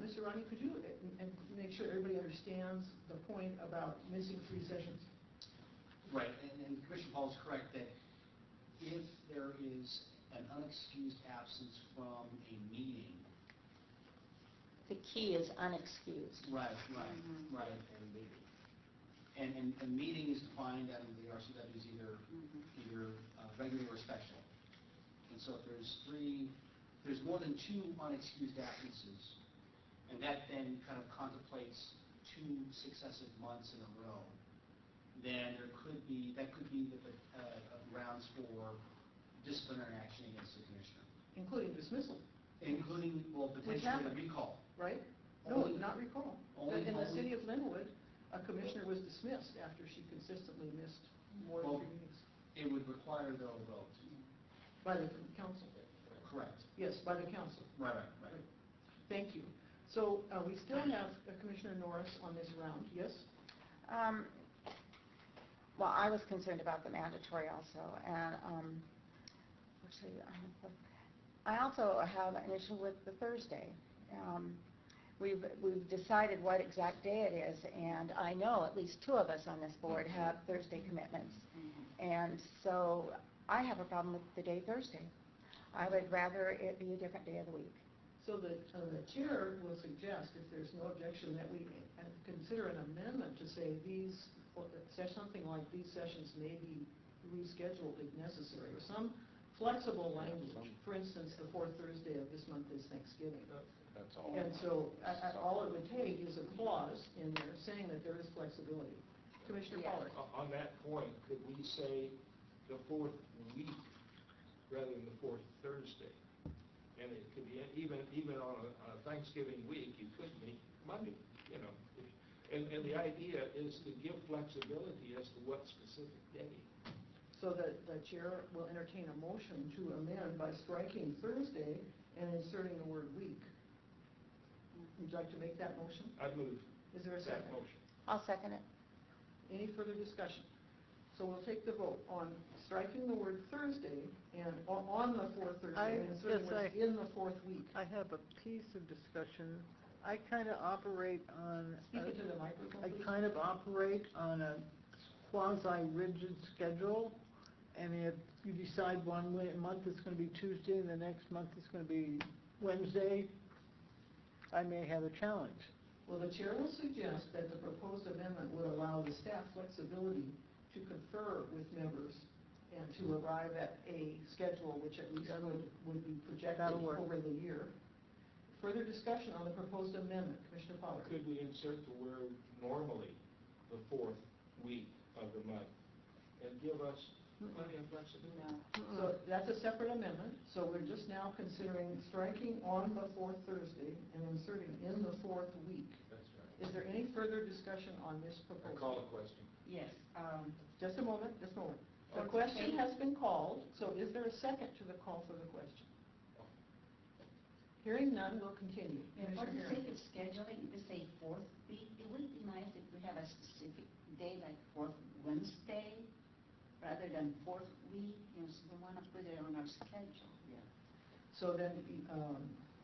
Mr. Rodney, could you make sure everybody understands the point about missing 3 sessions? Right, and Commissioner Paul is correct that if there is an unexcused absence from a meeting. The key is unexcused. Right. And a meeting is defined under the RCW as either regular or special. And so if there's more than 2 unexcused absences, and that then kind of contemplates 2 successive months in a row, then that could be the grounds for disciplinary action against the commissioner. Including dismissal. Including, well, Which potentially happened. a recall. Right? Only- No, not recall. only- In the only- city of Linwood, a commissioner was dismissed after she consistently missed more than Well, 3 meetings. It would require though a vote. By the council. Correct. Yes, by the council. Right. Thank you. So we still have Commissioner Norris on this round, yes? Well, I was concerned about the mandatory also, and I also have an issue with the Thursday. We've decided what exact day it is, and I know at least 2 of us on this board have Thursday commitments, and so I have a problem with the day Thursday. I would rather it be a different day of the week. So the chair will suggest, if there's no objection, that we consider an amendment to say something like these sessions may be rescheduled if necessary, or some flexible language. For instance, the 4th Thursday of this month is Thanksgiving. That's all. And so all it would take is a clause in there saying that there is flexibility. Commissioner Pollard. On that point, could we say the 4th week rather than the 4th Thursday? And it could be even on a Thanksgiving week, you could meet Monday, And the idea is to give flexibility as to what specific day. So the chair will entertain a motion to amend by striking Thursday and inserting the word week. Would you like to make that motion? I'd move Is there a that second? motion. I'll second it. Any further discussion? So we'll take the vote on striking the word Thursday and on the 4th Thursday and inserting words in the 4th week. I have a piece of discussion. I kind of operate on... Speak into the microphone, I please. kind of operate on a quasi-rigid schedule, and if you decide one month it's going to be Tuesday and the next month it's going to be Wednesday, I may have a challenge. Well, the chair will suggest that the proposed amendment would allow the staff flexibility to confer with members and to arrive at a schedule which at least would be projected That'll work. over the year. Further discussion on the proposed amendment. Commissioner Pollard. Could we insert the word normally, the 4th week of the month, and give us plenty of flexibility? So that's a separate amendment. So we're just now considering striking on the 4th Thursday and inserting in the 4th week. That's right. Is there any further discussion on this I proposal? call a question. Yes. Just a moment, just a moment. The Okay. question has been called, so is there a second to the call for the question? Hearing none, we'll continue. For the Commissioner sake Herring. of scheduling, to say 4th week, it would be nice if we have a specific day like 4th Wednesday rather than 4th week. So we want to put it on our schedule. Yeah. So then,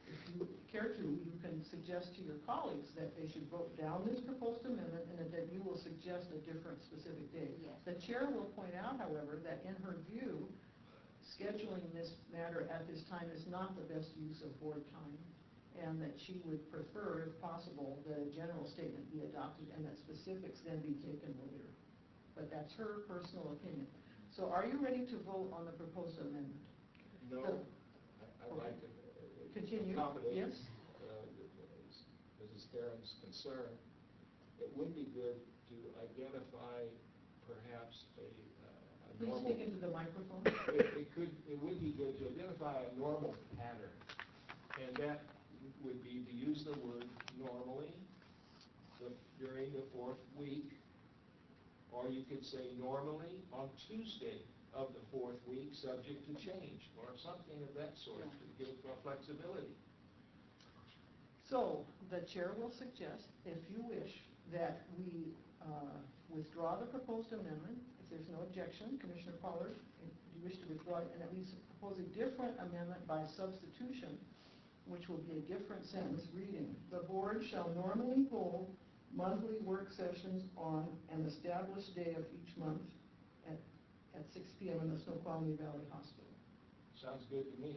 if you care to, you can suggest to your colleagues that they should vote down this proposed amendment and that you will suggest a different specific day. Yes. The chair will point out, however, that in her view, scheduling this matter at this time is not the best use of board time, and that she would prefer, if possible, that a general statement be adopted and that specifics then be taken later. But that's her personal opinion. So are you ready to vote on the proposed amendment? No, I'd like to Continue. accommodate Yes. Mrs. Theron's concern. It would be good to identify perhaps a Please normal... speak into the microphone. It would be good to identify a normal pattern, and that would be to use the word normally during the 4th week, or you could say normally on Tuesday of the 4th week, subject to change, or something of that sort, to give flexibility. So, the chair will suggest, if you wish, that we withdraw the proposed amendment. If there's no objection, Commissioner Pollard, if you wish to withdraw it, and at least propose a different amendment by substitution, which will be a different sentence reading. The board shall normally hold monthly work sessions on an established day of each month at 6 p.m. in the Snoqualmie Valley Hospital. Sounds good to me.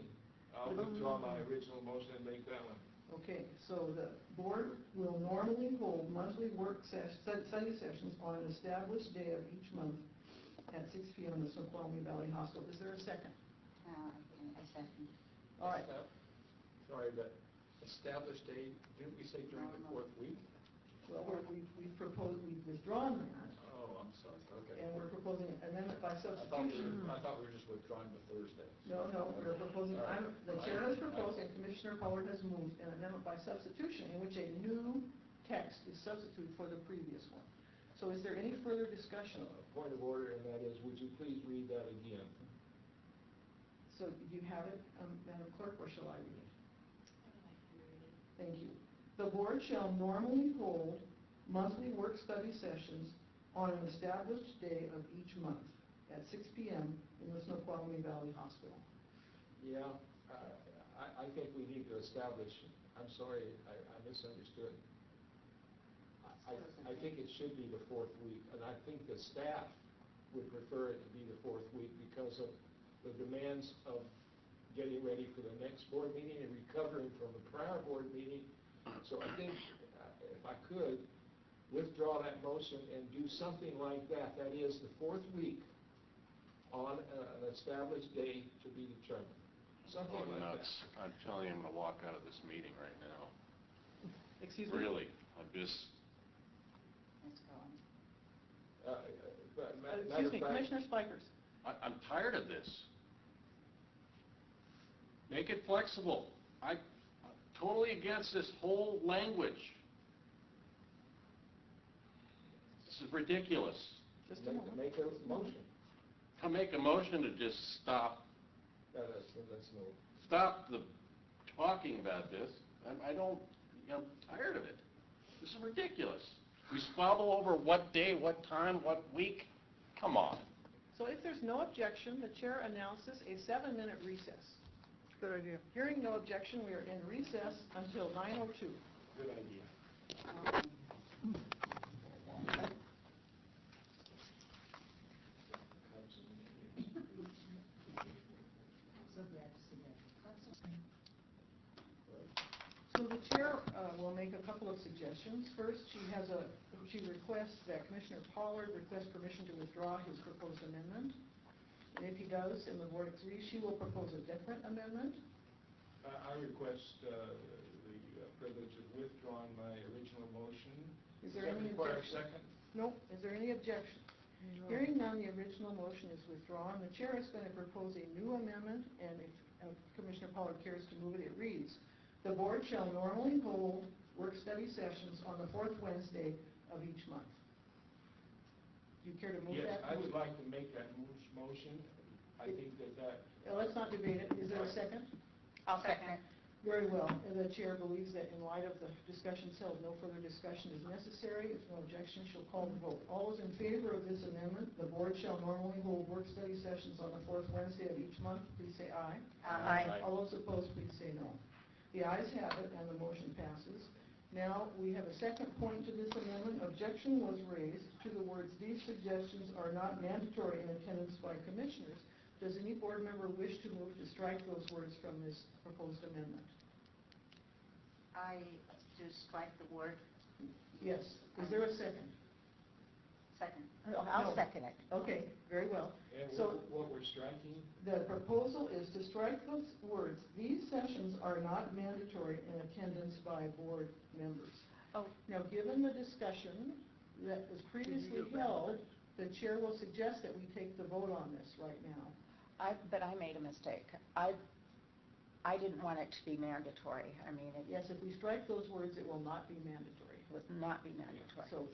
I'll withdraw my original motion and make that one. Okay, so the board will normally hold monthly study sessions on an established day of each month at 6 p.m. in the Snoqualmie Valley Hospital. Is there a second? I second. All right. Sorry, but established date, didn't we say during the fourth week? Well, we've withdrawn that, Oh, I'm sorry, okay. and we're proposing an amendment by substitution. I thought we were just withdrawing the Thursday. No, we're proposing, the chair has proposed and Commissioner Pollard has moved an amendment by substitution in which a new text is substituted for the previous one. So is there any further discussion? Point of order, and that is, would you please read that again? So do you have it, Madam Clerk, or shall I read it? Thank you. The board shall normally hold monthly work-study sessions on an established day of each month at 6 p.m. in the Snoqualmie Valley Hospital. Yeah, I think we need to establish, I'm sorry, I misunderstood. I think it should be the fourth week, and I think the staff would prefer it to be the fourth week because of the demands of getting ready for the next board meeting and recovering from the prior board meeting. So I think, if I could, withdraw that motion and do something like that. That is the fourth week on an established day to be determined. Something like nuts. that. I'm telling him to walk out of this meeting right now. Excuse me? Really, I'm just, Let's go on. Excuse me, Commissioner Spikers. I'm tired of this. Make it flexible. I'm totally against this whole language. This is ridiculous. Just a moment. Make a motion. To make a motion to just stop Let's move. stop the talking about this. I'm tired of it. This is ridiculous. We squabble over what day, what time, what week. Come on. So if there's no objection, the chair announces a 7-minute recess. Good idea. Hearing no objection, we are in recess until 9:02. Good idea. So the chair will make a couple of suggestions. First, she requests that Commissioner Pollard request permission to withdraw his proposed amendment. And if he does, and the board agrees, she will propose a different amendment. I request the privilege of withdrawing my original motion. Is there Does that any require a objection? second? No. Is there any objection? No. Hearing none, the original motion is withdrawn. The chair is going to propose a new amendment, and if Commissioner Pollard cares to move it, it reads, the board shall normally hold work-study sessions on the fourth Wednesday of each month. Do you care to move Yes, that? I would like to make that motion. I think that... Let's not debate it. Is there a second? I'll second it. Very well. And the chair believes that in light of the discussions held, no further discussion is necessary. If no objection, she'll call the vote. All those in favor of this amendment, the board shall normally hold work-study sessions on the fourth Wednesday of each month, please say aye. Aye. All those opposed, please say no. The ayes have it, and the motion passes. Now, we have a second point to this amendment. Objection was raised to the words, these suggestions are not mandatory in attendance by commissioners. Does any board member wish to move to strike those words from this proposed amendment? To strike the word. Yes. Is there a second? Second. I'll second it. Okay, very well. And So what we're striking? the proposal is to strike those words, these sessions are not mandatory in attendance by board members. Oh. Now, given the discussion that was previously held, the chair will suggest that we take the vote on this right now. But I made a mistake. I didn't want it to be mandatory. I mean, Yes, if we strike those words, it will not be mandatory. would not be mandatory. So,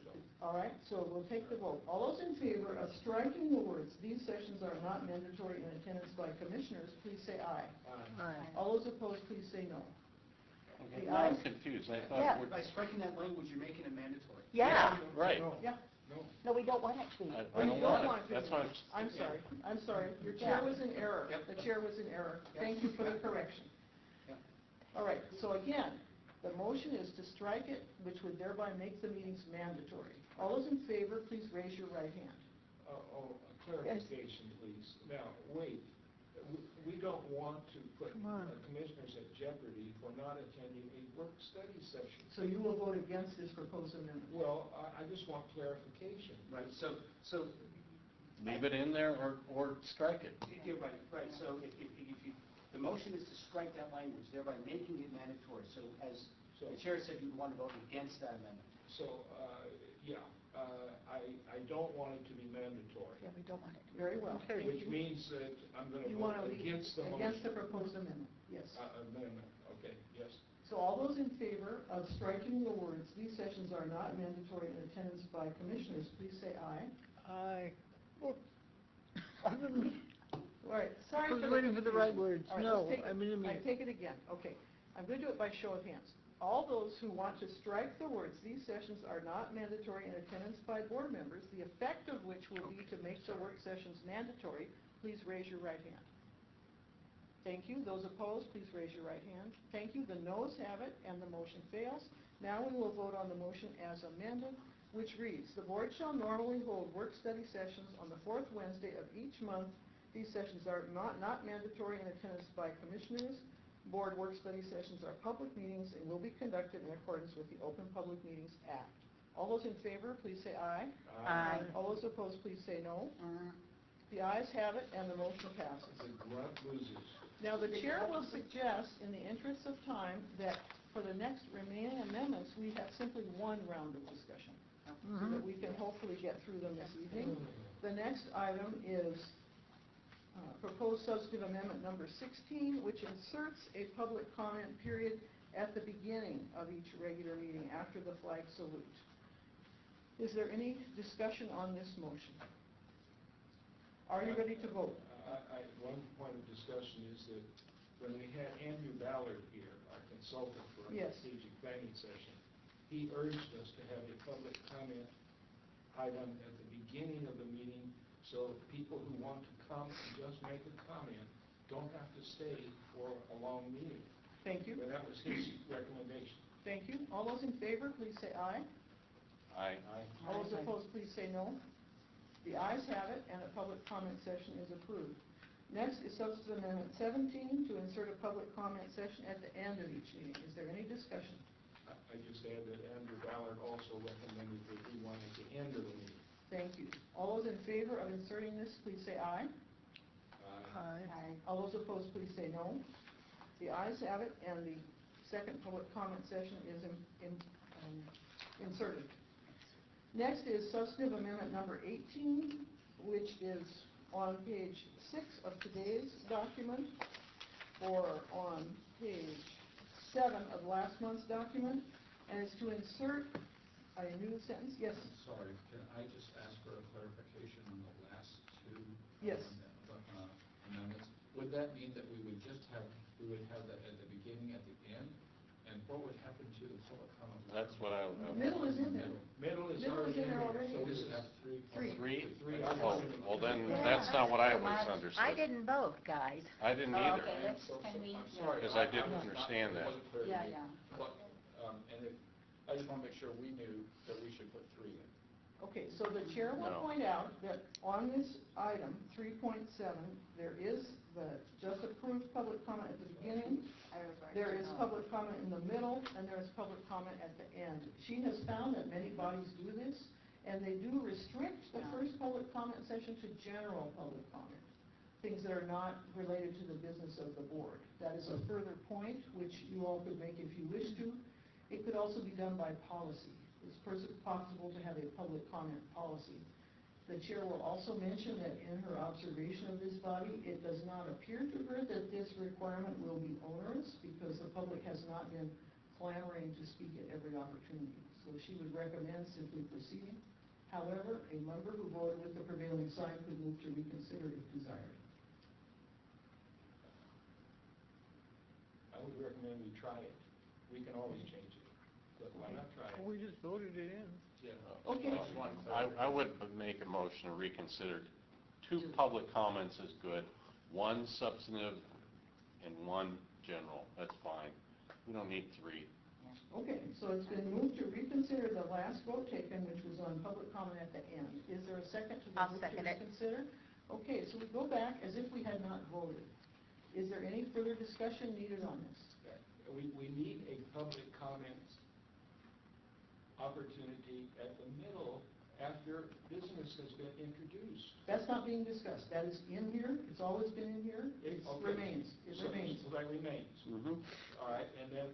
all right, so we'll take the vote. All those in favor of striking the words, "These sessions are not mandatory in attendance by commissioners," please say aye. Aye. All those opposed, please say no. Okay. The Now I'm ayes- confused. I Yeah. thought, By striking that language, you're making it mandatory. Yeah, right. Yeah, no, we don't want it to be. I we don't don't want want it. to. That's why I'm sorry. Your chair was in error. Yep. The chair was in error. Yep. Thank you for the correction. Yep. All right, so again, the motion is to strike it, which would thereby make the meetings mandatory. All those in favor, please raise your right hand. A clarification, please. Now, wait, we don't want to put Come on. commissioners at jeopardy for not attending a work-study session. So you will vote against this proposed amendment? Well, I just want clarification. Right, so leave it in there or strike it. you're right. So if you, the motion is to strike that language, thereby making it mandatory. So as the chair said, you want to vote against that amendment. So, I don't want it to be mandatory, Yeah, we don't want it. Very well. Okay. Thank which you. means that I'm going to You want to vote leave against the motion. against the proposed amendment, yes. Amendment, okay, yes. So all those in favor of striking the words, "These sessions are not mandatory in attendance by commissioners," please say aye. Aye. Oh, other than- All right, sorry I was for waiting for the right confusion. words. All right, No, let's take I it- mean- I take it again, okay. I'm going to do it by show of hands. All those who want to strike the words, "These sessions are not mandatory in attendance by board members," the effect of which will be to make the work sessions mandatory, please raise your right hand. Thank you. Those opposed, please raise your right hand. Thank you. The noes have it, and the motion fails. Now we will vote on the motion as amended, which reads, "The board shall normally hold work-study sessions on the fourth Wednesday of each month. These sessions are not mandatory in attendance by commissioners. Board work-study sessions are public meetings and will be conducted in accordance with the Open Public Meetings Act." All those in favor, please say aye. Aye. All those opposed, please say no. Mm. The ayes have it, and the motion passes. The grunt loses. Now, the chair will suggest, in the interest of time, that for the next remaining amendments, we have simply one round of discussion, so that we can hopefully get through them this evening. The next item is proposed substantive amendment number 16, which inserts a public comment period at the beginning of each regular meeting after the flag salute. Is there any discussion on this motion? Are you ready to vote? One point of discussion is that when we had Andrew Ballard here, our consultant for our Yes. strategic planning session, he urged us to have a public comment item at the beginning of the meeting, so people who want to come and just make a comment don't have to stay for a long meeting. Thank you. But that was his recommendation. Thank you. All those in favor, please say aye. Aye. All those opposed, please say no. The ayes have it, and a public comment session is approved. Next is substantive amendment 17, to insert a public comment session at the end of each meeting. Is there any discussion? I just add that Andrew Ballard also recommended that we want at the end of the meeting. Thank you. All those in favor of inserting this, please say aye. Aye. All those opposed, please say no. The ayes have it, and the second public comment session is inserted. Next is substantive amendment number 18, which is on page 6 of today's document, or on page 7 of last month's document, and it's to insert a new sentence. Yes? Sorry, can I just ask for a clarification on the last two? Yes. Amendments? Would that mean that we would have that at the beginning, at the end? And what would happen to the public comment? That's what I. Middle is in there. Middle is Middle is in there already. So we would have three. Three. Three? Oh, well then, that's not what I always understood. I didn't vote, guys. I didn't Oh, either. okay, let's, can we? I'm sorry. Because I didn't understand that. It wasn't clear to Yeah, me. yeah. But, I just want to make sure we knew that we should put three in. Okay, so the chair will No. point out that on this item, 3.7, there is the just approved public comment at the beginning, there is public comment in the middle, and there is public comment at the end. She has found that many bodies do this, and they do restrict the first public comment session to general public comment, things that are not related to the business of the board. That is a further point, which you all could make if you wish to. It could also be done by policy. It's possible to have a public comment policy. The chair will also mention that in her observation of this body, it does not appear to her that this requirement will be onerous because the public has not been clamoring to speak at every opportunity. So she would recommend simply proceeding. However, a member who voted with the prevailing side could move to reconsider if desired. I would recommend we try it. We can always change it, but why not try it? We just voted it in. Yeah. Okay. I would make a motion to reconsider. 2 public comments is good, 1 substantive and 1 general, that's fine. We don't need 3. Okay, so it's been moved to reconsider the last vote taken, which was on public comment at the end. Is there a second to the I'll move to second it. reconsider? Okay, so we go back as if we had not voted. Is there any further discussion needed on this? We need a public comment opportunity at the middle after business has been introduced. That's not being discussed. That is in here. It's always been in here. It Okay. remains. It remains. So that remains. Mm-hmm. All right, and then,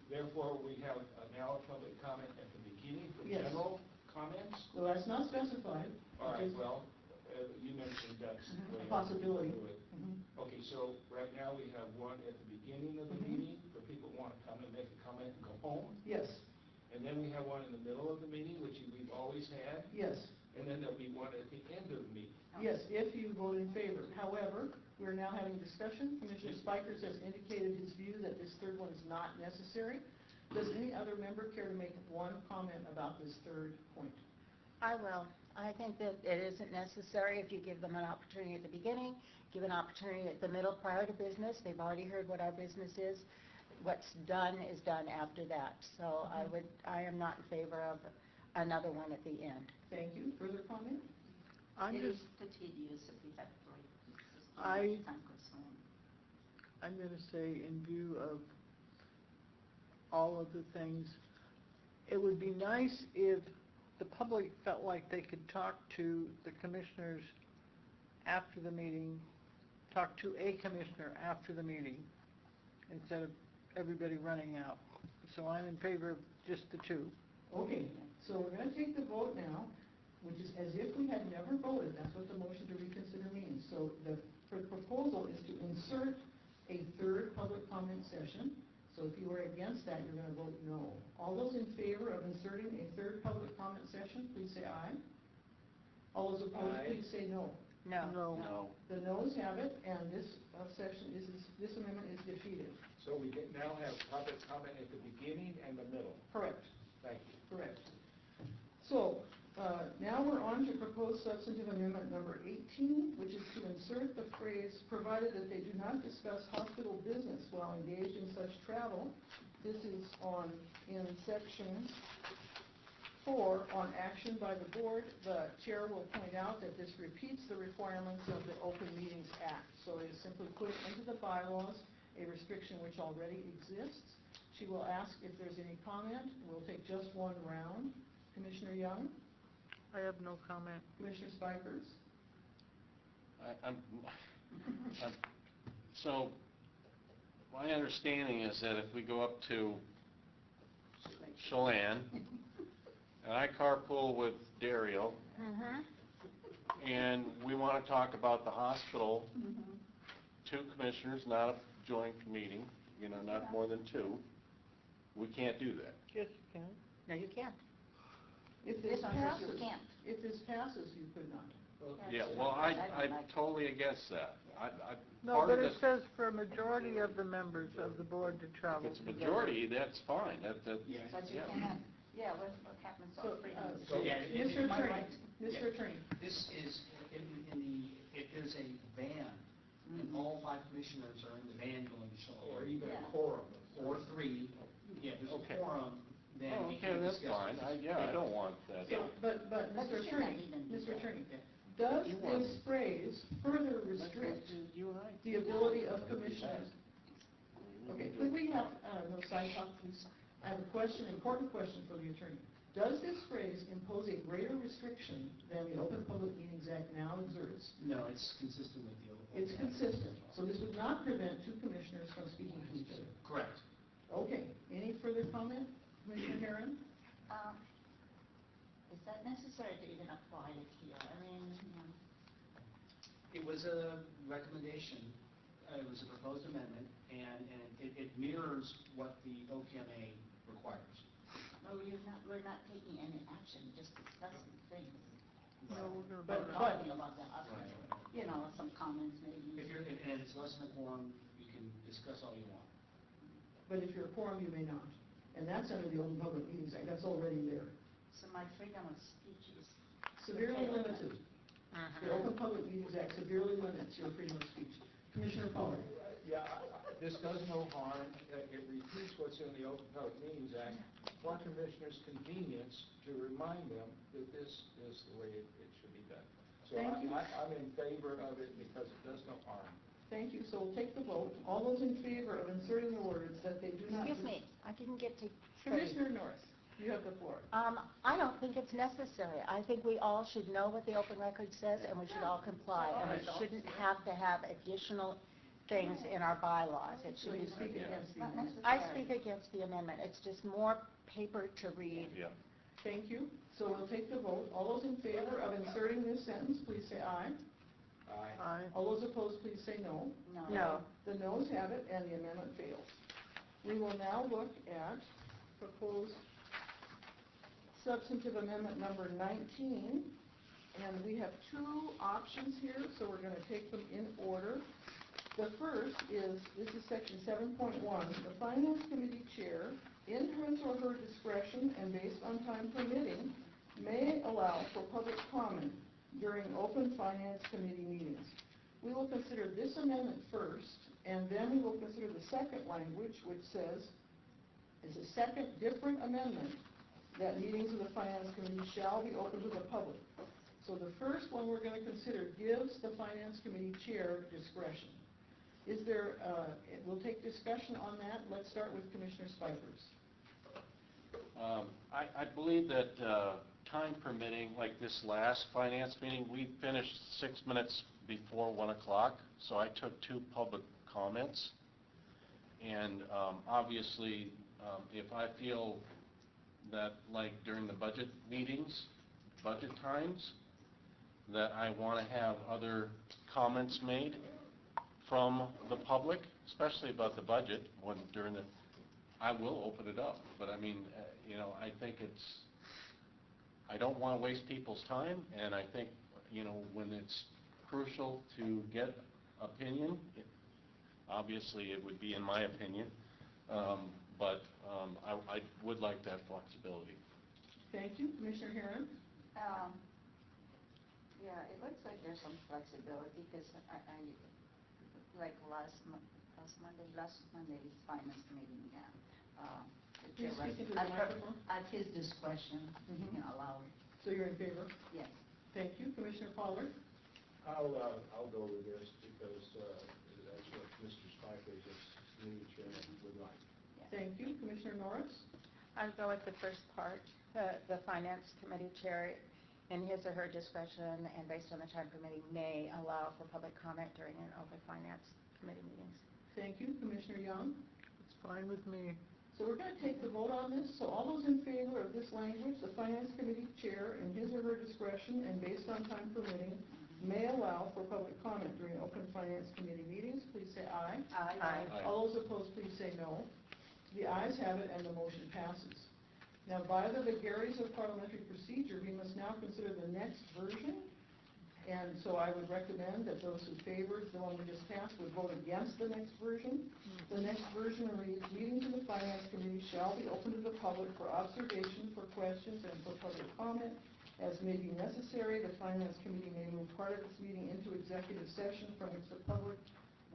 therefore, we have now a public comment at the beginning for Yes. general comments? Well, that's not specified. All right, It's well, you mentioned that's the way a you possibility. do it. Mhm. Okay, so right now we have one at the beginning of the Mhm. meeting for people who want to come and make a comment and go home. Yes, And then we have one in the middle of the meeting, which we've always had. yes, And then there'll be one at the end of the meeting. yes, if you vote in favor. However, we're now having discussion. Commissioner Spikers has indicated his view that this third one is not necessary. Does any other member care to make one comment about this third point? I will. I think that it isn't necessary if you give them an opportunity at the beginning, give an opportunity at the middle prior to business. They've already heard what our business is. What's done is done after that. So I am not in favor of another one at the end. Thank you. Further comment? I'm It just, is tedious if we have 3 pieces. I- Time consuming. I'm going to say, in view of all of the things, it would be nice if the public felt like they could talk to the commissioners after the meeting, talk to a commissioner after the meeting, instead of everybody running out. So I'm in favor of just the 2. Okay, so we're going to take the vote now, which is as if we had never voted. That's what the motion to reconsider means. So the proposal is to insert a third public comment session. So if you are against that, you're going to vote no. All those in favor of inserting a third public comment session, please say aye. All those opposed, Aye. please say no. No. No. The noes have it, and this this amendment is defeated. So we now have public comment at the beginning and the middle. Correct. Thank you. Correct. So, now we're on to proposed substantive amendment number 18, which is to insert the phrase, provided that they do not discuss hospital business while engaged in such travel. This is in section 4, on action by the board. The chair will point out that this repeats the requirements of the Open Meetings Act. So it is simply putting into the bylaws a restriction which already exists. She will ask if there's any comment. We'll take just one round. Commissioner Young? I have no comment. Commissioner Spikers? So, my understanding is that if we go up to Chelan, and I carpool with Dario, Mm-hmm. and we want to talk about the hospital, 2 commissioners, not a joint meeting, not more than 2, we can't do that. Yes, you can. No, you can't. If This this one says passes, you can't. if this passes, you could not. Yeah, well, I'm totally against that. No, Part but of it this- says for a majority of the members of the board to If travel it's a together. majority, that's fine, Yeah. But you yeah. cannot, yeah, what happens So, on freedom? So, yeah, Mr. am I Attorney, right? Mr. Attorney. This is, if there's a van, and all 5 commissioners are in the van going to Or Chelan, even a Yeah. quorum. or 3, yeah, there's Okay. a quorum, then Oh, we okay, can that's discuss. fine, I don't want that. So, but, But Mr. you should not Attorney, even do Mr. that. Attorney, Yeah. does You want- this phrase further restrict You and I. the ability of commissioners? Okay, could we have, no side talk, please? I have a question, important question for the attorney. Does this phrase impose a greater restriction than the Open Public Meetings Act now exerts? No, it's consistent with the old. It's consistent, so this would not prevent 2 commissioners from speaking to each other. Correct. Okay, any further comment, Commissioner Herron? Is that necessary to even apply it here? I mean, It was a recommendation, it was a proposed amendment, and it mirrors what the OPMA requires. Oh, we're not taking any action, just discussing things. No, we're gonna But vote. talking about the hospital, you know, some comments maybe. If you're, and it's less than a quorum, you can discuss all you want. But if you're a quorum, you may not. And that's under the Open Public Meetings Act, that's already there. So my freedom of speech is. Severely limited. The Open Public Meetings Act severely limits your freedom of speech. Commissioner Pollard. Yeah, this does no harm. It repeats what's in the Open Public Meetings Act for commissioners' convenience to remind them that this is the way it should be done. So Thank you. I'm in favor of it because it does no harm. Thank you, so we'll take the vote. All those in favor of inserting the words that they do not... Excuse me, I didn't get to... Commissioner Norris, you have the floor. I don't think it's necessary. I think we all should know what the open record says, and we should all comply, and we shouldn't have to have additional things in our bylaws. It So should you be... speak against the amendment. I speak against the amendment. It's just more paper to read. Yeah. Thank you. So we'll take the vote. All those in favor of inserting this sentence, please say aye. Aye. All those opposed, please say no. No. The noes have it, and the amendment fails. We will now look at proposed substantive amendment number 19, and we have two options here, so we're going to take them in order. The first is, this is section 7.1, the Finance Committee Chair, in his or her discretion and based on time permitting, may allow for public comment during open Finance Committee meetings. We will consider this amendment first, and then we will consider the second language, which says, is a second different amendment, that meetings of the Finance Committee shall be open to the public. So the first one we're going to consider gives the Finance Committee Chair discretion. Is there, we'll take discussion on that. Let's start with Commissioner Spikers. I believe that time permitting, like this last finance meeting, we finished 6 minutes before 1 o'clock, so I took 2 public comments. And obviously, if I feel that, like during the budget meetings, budget times, that I want to have other comments made from the public, especially about the budget, when during the, I will open it up. But I mean, you know, I think it's, I don't want to waste people's time, and I think, you know, when it's crucial to get opinion, obviously it would be in my opinion, but I would like that flexibility. Thank you. Commissioner Herron? Yeah, it looks like there's some flexibility because I like last Monday's finance meeting, the Please chair speak into the microphone. at his discretion, he can allow it. So you're in favor? Yes. Thank you. Commissioner Pollard? I'll go with this because that's what Mr. Spiker, as new chairman, would like. Thank you. Commissioner Norris? I'll go with the first part. The Finance Committee Chair, in his or her discretion and based on the time permitting, may allow for public comment during an open Finance Committee meetings. Thank you. Commissioner Young? It's fine with me. So we're going to take the vote on this. So all those in favor of this language, the Finance Committee Chair, in his or her discretion and based on time permitting, may allow for public comment during open Finance Committee meetings, please say aye. Aye. Aye. All those opposed, please say no. The ayes have it, and the motion passes. Now, by the vagaries of parliamentary procedure, we must now consider the next version. And so I would recommend that those who favored the one we just passed would vote against the next version. The next version reads, meetings of the Finance Committee shall be open to the public for observation, for questions, and for public comment. As may be necessary, the Finance Committee may move part of its meeting into executive session from which the public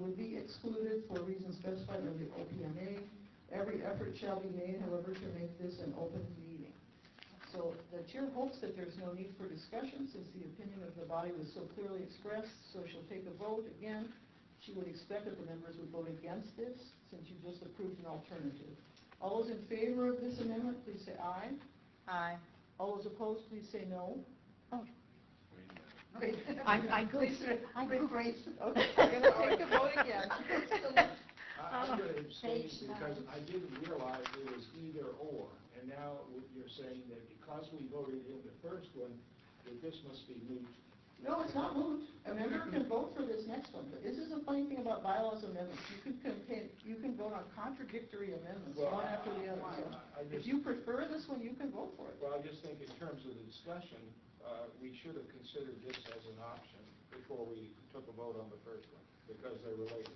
would be excluded for reasons specified under the OPMA. Every effort shall be made, however, to make this an open meeting. So the chair hopes that there's no need for discussion since the opinion of the body was so clearly expressed, so she'll take a vote. Again, she would expect that the members would vote against this since you just approved an alternative. All those in favor of this amendment, please say aye. Aye. All those opposed, please say no. Oh. Wait. I Please agree. rephrase. Okay, we're going to take the vote again. I'm going to abstain because I didn't realize it was either or. And now you're saying that because we voted in the first one, that this must be moot. No, it's not moot. A member can vote for this next one. But this is the funny thing about bylaws amendments. You can vote on contradictory amendments, Well, one after the other. So I if just- you prefer this one, you can vote for it. Well, I just think in terms of the discussion, we should have considered this as an option before we took a vote on the first one, because they're related.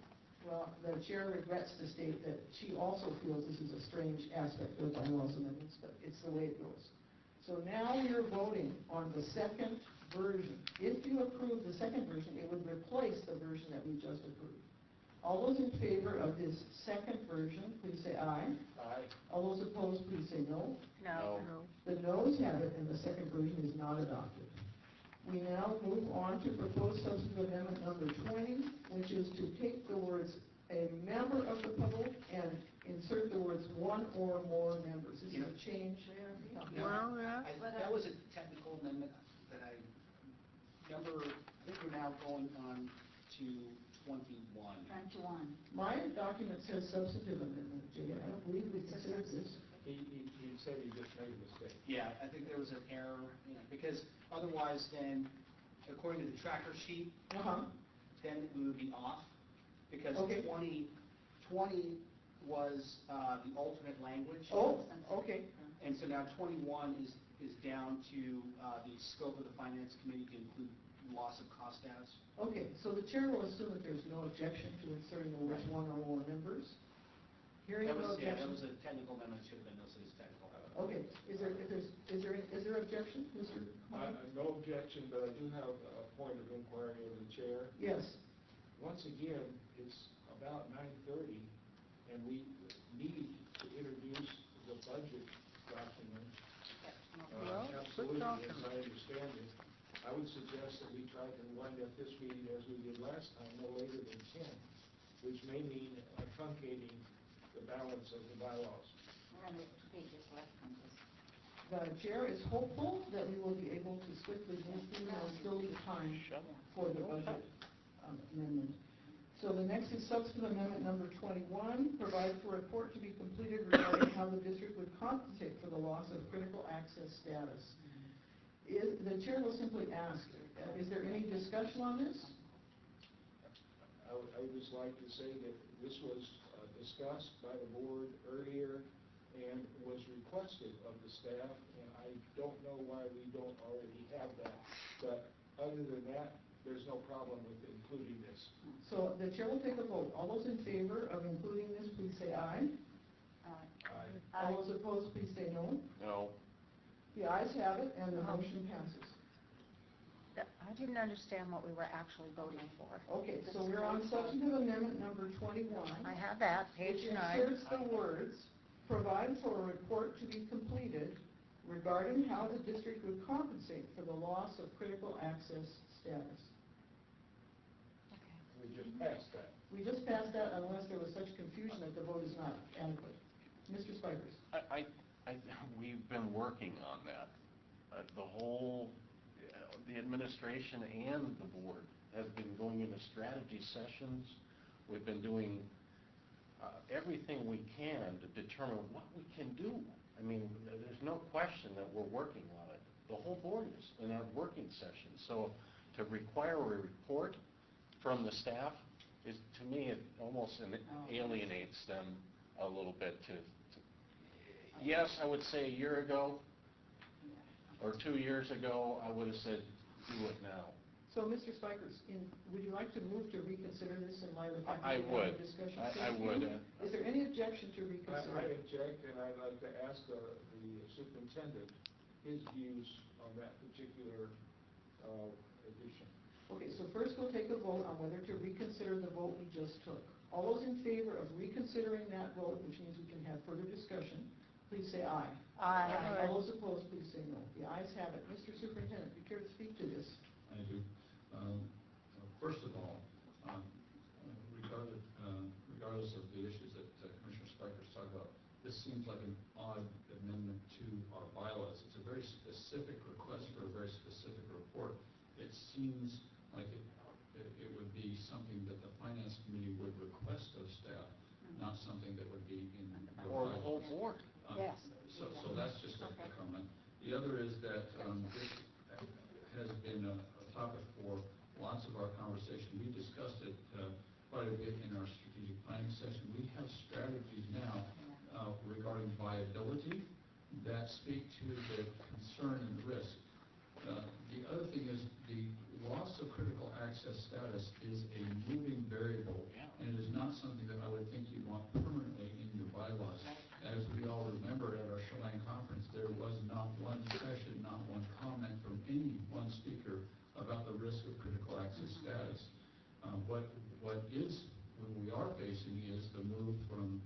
Well, the chair regrets to state that she also feels this is a strange aspect of the bylaws amendments, but it's the way it goes. So now we are voting on the second version. If you approve the second version, it would replace the version that we just approved. All those in favor of this second version, please say aye. Aye. All those opposed, please say no. No. The noes have it, and the second version is not adopted. We now move on to proposed substantive amendment number 20, which is to take the words "a member of the public" and insert the words "one or more members." This is a change there. Well, yeah. That was a technical amendment that I think we're now going on to 21. 21. My document says substantive amendment, Jay. I don't believe we considered this. He said he just made a mistake. Yeah, I think there was an error, because otherwise then, according to the tracker sheet, then we would be off, because Okay. 20 was the alternate language. Oh, okay. And so now 21 is down to the scope of the finance committee to include loss of cost status. Okay, so the chair will assume that there's no objection to inserting the words "one or more members." Hearing That no was, objection. that was a technical amendment, should have been listed as technical. Okay, is there objection, Mr. Klein? No objection, but I do have a point of inquiry of the chair. Yes. Once again, it's about 9:30, and we need to introduce the budget document. Well, quit Absolutely, talking. as I understand it. I would suggest that we try to wind up this meeting as we did last time, no later than 10, which may mean truncating the balance of the bylaws. We're on the 2 pages left on this. The chair is hopeful that we will be able to swiftly move through and still leave time for the budget amendment. So the next is substantive amendment number 21, provide for a report to be completed regarding how the district would compensate for the loss of critical access status. The chair will simply ask, is there any discussion on this? I would just like to say that this was discussed by the board earlier and was requested of the staff, and I don't know why we don't already have that. But other than that, there's no problem with including this. So the chair will take a vote. All those in favor of including this, please say aye. Aye. All those opposed, please say no. No. The ayes have it, and the motion passes. I didn't understand what we were actually voting for. Okay, so we're on substantive amendment number 21. I have that, page Which 9. inserts the words, provide for a report to be completed regarding how the district would compensate for the loss of critical access status. We just passed that. We just passed that unless there was such confusion that the vote is not adequate. Mr. Spikers? We've been working on that. The administration and the board have been going into strategy sessions. We've been doing everything we can to determine what we can do. I mean, there's no question that we're working on it. The whole board is in a working session. So to require a report from the staff is, to me, it almost alienates them a little bit. Yes, I would say a year ago or 2 years ago, I would have said, do it now. So, Mr. Spikers, would you like to move to reconsider this in light of the fact I that we would. had a discussion? I Thank would. you. Is there any objection to reconsider? I object, and I'd like to ask the superintendent his views on that particular addition. Okay, so first we'll take a vote on whether to reconsider the vote we just took. All those in favor of reconsidering that vote, which means we can have further discussion, please say aye. Aye. All those opposed, please say no. The ayes have it. Mr. Superintendent, do you care to speak to this? I do. First of all, regardless of the issues that Commissioner Spikers talked about, this seems like an odd amendment to our bylaws. It's a very specific request for a very specific report. It seems like it would be something that the Finance Committee would request of staff, not something that would be in your Or the whole bylaws. board. Yes. So that's just a comment. The other is that this has been a topic for lots of our conversation. We discussed it quite a bit in our strategic planning session, we have strategies now regarding viability that speak to the concern and risk. The other thing is the loss of critical access status is a moving variable, and it is not something that I would think you'd want permanently in your bylaws. As we all remember at our Chelan conference, there was not one session, not one comment from any one speaker about the risk of critical access status. What we are facing is the move from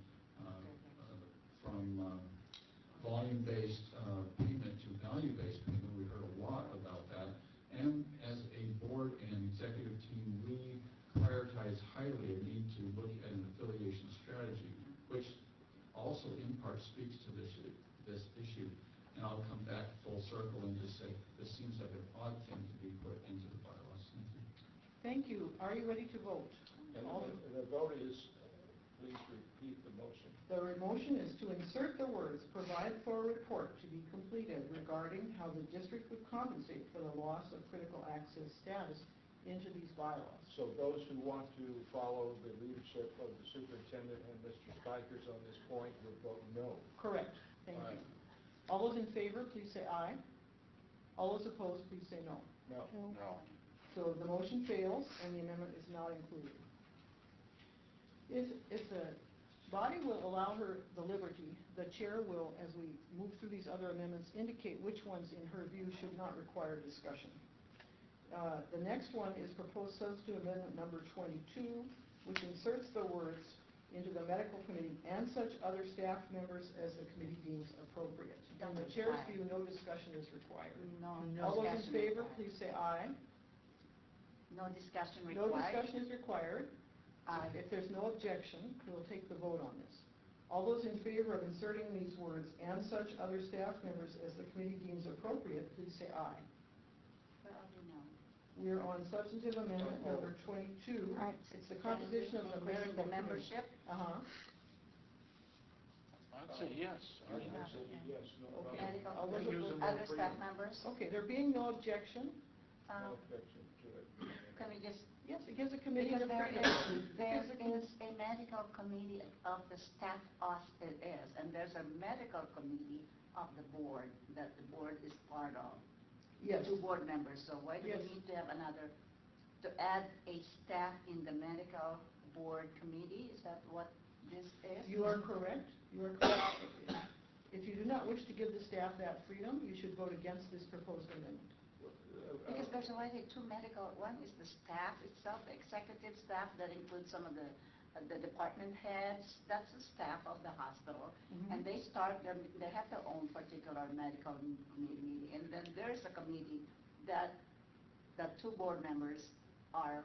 volume-based payment to value-based payment. We heard a lot about that. And as a board and executive team, we prioritize highly a need to look at an affiliation strategy, which also in part speaks to this issue. And I'll come back full circle and just say this seems like an odd thing to be put into the bylaws. Thank you. Are you ready to vote? And the vote is, please repeat the motion. The motion is to insert the words, provide for a report to be completed regarding how the district would compensate for the loss of critical access status into these bylaws. So those who want to follow the leadership of the superintendent and Mr. Spikers on this point would vote no. Correct. Thank you. All those in favor, please say aye. All those opposed, please say no. No. No. So the motion fails and the amendment is not included. If the body will allow her the liberty, the chair will, as we move through these other amendments, indicate which ones in her view should not require discussion. The next one is proposed substitute amendment number 22, which inserts the words into the medical committee and such other staff members as the committee deems appropriate. In the chair's view, no discussion is required. No All those in discussion favor, required. please say aye. No discussion No required. discussion is required. If there's no objection, we'll take the vote on this. All those in favor of inserting these words and such other staff members as the committee deems appropriate, please say aye. Where are we now? We're on substantive amendment number 22. All right. It's the composition of the Increasing medical the membership. Uh-huh. I'd say yes. I would say yes, no problem. Medical All those committee, opposed? other staff members. Okay, there being no objection, No objection to it. Can we just, yes, it gives the committee because the there freedom. is a medical committee of the staff it is, and there's a medical committee of the board that the board is part of. Yes. 2 board members, so why do Yes. we need to have another, to add a staff in the medical board committee? Is that what this is? You are correct. You are correct. If you do not wish to give the staff that freedom, you should vote against this proposed amendment. Because there's already 2 medical, one is the staff itself, the executive staff that includes some of the department heads, that's the staff of the hospital. Mhm. And they have their own particular medical committee. And then there's a committee that the 2 board members are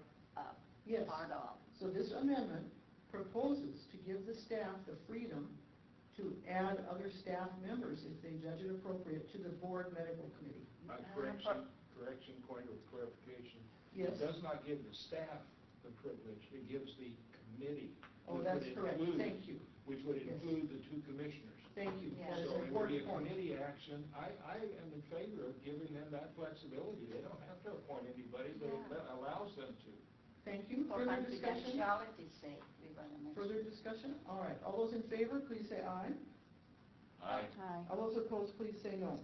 Yes. part of. So this amendment proposes to give the staff the freedom to add other staff members, if they judge it appropriate, to the board medical committee. Correction, point of clarification. Yes. It does not give the staff the privilege, it gives the committee. Oh, which that's would correct. include- Thank you. Which would Yes. include the 2 commissioners. Thank you. Yeah. That is So an it would be important a point. committee action. I am in favor of giving them that flexibility. They don't have to appoint anybody, but Yeah. it allows them to. Thank you. For Further discussion? confidentiality's sake, we want to make Further discussion? All right. All those in favor, please say aye. Aye. Aye. All those opposed, please say no.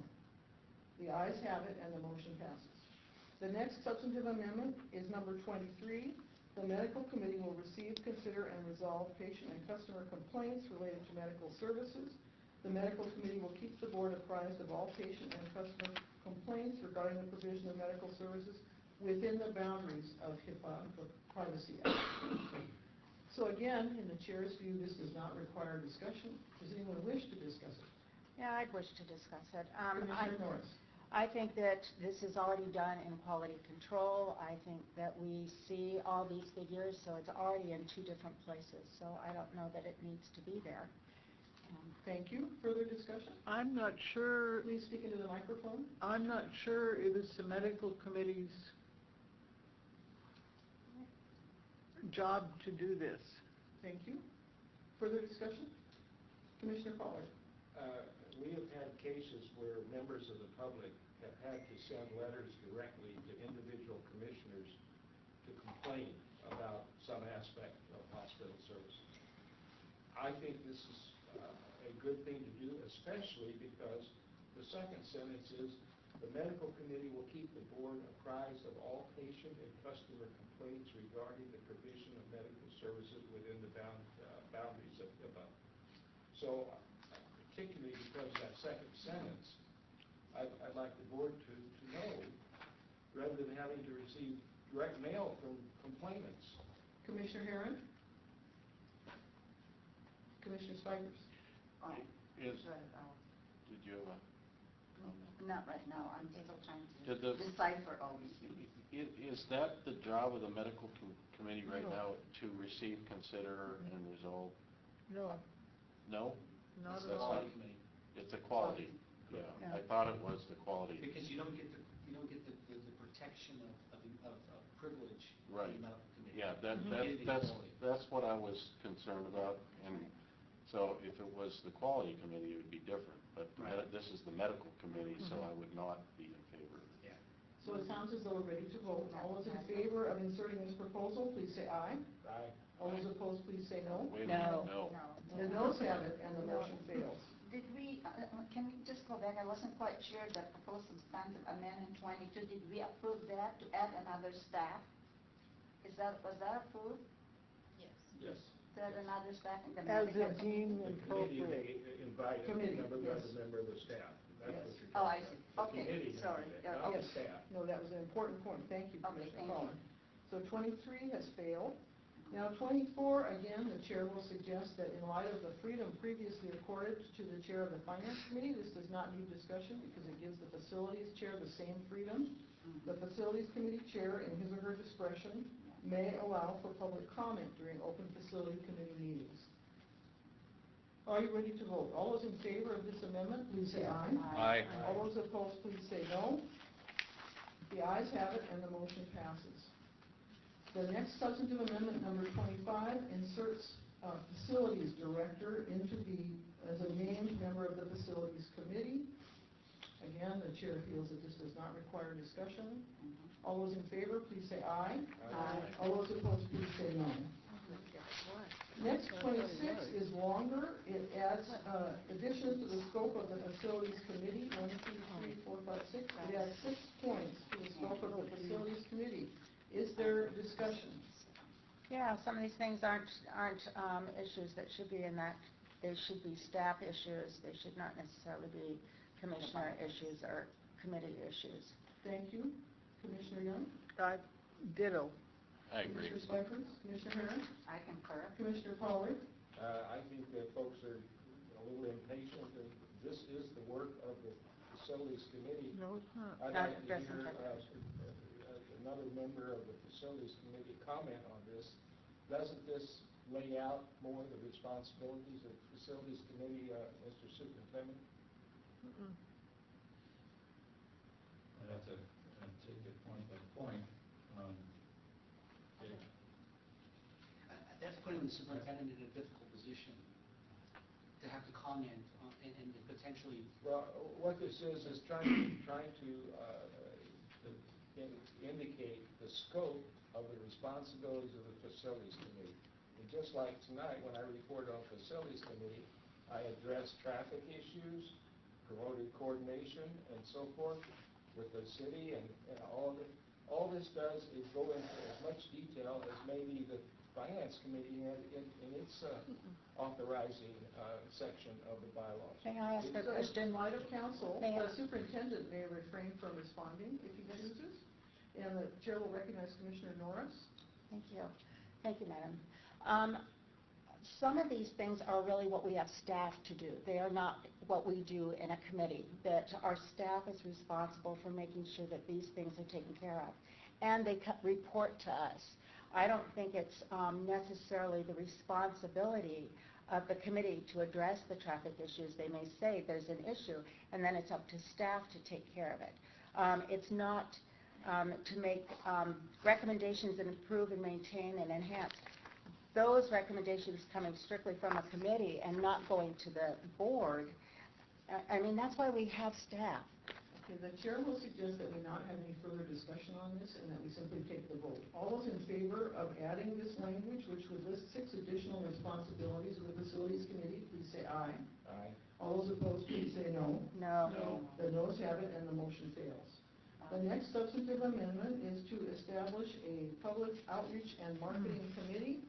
The ayes have it, and the motion passes. The next substantive amendment is number 23. The medical committee will receive, consider, and resolve patient and customer complaints related to medical services. The medical committee will keep the board apprised of all patient and customer complaints regarding the provision of medical services within the boundaries of HIPAA, the Privacy Act. So again, in the chair's view, this does not require discussion. Does anyone wish to discuss it? Yeah, I'd wish to discuss it. Commissioner Norris. I think that this is already done in quality control. I think that we see all these figures, so it's already in 2 different places. So I don't know that it needs to be there. Thank you. Further discussion? I'm not sure, Please speak into the microphone. I'm not sure it is the medical committee's job to do this. Thank you. Further discussion? Commissioner Pollard. We have had cases where members of the public have had to send letters directly to individual commissioners to complain about some aspect of hospital services. I think this is a good thing to do, especially because the second sentence is, the medical committee will keep the board apprised of all patient and customer complaints regarding the provision of medical services within the boundaries of HIPAA. So, particularly because of that second sentence, I'd like the board to know, rather than having to receive direct mail from complainants. Commissioner Herron? Commissioner Spivers? Did you have a? Not right now, I'm still trying Did to the- decipher all these things. Is that the job of the medical committee right now, to receive, consider, and resolve? No, No? not It's at the all. quality committee. It's a quality, yeah. Yeah. I thought it was the quality. Because you don't get the protection of privilege in Right. the medical committee. Yeah, You get the quality. that's what I was concerned about, and so if it was the quality committee, it would be different. But Right. this is the medical committee, so I would not be in favor of it. Yeah. So it sounds as though we're ready to vote. All those in favor of inserting this proposal, please say aye. Aye. All those opposed, please say no. Wait a minute, No. The noes have it, and the motion fails. Did we, can we just go back? I wasn't quite sure the proposed substantive amendment 22, did we approve that to add another staff? Was that approved? Yes. To add another staff in the As medical it deemed The committee appropriate. invited Committee, another yes. member of the staff. That's Yes. what you're Oh, I talking see. about. The Okay, committee sorry. invited, Yeah, not the Yes. staff. No, that was an important point. Thank you, Okay, Commissioner thank you. Fowler. So 23 has failed. Now 24, again, the chair will suggest that in light of the freedom previously accorded to the chair of the finance committee, this does not need discussion because it gives the facilities chair the same freedom. The facilities committee chair, in his or her discretion, may allow for public comment during open facility committee meetings. Are you ready to vote? All those in favor of this amendment, please say aye. Aye. All those opposed, please say no. The ayes have it, and the motion passes. The next substantive amendment, number 25, inserts facilities director as a named member of the facilities committee. Again, the chair feels that this does not require discussion. All those in favor, please say aye. Aye. All those opposed, please say no. Next, 26 is longer. It adds additions to the scope of the facilities committee, 1, 2, 3, 4, 5, 6. It adds 6 points to the scope of the facilities committee. Is there discussion? Yeah, some of these things aren't issues that should be in that. They should be staff issues. They should not necessarily be commissioner issues or committee issues. Thank you. Commissioner Young? Ditto. I agree. Commissioner Spivers? Commissioner Herron? I concur. Commissioner Pollard? I think that folks are a little impatient, and this is the work of the facilities committee. No, it's not. I'd That like to doesn't hear fit. another member of the facilities committee comment on this. Doesn't this lay out more the responsibilities of the facilities committee, Mr. Superintendent? I'd have to take it point by point. Okay. That's putting the superintendent in a difficult position to have to comment on, and potentially. Well, what this is trying to indicate the scope of the responsibilities of the facilities committee. And just like tonight, when I reported on facilities committee, I addressed traffic issues, promoted coordination, and so forth with the city, and all of it. All this does is go into as much detail as maybe the finance committee had in its authorizing section of the bylaws. May I ask a So question? in light of counsel, May I- the superintendent may refrain from responding if he chooses. And the chair will recognize Commissioner Norris. Thank you. Thank you, Madam. Some of these things are really what we have staff to do. They are not what we do in a committee. That our staff is responsible for making sure that these things are taken care of. And they report to us. I don't think it's necessarily the responsibility of the committee to address the traffic issues. They may say there's an issue, and then it's up to staff to take care of it. It's not to make recommendations and improve and maintain and enhance. Those recommendations coming strictly from a committee and not going to the board, I mean, that's why we have staff. Okay, the chair will suggest that we not have any further discussion on this and that we simply take the vote. All those in favor of adding this language, which would list 6 additional responsibilities responsibilities of the Facilities Committee, please say aye. Aye. All those opposed, please say no. No. The noes have it, and the motion fails. The next substantive amendment is to establish a public outreach and marketing committee.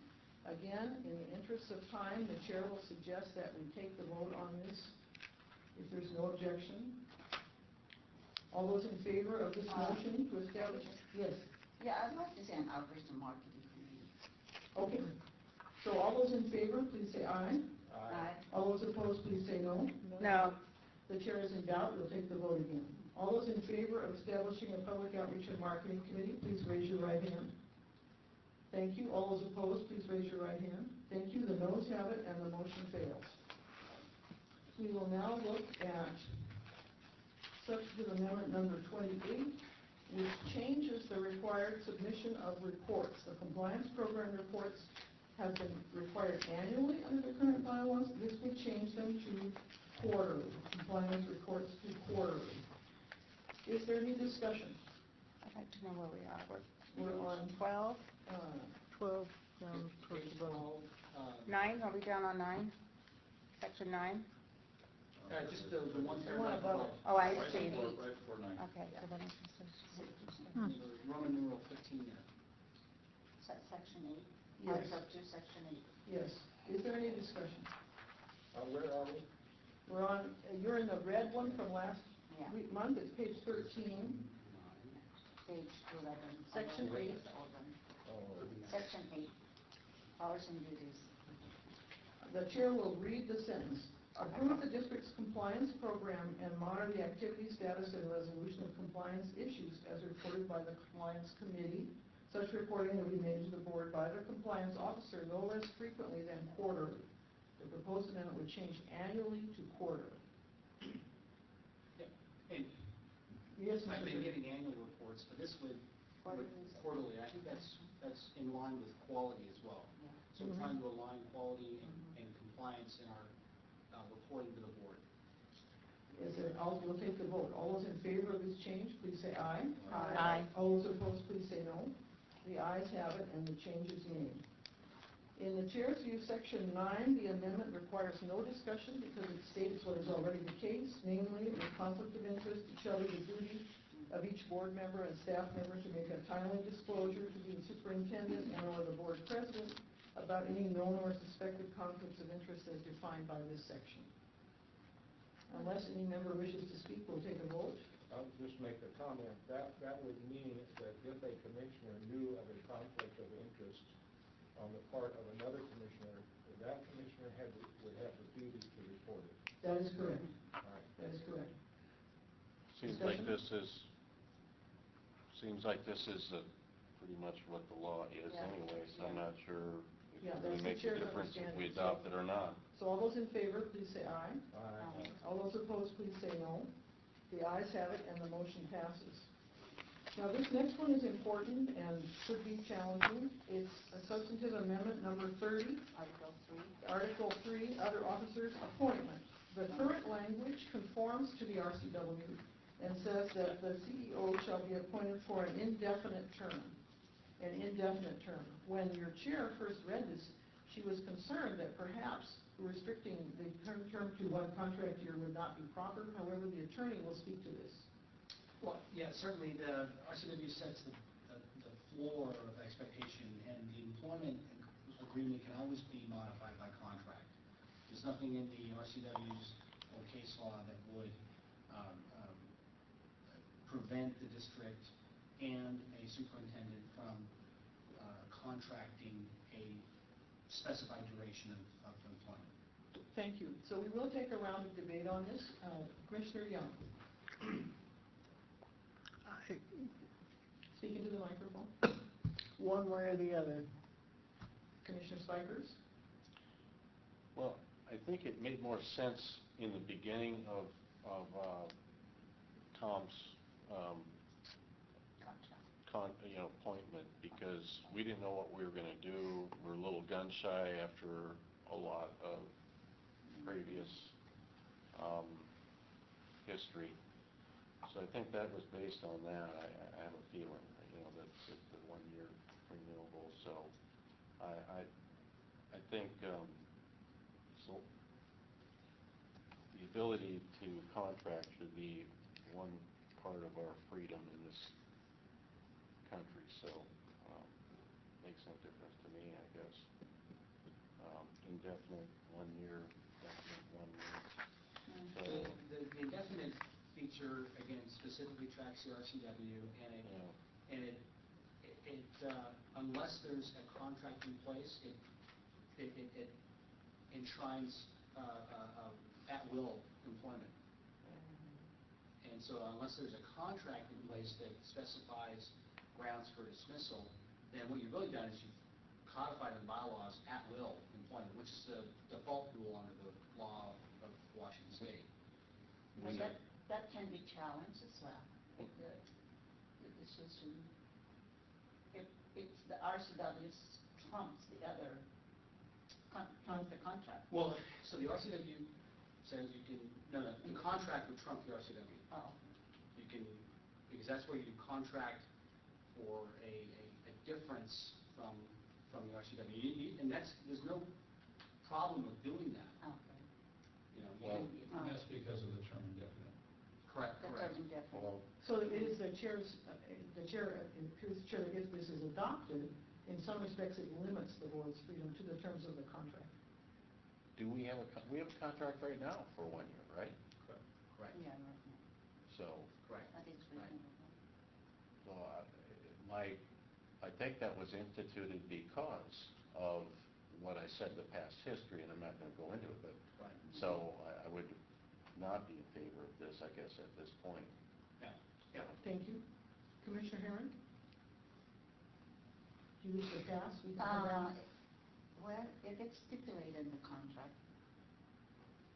Again, in the interest of time, the chair will suggest that we take the vote on this if there's no objection. All those in favor of this motion to establish? Yes. Yeah, I'd like to say an outreach and marketing committee. Okay. So all those in favor, please say aye. Aye. All those opposed, please say no. No. The chair is in doubt, we'll take the vote again. All those in favor of establishing a public outreach and marketing committee, please raise your right hand. Thank you. All those opposed, please raise your right hand. Thank you. The noes have it, and the motion fails. We will now look at substantive amendment number 28, which changes the required submission of reports. The compliance program reports have been required annually under the current bylaws. This would change them to quarterly, compliance reports to quarterly. Is there any discussion? I'd like to know where we are. We're on 12? 12, towards the bottom. 9? Are we down on 9? Section 9? Just the one The one above. Oh, I see. Right before 9. Okay, so then it's Roman numeral 15 there. Section 8? Yes. It's up to section 8. Yes. Is there any discussion? Where are we? We're on, you're in the red one from last Yeah. month, it's page 13, Page 11. Section 8. Section 8, powers and duties. The chair will read the sentence. Approve the district's compliance program and monitor the activity status and resolution of compliance issues as reported by the compliance committee. Such reporting will be made to the board by the compliance officer no less frequently than quarterly. The proposed amendment would change annually to quarterly. And Yes, I've Mr. been Chair. getting annual reports, but this would quarterly. I think that's in line with quality as well. So we're trying to align quality and compliance in our reporting to the board. We'll take the vote. All those in favor of this change, please say aye. Aye. All those opposed, please say no. The ayes have it, and the change is made. In the chair's view, section 9, the amendment requires no discussion because it states what is already the case, namely, with conflict of interest, it shall be the duty of each board member and staff member to make a timely disclosure to the superintendent and or the board president about any known or suspected conflicts of interest as defined by this section. Unless any member wishes to speak, we'll take a vote. I'll just make a comment. That would mean that if a commissioner knew of a conflict of interest on the part of another commissioner, that commissioner would have the duty to report it. That is correct. All right. That is correct. Seems like this is pretty much what the law is Yeah. anyway, so I'm not sure Yeah, if that's it the makes a chair's difference if we understanding. adopt it or not. So all those in favor, please say aye. Aye. All those opposed, please say no. The ayes have it, and the motion passes. Now, this next one is important and should be challenging. It's a substantive amendment number 30, Article 3. Article 3, Other Officers' Appointment. The current language conforms to the RCW and says that the CEO shall be appointed for an indefinite term. An indefinite term. When your chair first read this, she was concerned that perhaps restricting the term to one contract year would not be proper. However, the attorney will speak to this. Well, yeah, certainly the RCW sets the floor of expectation, and the employment agreement can always be modified by contract. There's nothing in the RCW's or case law that would prevent the district and a superintendent from contracting a specified duration of employment. Thank you. So we will take a round of debate on this. Commissioner Young. Speaking to the microphone. One way or the other. Commissioner Spikers. Well, I think it made more sense in the beginning of Tom's appointment, because we didn't know what we were going to do. We're a little gun shy after a lot of previous history. So I think that was based on that. I have a feeling, that it's the 1 year renewable. So I think, so, the ability to contract should be one part of our freedom in this country, so, makes no difference to me, I guess. Indefinite 1 year, definite 1 year. So, The indefinite feature, again, specifically tracks the RCW, and it unless there's a contract in place, it enshrines at-will employment. And so unless there's a contract in place that specifies grounds for dismissal, then what you've really done is you've codified in bylaws at-will employment, which is the default rule under the law of Washington State. But that can be challenged as well. The decision, it's the RCW trumps the other, trumps the contract. Well, so the RCW says you can, the contract would trump the RCW. Oh. You can, because that's where you contract for a difference from the RCW. And there's no problem with doing that. Okay. You know, Well, And that's because of the term indefinite. correct. The term indefinite. well, So it is the chair, the chair, if this is adopted, in some respects it limits the board's freedom to the terms of the contract. do we have we have a contract right now for 1 year, right? Correct. Yeah, right. So, Correct. I think it's Right. reasonable. so I think that was instituted because of what I said, the past history, and I'm not going to go into it, but, Right. so I would not be in favor of this, I guess, at this point. Yeah. Yeah. Thank you. Commissioner Herron? Do you wish to pass? We can come back. Well, if it's stipulated in the contract,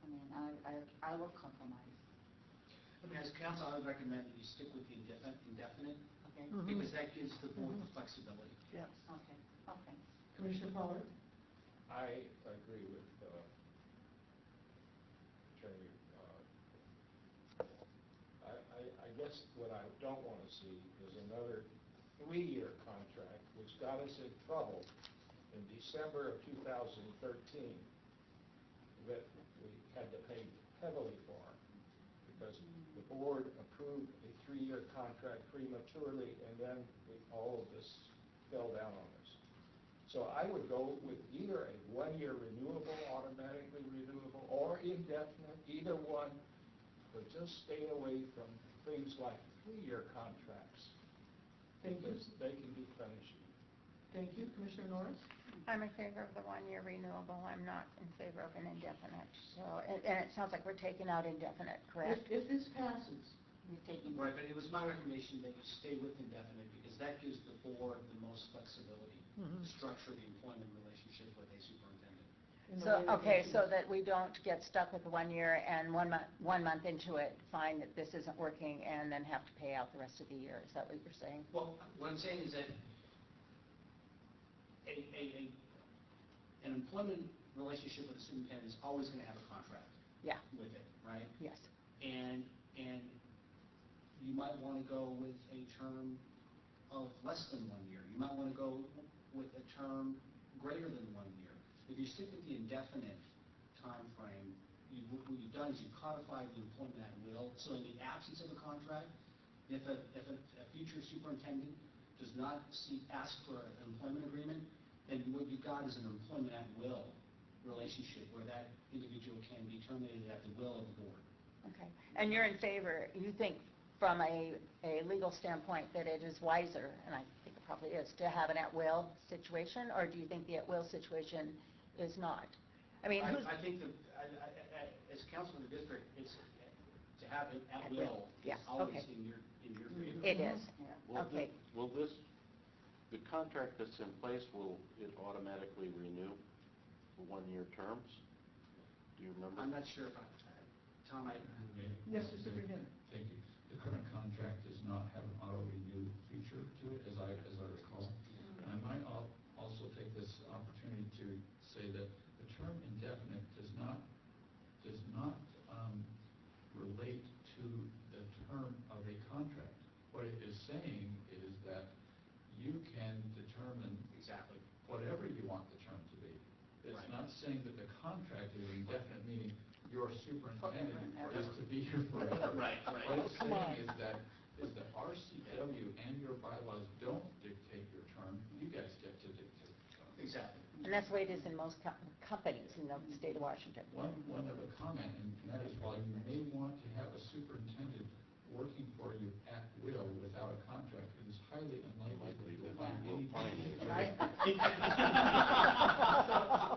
I mean, I will compromise. I mean, as counsel, I would recommend that you stick with the indefinite, Okay? Mhm. because that gives the board the flexibility. Yes. Okay, okay. Commissioner Pollard? I agree with Attorney. I guess what I don't want to see is another 3-year contract, which got us in trouble in December of 2013, that we had to pay heavily for, because the board approved a 3-year contract prematurely, and then all of this fell down on us. So I would go with either a 1-year renewable, automatically renewable, or indefinite, either one, but just stay away from things like 3-year contracts, Thank you. because they can be punishing. Thank you. Commissioner Norris? I'm in favor of the 1-year renewable. I'm not in favor of an indefinite. So, and it sounds like we're taking out indefinite, correct? If this passes, You're taking. Right, but it was my recommendation that you stay with indefinite, because that gives the board the most flexibility to structure the employment relationship with a superintendent. in the So, way that okay, you- so that we don't get stuck with 1 year and 1 month into it, find that this isn't working and then have to pay out the rest of the year. Is that what you're saying? Well, what I'm saying is that an employment relationship with a superintendent is always going to have a contract Yeah, with it, right? yes. And you might want to go with a term of less than 1 year. You might want to go with a term greater than 1 year. If you stick with the indefinite time frame, what you've done is you've codified the employment at will. So in the absence of a contract, if a future superintendent does not ask for an employment agreement, then what you've got is an employment at will relationship where that individual can be terminated at the will of the board. Okay. And you're in favor, you think from a legal standpoint that it is wiser, and I think it probably is, to have an at-will situation, or do you think the at-will situation is not? I mean, who's... I think that, as counsel of the district, it's, to have it at will is Yeah, always okay. in your favor. It is. Will Okay. Will this, the contract that's in place, will it automatically renew for 1-year terms? Do you remember? I'm not sure if Tom, Yes, Mr. Superintendent. Thank you. The current contract does not have an auto-renew feature to it, as I recall. And I might also take this opportunity to say that the term indefinite does not relate to the term of a contract. What it is saying is that you can determine exactly. whatever you want the term to be. It's Right. saying that the contract is indefinite, meaning your superintendent is to be here forever. Right. What it's saying is that our CW and your bylaws don't dictate your term, you guys get to dictate your term. Exactly. And that's the way it is in most companies in the state of Washington. One other comment, and that is while you may want to have a superintendent working for you at will without a contract, it is highly unlikely to find any.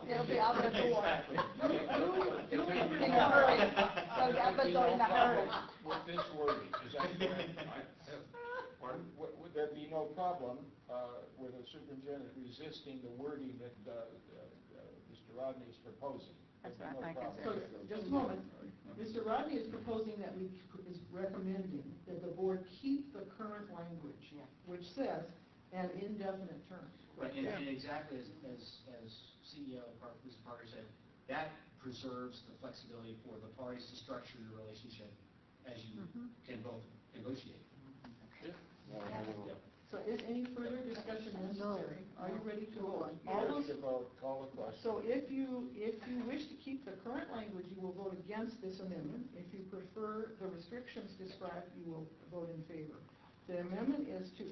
It'll be out the door. Exactly. In a hurry. So that was in a hurry. With this wording, is that correct? Would there be no problem with a superintendent resisting the wording that Mr. Rodney is proposing? That's There'd be my no So, problem. just a moment. Mr. Rodney is proposing that is recommending that the board keep the current language, which says an indefinite term. Right, and exactly as CEO Mr. Parker said, that preserves the flexibility for the parties to structure the relationship as you can both negotiate. So is any further discussion necessary? Are you ready to vote? All Ready those, to vote, call the question. so if you wish to keep the current language, you will vote against this amendment. If you prefer the restrictions described, you will vote in favor. The amendment is to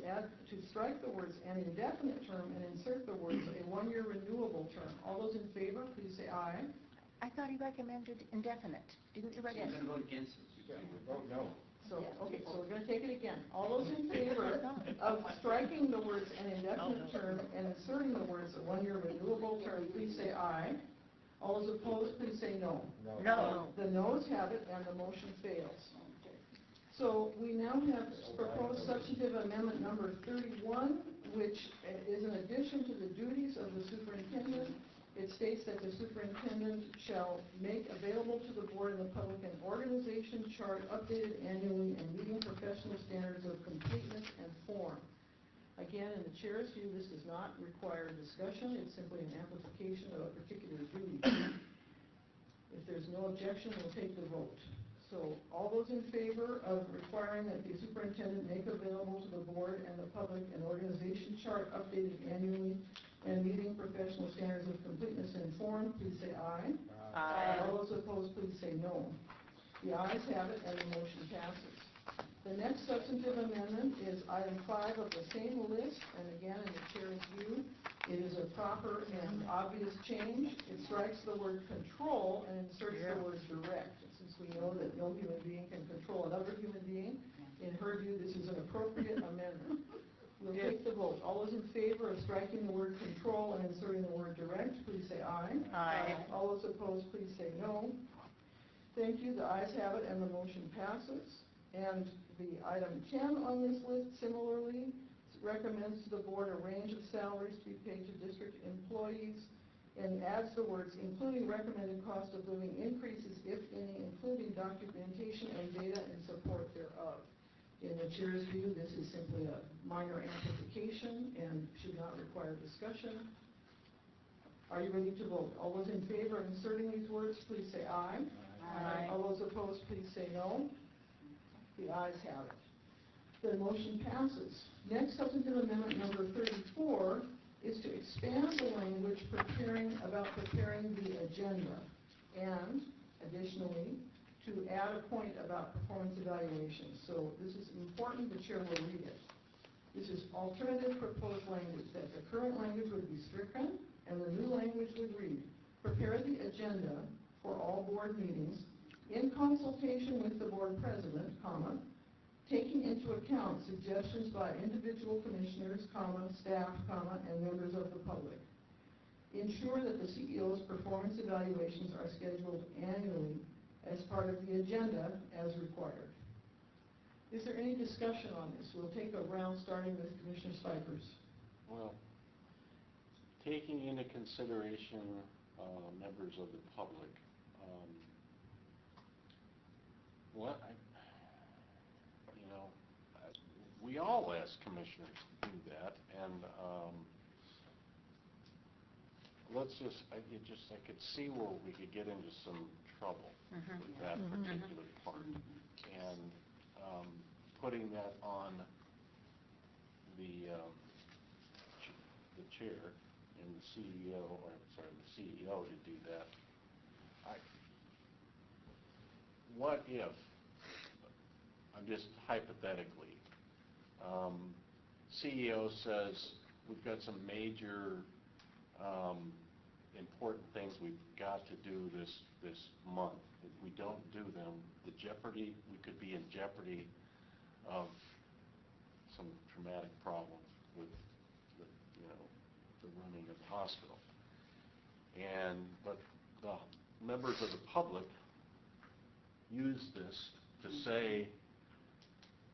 strike the words an indefinite term and insert the words a one-year renewable term. All those in favor, please say aye. I thought he recommended indefinite. Didn't you So you're recommend? going to vote against it. Yeah, you vote no. So, okay, so we're going to take it again. All those in favor of striking the words an indefinite term and inserting the words a one-year renewable term, please say aye. All those opposed, please say no. No. The noes have it, and the motion fails. So we now have proposed substantive amendment number 31, which is an addition to the duties of the superintendent. It states that the superintendent shall make available to the board and the public an organization chart updated annually and meeting professional standards of completeness and form. Again, in the chair's view, this does not require discussion. It's simply an amplification of a particular duty. If there's no objection, we'll take the vote. So all those in favor of requiring that the superintendent make available to the board and the public an organization chart updated annually and meeting professional standards of completeness and form, please say aye. Aye. All those opposed, please say no. The ayes have it, and the motion passes. The next substantive amendment is item 5 of the same list, and again, in the chair's view, it is a proper and obvious change. It strikes the word control and inserts the word direct. Since we know that no human being can control another human being, in her view, this is an appropriate amendment. We'll take the vote. All those in favor of striking the word control and inserting the word direct, please say aye. Aye. All those opposed, please say no. Thank you. The ayes have it, and the motion passes. And the item 10 on this list similarly recommends to the board a range of salaries to be paid to district employees and adds the words, including recommended cost of living increases, if any, including documentation and data in support thereof. In the chair's view, this is simply a minor amplification and should not require discussion. Are you ready to vote? All those in favor of inserting these words, please say aye. Aye. All those opposed, please say no. The ayes have it. The motion passes. Next substantive amendment number 34 is to expand the language preparing the agenda, and additionally to add a point about performance evaluation. So this is important. The chair will read it. This is alternative proposed language, that the current language would be stricken and the new language would read, prepare the agenda for all board meetings in consultation with the board president, comma, taking into account suggestions by individual commissioners, comma, staff, comma, and members of the public. Ensure that the CEO's performance evaluations are scheduled annually as part of the agenda as required. Is there any discussion on this? We'll take a round starting with Commissioner Spikers. Well, taking into consideration members of the public, we all as commissioners do that, and I could see where we could get into some trouble with that particular part, and putting that on the chair and the CEO, or I'm sorry, the CEO to do that. What if, I'm just hypothetically, CEO says, we've got some major important things we've got to do this month. If we don't do them, we could be in jeopardy of some traumatic problems with the running of the hospital. But the members of the public use this to say,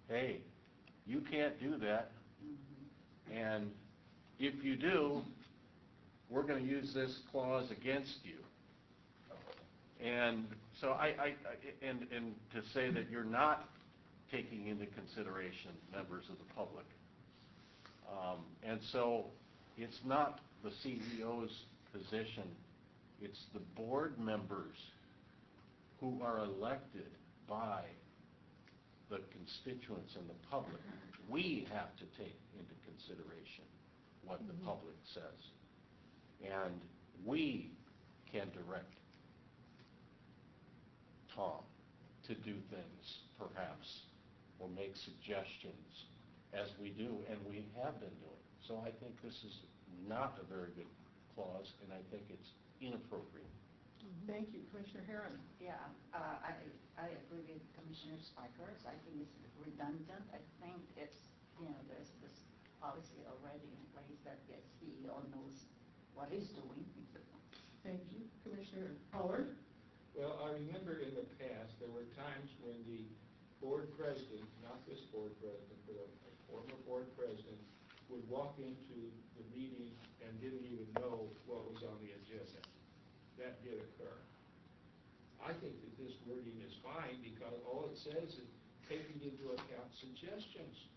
hey, you can't do that, and if you do, we're going to use this clause against you. And so and to say that you're not taking into consideration members of the public. And so it's not the CEO's position, it's the board members who are elected by the constituents and the public. We have to take into consideration what the public says. And we can direct Tom to do things, perhaps, or make suggestions, as we do, and we have been doing. So I think this is not a very good clause, and I think it's inappropriate. Thank you. Commissioner Herron? Yeah, I agree with Commissioner Spikers. I think it's redundant. I think it's, there's this policy already in place that the CEO knows what he's doing. Thank you. Commissioner Pollard? Well, I remember in the past, there were times when the board president, not this board president, but a former board president, would walk into the meeting and didn't even know what was on the agenda. That did occur. I think that this wording is fine because all it says is taking into account suggestions.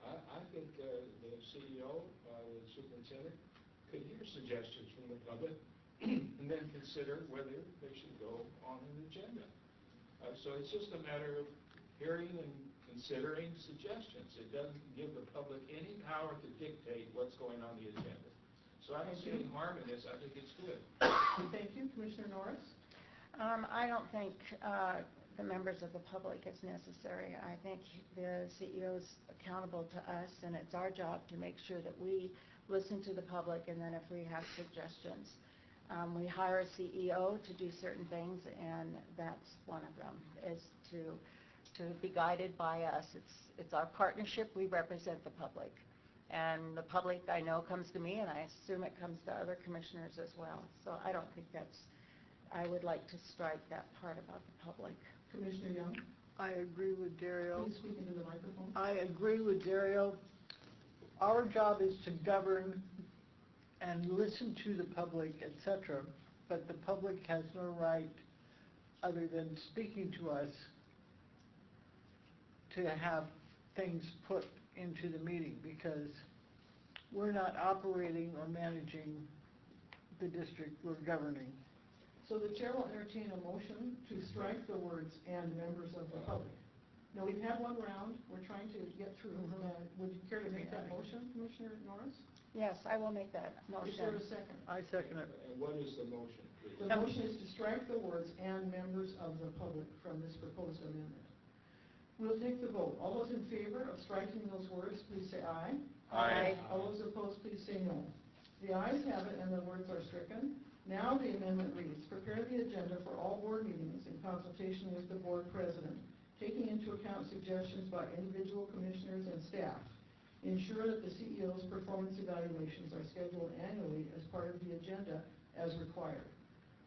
I think the CEO, the superintendent, could hear suggestions from the public and then consider whether they should go on an agenda. So it's just a matter of hearing and considering suggestions. It doesn't give the public any power to dictate what's going on the agenda. So I don't see any harm in this. I think it's good. Thank you. Commissioner Norris? I don't think the members of the public is necessary. I think the CEO is accountable to us, and it's our job to make sure that we listen to the public, and then if we have suggestions, we hire a CEO to do certain things, and that's one of them, is to be guided by us. It's our partnership. We represent the public. And the public, I know, comes to me, and I assume it comes to other commissioners as well. So I don't think I would like to strike that part about the public. Commissioner Young? I agree with Dario. Please speak into the microphone. I agree with Dario. Our job is to govern and listen to the public, etc., but the public has no right, other than speaking to us, to have things put into the meeting, because we're not operating or managing the district we're governing. So the chair will entertain a motion to strike the words "and members of the public." Now, we've had one round. We're trying to get through. Would you care to make that motion, Commissioner Norris? Yes, I will make that motion. Is there a second? I second it. And what is the motion, please? The motion is to strike the words "and members of the public" from this proposed amendment. We'll take the vote. All those in favor of striking those words, please say aye. Aye. All those opposed, please say no. The ayes have it, and the words are stricken. Now the amendment reads, prepare the agenda for all board meetings in consultation with the board president, taking into account suggestions by individual commissioners and staff. Ensure that the CEO's performance evaluations are scheduled annually as part of the agenda as required.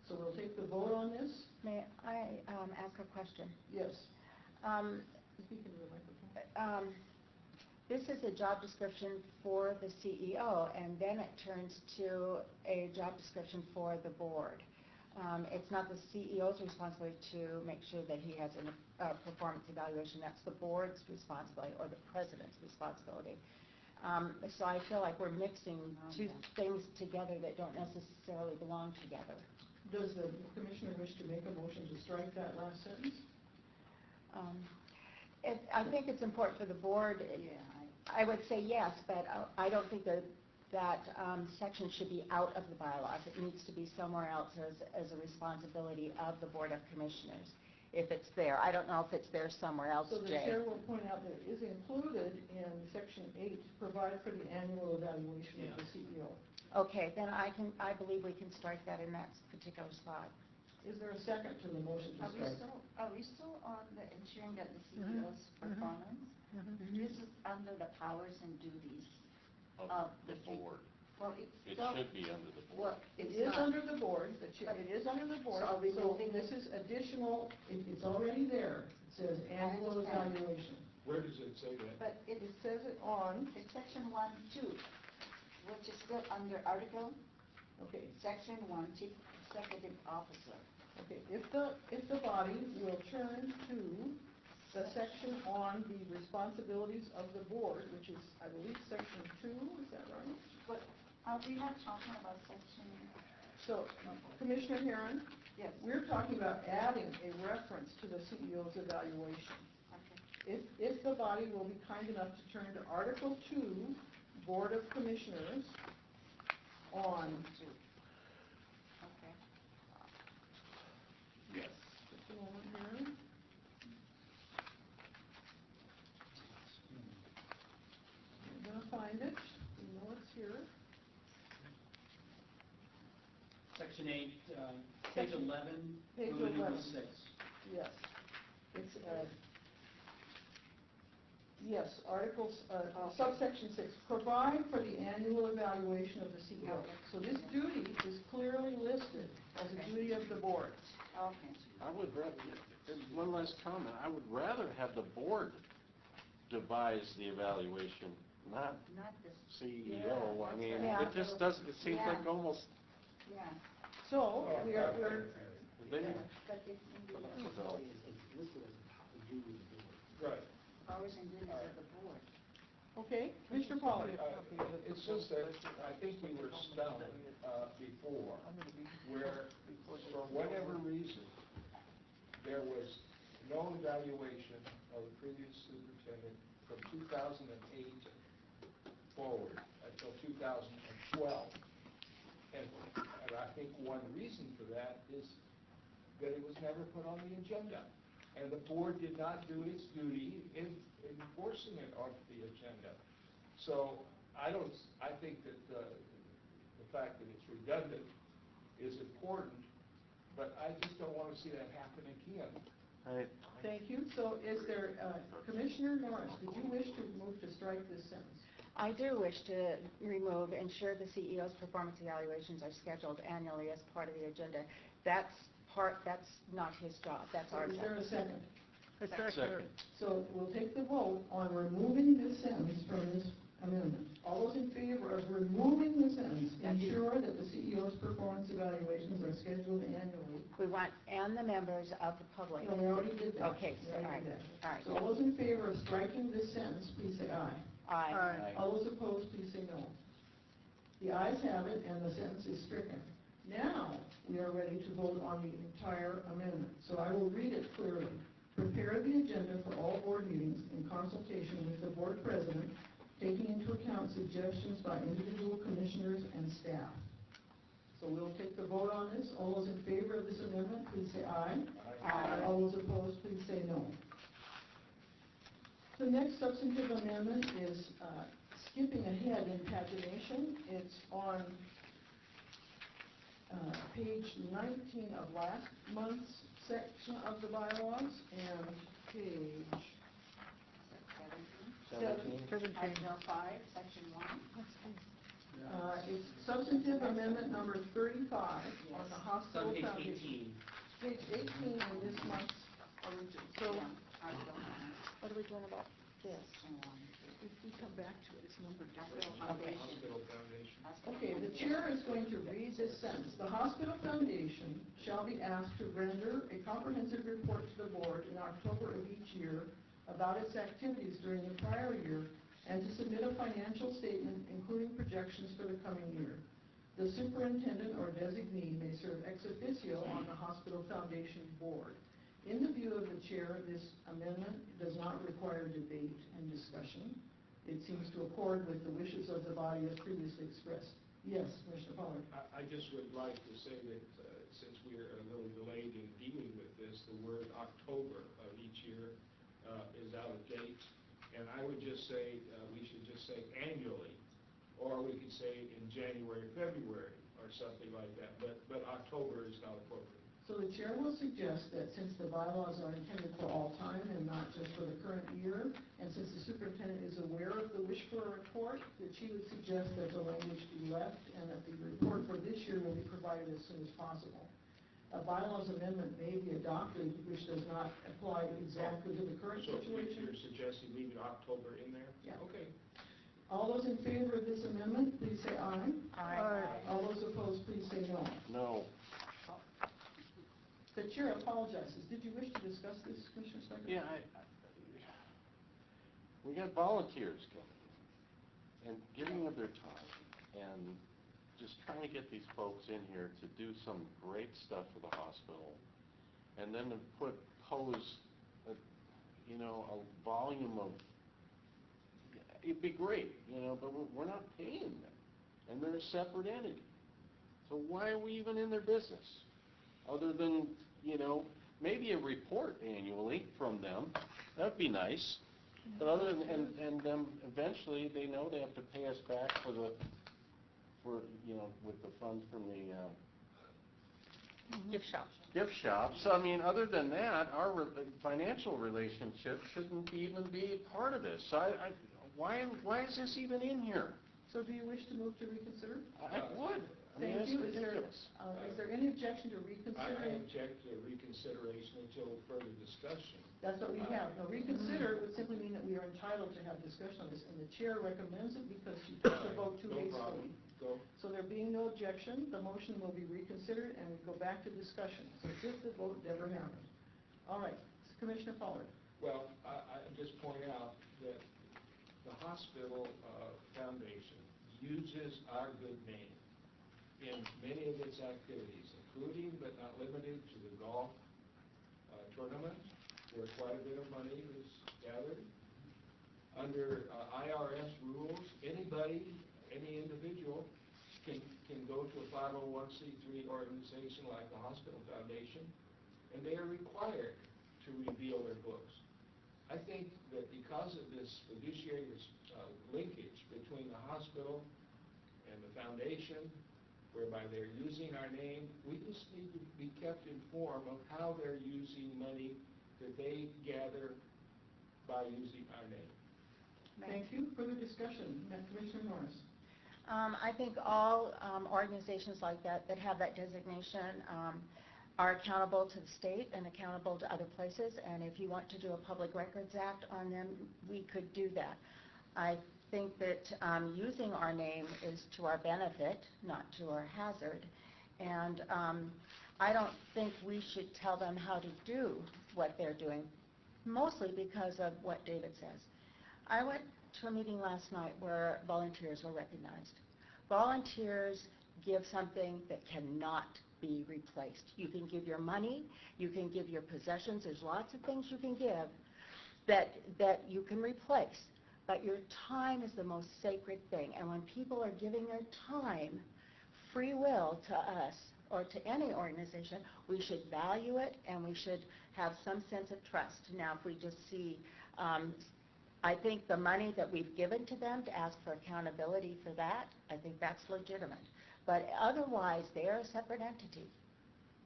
So we'll take the vote on this. May I ask a question? Yes. Speak into the microphone. This is a job description for the CEO, and then it turns to a job description for the board. It's not the CEO's responsibility to make sure that he has a performance evaluation. That's the board's responsibility or the president's responsibility. So I feel like we're mixing two things together that don't necessarily belong together. Does the commissioner wish to make a motion to strike that last sentence? I think it's important for the board. Yeah. I would say yes, but I don't think that that section should be out of the bylaws. It needs to be somewhere else as a responsibility of the Board of Commissioners, if it's there. I don't know if it's there somewhere else, So the Jay. chair will point out that it is included in section 8, provide for the annual evaluation of the CEO. Okay, then I believe we can strike that in that particular spot. Is there a second to the motion to strike? Are we still on the ensuring that the CEO's performance? This is under the powers and duties Of the board. Well, It should be under the board. It is under the board, it is under the board, So are we so moving this is additional, it's already there. It says annual understand. evaluation. Where does it say that? But It says it on, it's section 1, 2, which is still under article, okay, section 1, chief executive officer. okay, if the body will turn to the section on the responsibilities of the board, which is, I believe, section 2, is that right? But are we not talking about section? So, Commissioner Herron, Yes. we're talking about adding a reference to the CEO's evaluation. Okay. If the body will be kind enough to turn to Article 2, Board of Commissioners, on, Okay. Yes. just a moment here. I'm going to find it, you know it's here. Section 8, page 11, Page Roman numeral 11. 6. Yes. It's, yes, articles, subsection 6, provide for the annual evaluation of the CEO. Okay. So this duty is clearly listed as a Okay. duty of the board. Okay. I would rather, one last comment, I would rather have the board devise the evaluation, not Not this, CEO. I mean, Yeah. it just doesn't, it seems like almost, yeah. So, we're, they, But it's in the So- Listed as a duty of the board. Right. powers and duties of the board. okay, Commissioner Pollard. It's just that I think we were stunned before, where for whatever reason, there was no evaluation of the previous superintendent from 2008 forward until 2012. And I think one reason for that is that it was never put on the agenda. And the board did not do its duty in enforcing it onto the agenda. So I think that the fact that it's redundant is important, but I just don't want to see that happen again. Thank you. So is there, Commissioner Norris, did you wish to move to strike this sentence? I do wish to remove, ensure the CEO's performance evaluations are scheduled annually as part of the agenda. That's not his job, that's our Is there a job. second? A second. So we'll take the vote on removing this sentence from this amendment. All those in favor of removing the sentence, ensure that the CEO's performance evaluations are scheduled annually. We want, and the members of the public. No, we already did that. Okay, We already did that. all right. So all those in favor of striking this sentence, please say aye. Aye. Aye. All those opposed, please say no. The ayes have it, and the sentence is stricken. Now, we are ready to vote on the entire amendment. So I will read it clearly. Prepare the agenda for all board meetings in consultation with the board president, taking into account suggestions by individual commissioners and staff. So we'll take the vote on this. All those in favor of this amendment, please say aye. Aye. All those opposed, please say no. The next substantive amendment is skipping ahead in pagination. It's on page 19 of last month's section of the bylaws and page 17? Article 5, section 1? It's substantive amendment number 35 on the It's hospital on page foundation. 18. Page 18 in this month's origin. So Article 1, What are we doing about this? section 1. if we come back to it, it's numbered differently. Hospital Foundation. Okay, the chair is going to read this sentence. The hospital foundation shall be asked to render a comprehensive report to the board in October of each year about its activities during the prior year and to submit a financial statement including projections for the coming year. The superintendent or designee may serve ex officio on the hospital foundation board. In the view of the chair, this amendment does not require debate and discussion. it seems to accord with the wishes of the body as previously expressed. Yes, Commissioner Pollard. I just would like to say that since we're a little delayed in dealing with this, the word October of each year is out of date. And I would just say, we should just say annually, or we could say in January, February, or something like that. But October is not appropriate. So the chair will suggest that since the bylaws are intended for all time and not just for the current year, and since the superintendent is aware of the wish for a report, that she would suggest that the language be left and that the report for this year will be provided as soon as possible. A bylaws amendment may be adopted which does not apply exactly to the current situation. So you're suggesting leaving October in there? Yeah. Okay. All those in favor of this amendment, please say aye. Aye. All those opposed, please say no. No. The chair apologizes. Did you wish to discuss this, Commissioner Secretary? Yeah, we got volunteers coming and giving of their time and just trying to get these folks in here to do some great stuff for the hospital, and then to pose a volume of, it'd be great, but we're not paying them, and they're a separate entity. So why are we even in their business? Other than, maybe a report annually from them, that'd be nice. But other than, and then eventually they know they have to pay us back with the funds from the Gift shop. gift shop. So, I mean, other than that, our financial relationship shouldn't even be part of this. So why is this even in here? So do you wish to move to reconsider? I would. I mean, Thank it's you. ridiculous. Is there any objection to I reconsidering? object to reconsideration until further discussion. That's what we have. Now, reconsider would simply mean that we are entitled to have discussion on this, and the chair recommends it because she took the vote too No hastily. problem. Go. So there being no objection, the motion will be reconsidered and we go back to discussion. So if the vote never happened. All right, Commissioner Pollard. Well, I just point out that the hospital foundation uses our good name in many of its activities, including but not limited to the golf tournament, where quite a bit of money is gathered. Under IRS rules, anybody, any individual can go to a 501c3 organization like the hospital foundation, and they are required to reveal their books. I think that because of this fiduciary linkage between the hospital and the foundation, whereby they're using our name, we just need to be kept informed of how they're using money that they gather by using our name. Thank you. Further discussion. Commissioner Norris. I think all organizations like that have that designation are accountable to the state and accountable to other places, and if you want to do a Public Records Act on them, we could do that. I think that using our name is to our benefit, not to our hazard, and I don't think we should tell them how to do what they're doing, mostly because of what David says. I went to a meeting last night where volunteers were recognized. Volunteers give something that cannot be replaced. You can give your money, you can give your possessions, there's lots of things you can give that you can replace, but your time is the most sacred thing, and when people are giving their time, free will to us, or to any organization, we should value it and we should have some sense of trust. Now, if we just see, I think the money that we've given to them to ask for accountability for that, I think that's legitimate. But otherwise, they're a separate entity,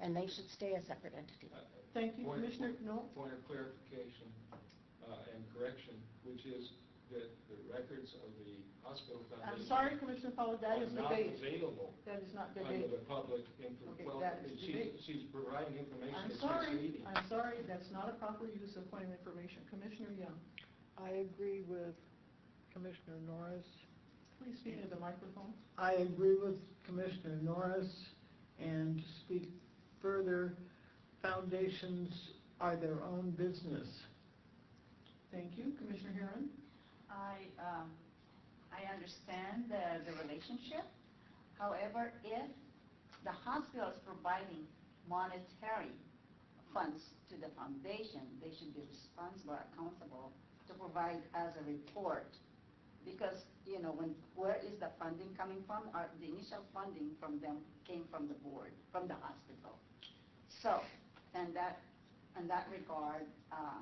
and they should stay a separate entity. Thank you, Commissioner. No? Point of clarification and correction, which is that the records of the hospital foundation I'm sorry, Commissioner Pollard, that is are not debate. available That is not under debate. the public information. Okay, Well, that is debate. she's providing information I'm that's sorry. misleading. I'm sorry. That's not a proper use of point of information. Commissioner Young. I agree with Commissioner Norris. Please speak into the microphone. I agree with Commissioner Norris, and to speak further, foundations are their own business. Thank you. Commissioner Herron. I understand the relationship. However, if the hospital is providing monetary funds to the foundation, they should be responsible, accountable to provide us a report because, where is the funding coming from? The initial funding from them came from the board, from the hospital. So, in that regard, I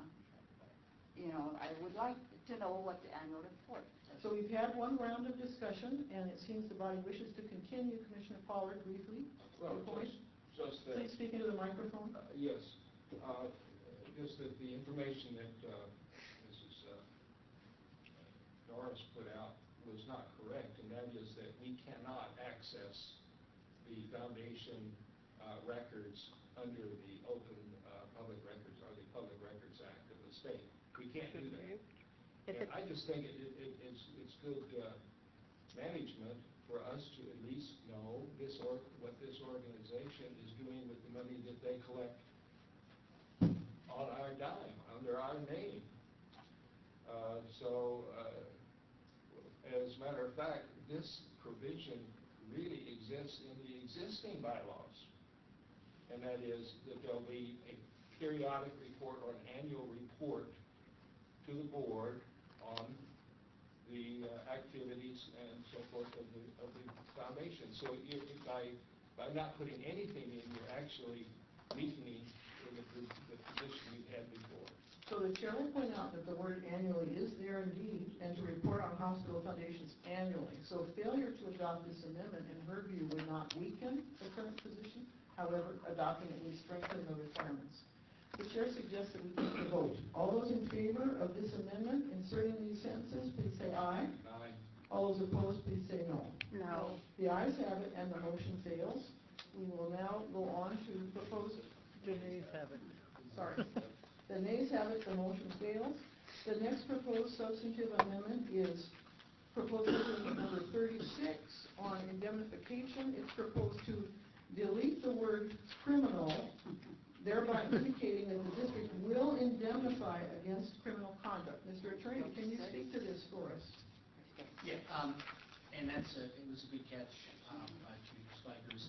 would like to know what the annual report is. So we've had one round of discussion, and it seems the body wishes to continue. Commissioner Pollard, briefly. Well, your point? just that. Please speak into the microphone. Yes. Just that the information that Mrs. Norris put out was not correct, and that is that we cannot access the foundation records under the Open Public Records or the Public Records Act of the state. We can't do that. And I just think it's good management for us to at least know what this organization is doing with the money that they collect on our dime, under our name. As a matter of fact, this provision really exists in the existing bylaws. And that is that there'll be a periodic report or an annual report to the board on the activities and so forth of the foundation. So by not putting anything in, you're actually weakening the position we've had before. So the chair will point out that the word annually is there indeed, and to report on hospital foundations annually. So failure to adopt this amendment, in her view, would not weaken the current position. However, adopting it would strengthen the requirements. The chair suggests that we take the vote. All those in favor of this amendment, inserting these sentences, please say aye. Aye. All those opposed, please say no. No. The ayes have it, and the motion fails. We will now go on to propose. The nays have it. Sorry. The nays have it, the motion fails. The next proposed substantive amendment is proposal number 36 on indemnification. It's proposed to delete the word criminal, thereby indicating that the district will indemnify against criminal conduct. Mr. Attorney, can you speak to this for us? Yeah, and it was a good catch by Chief Spikers.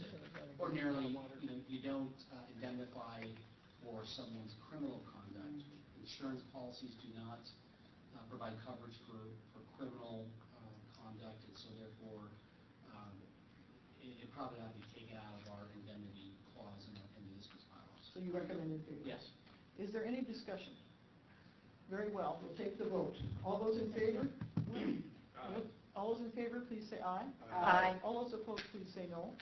Ordinarily, you don't indemnify for someone's criminal conduct. Insurance policies do not provide coverage for criminal conduct, and so therefore it probably ought to be taken out of our indemnity clause in the district's bylaws. So you recommend in favor? Yes. Is there any discussion? Very well, we'll take the vote. All those in favor? All those in favor, please say aye. Aye. All those opposed, please say no.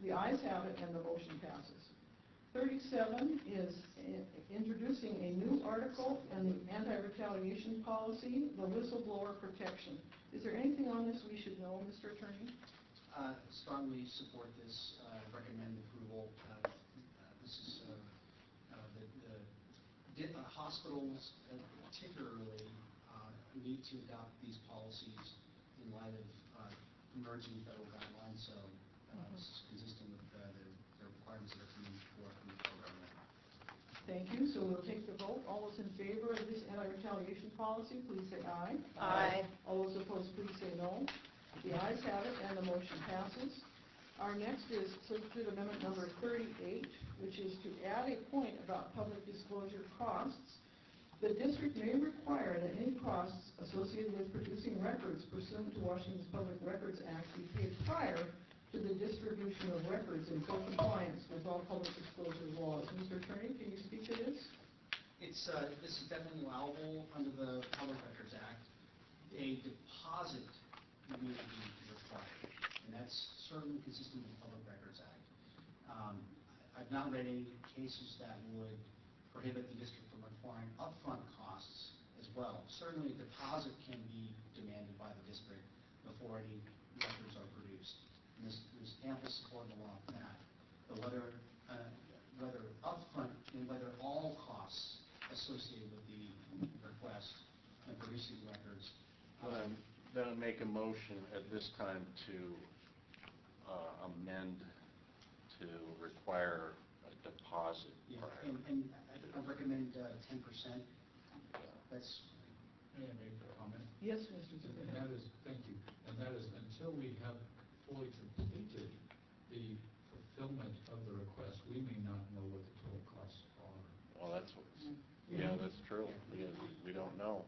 The ayes have it, and the motion passes. 37 is introducing a new article in the anti-retaliation policy, the whistleblower protection. Is there anything on this we should know, Mr. Attorney? Strongly support this, recommend approval. This is the hospitals particularly need to adopt these policies in light of emerging federal guidelines, so this is consistent with the requirements that are coming forth from the program. Thank you. So we'll take the vote. All those in favor of this anti-retaliation policy, please say aye. Aye. All those opposed, please say no. The ayes have it, and the motion passes. Our next is substitute amendment number 38, which is to add a point about public disclosure costs. The district may require that any costs associated with producing records pursuant to Washington's Public Records Act be paid prior to the distribution of records in full compliance with all public disclosure laws. Mr. Attorney, can you speak to this? This is definitely allowable under the Public Records Act. A deposit may be required, and that's certainly consistent with the Public Records Act. I've not read any cases that would prohibit the district from requiring upfront costs as well. Certainly, a deposit can be demanded by the district before any records are produced. And there's ample support in the law for that. But whether upfront and whether all costs associated with the request and producing records. Then I make a motion at this time to amend to require a deposit. Yeah, and I recommend 10%. That's. May I make a comment? Yes, Mr. And that is, thank you, and that is until we have fully completed the fulfillment of the request, we may not know what the total costs are. Well, that's true. We don't know.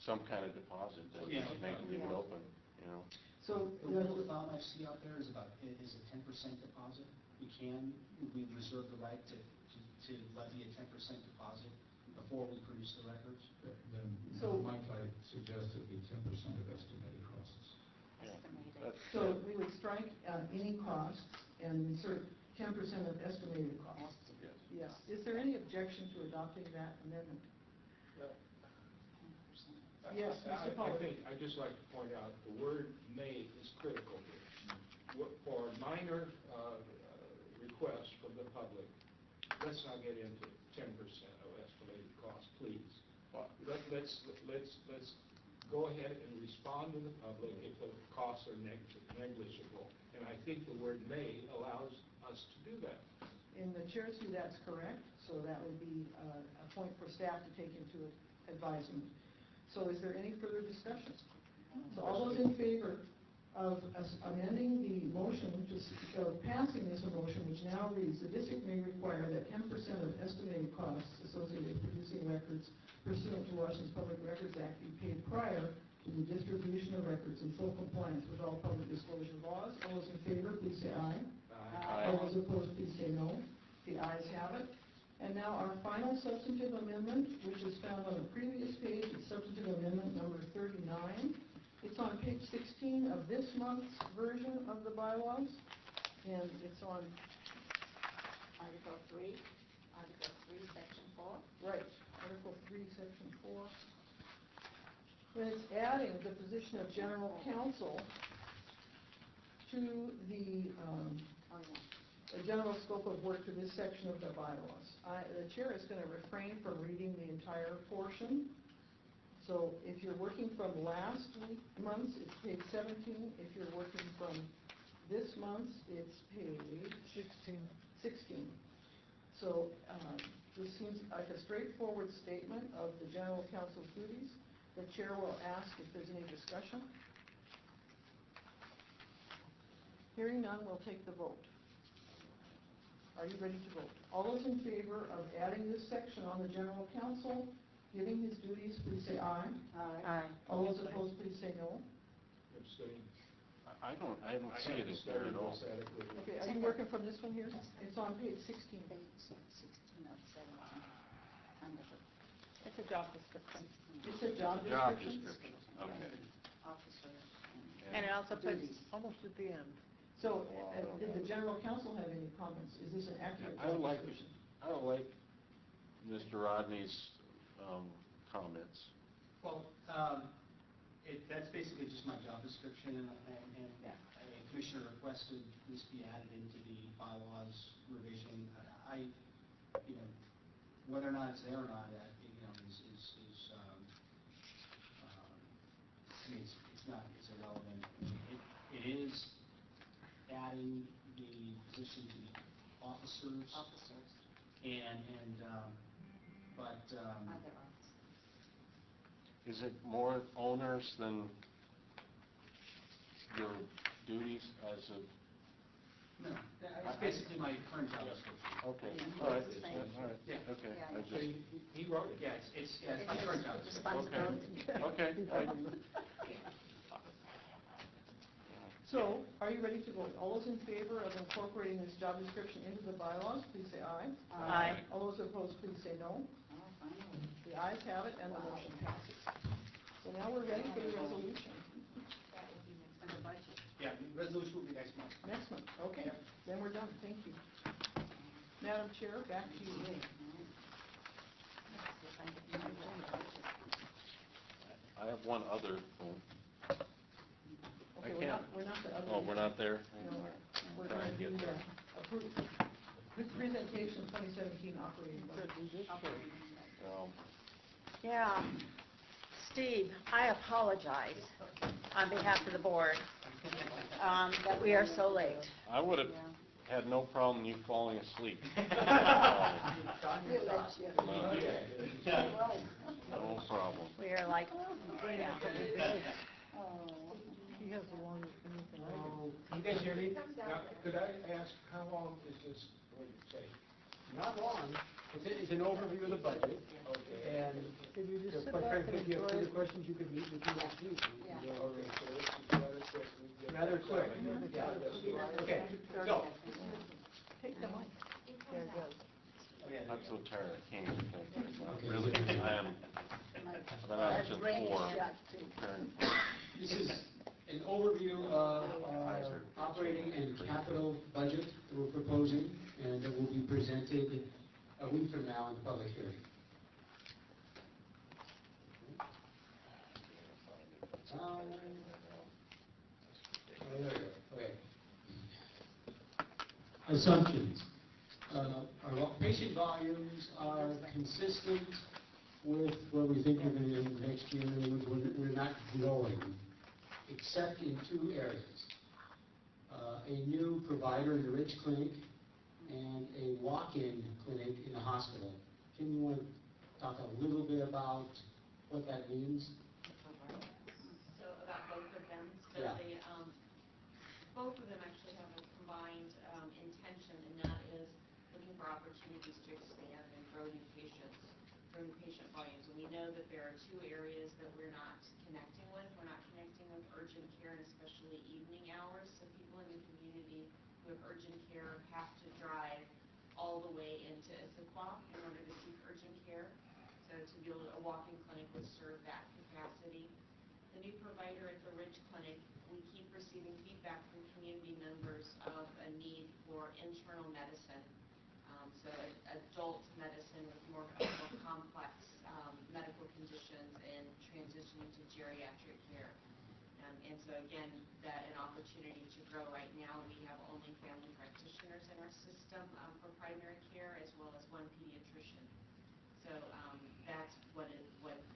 some kind of deposit that Yeah. make leave it open, you know? So, The rule of thumb I see out there is is a 10% deposit. We reserve the right to levy a 10% deposit before we produce the records. Then So- might I suggest it be 10% of estimated costs? Estimated. That's- so we would strike any costs and insert 10% of estimated costs. Yes. Yeah. Is there any objection to adopting that amendment? Yes, Mr. Pollard. I'd just like to point out, the word "may" is critical here. For minor requests from the public, let's not get into 10% of estimated cost, please. Let's go ahead and respond to the public if the costs are negligible. And I think the word "may" allows us to do that. In the chair's view, that's correct, so that would be a point for staff to take into advisement. So is there any further discussion? So all those in favor of us amending the motion, of passing this motion, which now reads, the district may require that 10% of estimated costs associated with producing records pursuant to Washington's Public Records Act be paid prior to the distribution of records in full compliance with all public disclosure laws. All those in favor, please say aye. Aye. All those opposed, please say no. The ayes have it. And now our final substantive amendment, which is found on the previous page, is substantive amendment number 39. It's on page 16 of this month's version of the bylaws, and it's on, Article 3, Section 4. right, Article 3, Section 4. And it's adding the position of general counsel to the general scope of work to this section of the bylaws. The chair is going to refrain from reading the entire portion. So if you're working from last month's, it's page 17. If you're working from this month's, it's page 16. So this seems like a straightforward statement of the general counsel's duties. The chair will ask if there's any discussion. Hearing none, we'll take the vote. Are you ready to vote? All those in favor of adding this section on the general counsel, giving his duties, please say aye. Aye. All those opposed, please say no. Abstain. I don't see it as there at all. Okay, are you working from this one here? It's on page 16. Page 16 of 17. Under the It's a job description. It's a job Job description. description, okay. officer. And it also puts Duties. almost at the end. So, did the general counsel have any comments? Is this an accurate I job don't like, description? Mr. Rodney's comments. Well, that's basically just my job description, and a commissioner requested this be added into the bylaws revision. Whether or not it's there or not, it's irrelevant. It is adding the position to the officers. Officers. But Other officers. Is it more onerous than your duties as a? no, it's basically my current job description. Okay, Yeah, all right, it's the same. all right, Yeah. okay. Yeah, I So just- he wrote it, yeah, it's my current job description. Okay, okay. So, are you ready to vote? All those in favor of incorporating this job description into the bylaws, please say aye. Aye. All those opposed, please say no. Oh, finally. The ayes have it, and the motion passes. So now we're ready for the resolution. That will be next. And the budget. Yeah, the resolution will be next month. Next one, okay. Then we're done, thank you. Madam Chair, back to you. Let's see if I can remember the budget. I have one other thing. Okay, we're not the other. Oh, we're not there? No, we're Trying going to to do get the there. approve, presentation 2017 operating budget. Yeah. Steve, I apologize on behalf of the board that we are so late. I would have had no problem you falling asleep. We'll let you. No problem. We are like, Yeah. Oh. He has the longest meeting I do. You guys hear me? Now, could I ask, how long is this going to take? Not long. It's an overview of the budget, Okay. and If you just sit quite back frankly, and if you have enjoy further it. questions, you could meet with me next week. Yeah. Okay, so this is rather quick. We get Rather that quick, done. yeah. Okay, so, Take the mic. There it goes. I'm so tired, I can't even think right now. Really, I am. I've been out since 4. preparing for- this is an overview of our operating and capital budget that we're proposing, and that will be presented a week from now in the public hearing. Oh, there we go. Okay. Assumptions. Our patient volumes are consistent with what we think we're going to do next year. We're not growing, except in 2 areas. A new provider in the Ridge Clinic and a walk-in clinic in the hospital. Can you want to talk a little bit about what that means? So about both of them, so Yeah. they, both of them actually have a combined intention, and that is looking for opportunities to expand and grow new patient volumes. And we know that there are 2 areas that we're not connecting with. We're not connecting with urgent care, and especially evening hours. So people in the community who have urgent care have to drive all the way into Issaquah in order to seek urgent care. So to be able to, a walk-in clinic would serve that capacity. The new provider at the Ridge Clinic, we keep receiving feedback from community members of a need for internal medicine. So adult medicine with more complex medical conditions and transitioning to geriatric care. And so again, that an opportunity to grow. Right now, we have only family practitioners in our system for primary care, as well as 1 pediatrician. So that's what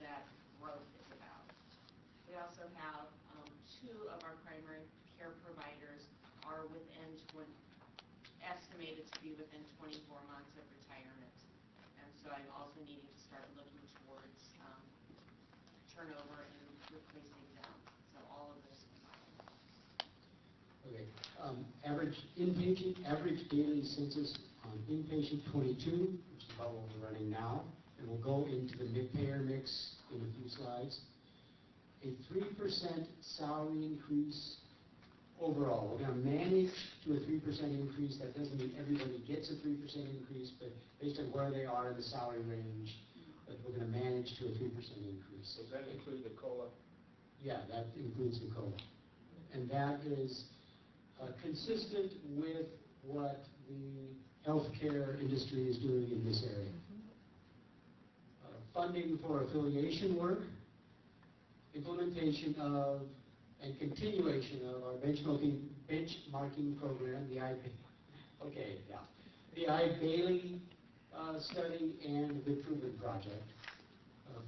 that growth is about. We also have 2 of our primary care providers are estimated to be within 24 months of retirement. And so I'm also needing to start looking towards turnover and replacing them. So all of those combined. Okay. Average daily census on inpatient 22, which is about what we're running now, and we'll go into the mid-payer mix in a few slides. A 3% salary increase overall. We're going to manage to a 3% increase. That doesn't mean everybody gets a 3% increase, but based on where they are in the salary range, but we're going to manage to a 3% increase. Does that include the COLA? Yeah, that includes the COLA. And that is consistent with what the healthcare industry is doing in this area. Funding for affiliation work, implementation of and continuation of our benchmarking program, the I-Bailey study and the Improvement Project.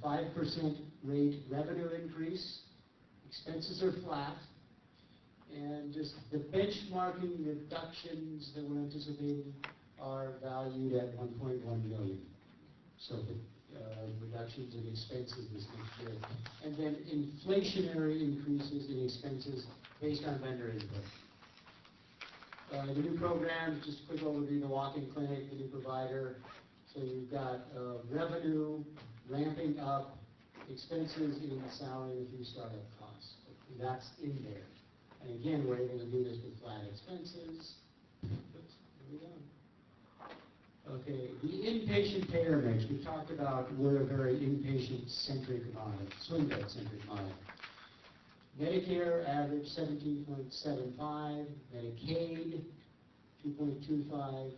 5% rate revenue increase, expenses are flat, and just the benchmarking reductions that we're anticipating are valued at $1.1 million. So the reductions in expenses this next year. And then inflationary increases in expenses based on vendor input. The new program, just a quick overview, the walk-in clinic, the new provider. So you've got revenue ramping up, expenses in salary and a few startup costs. That's in there. And again, we're able to do this with flat expenses. Oops, here we go. Okay, the inpatient payer mix. We talked about we're a very inpatient-centric model, swing bed-centric model. Medicare average 17.75, Medicaid 2.25,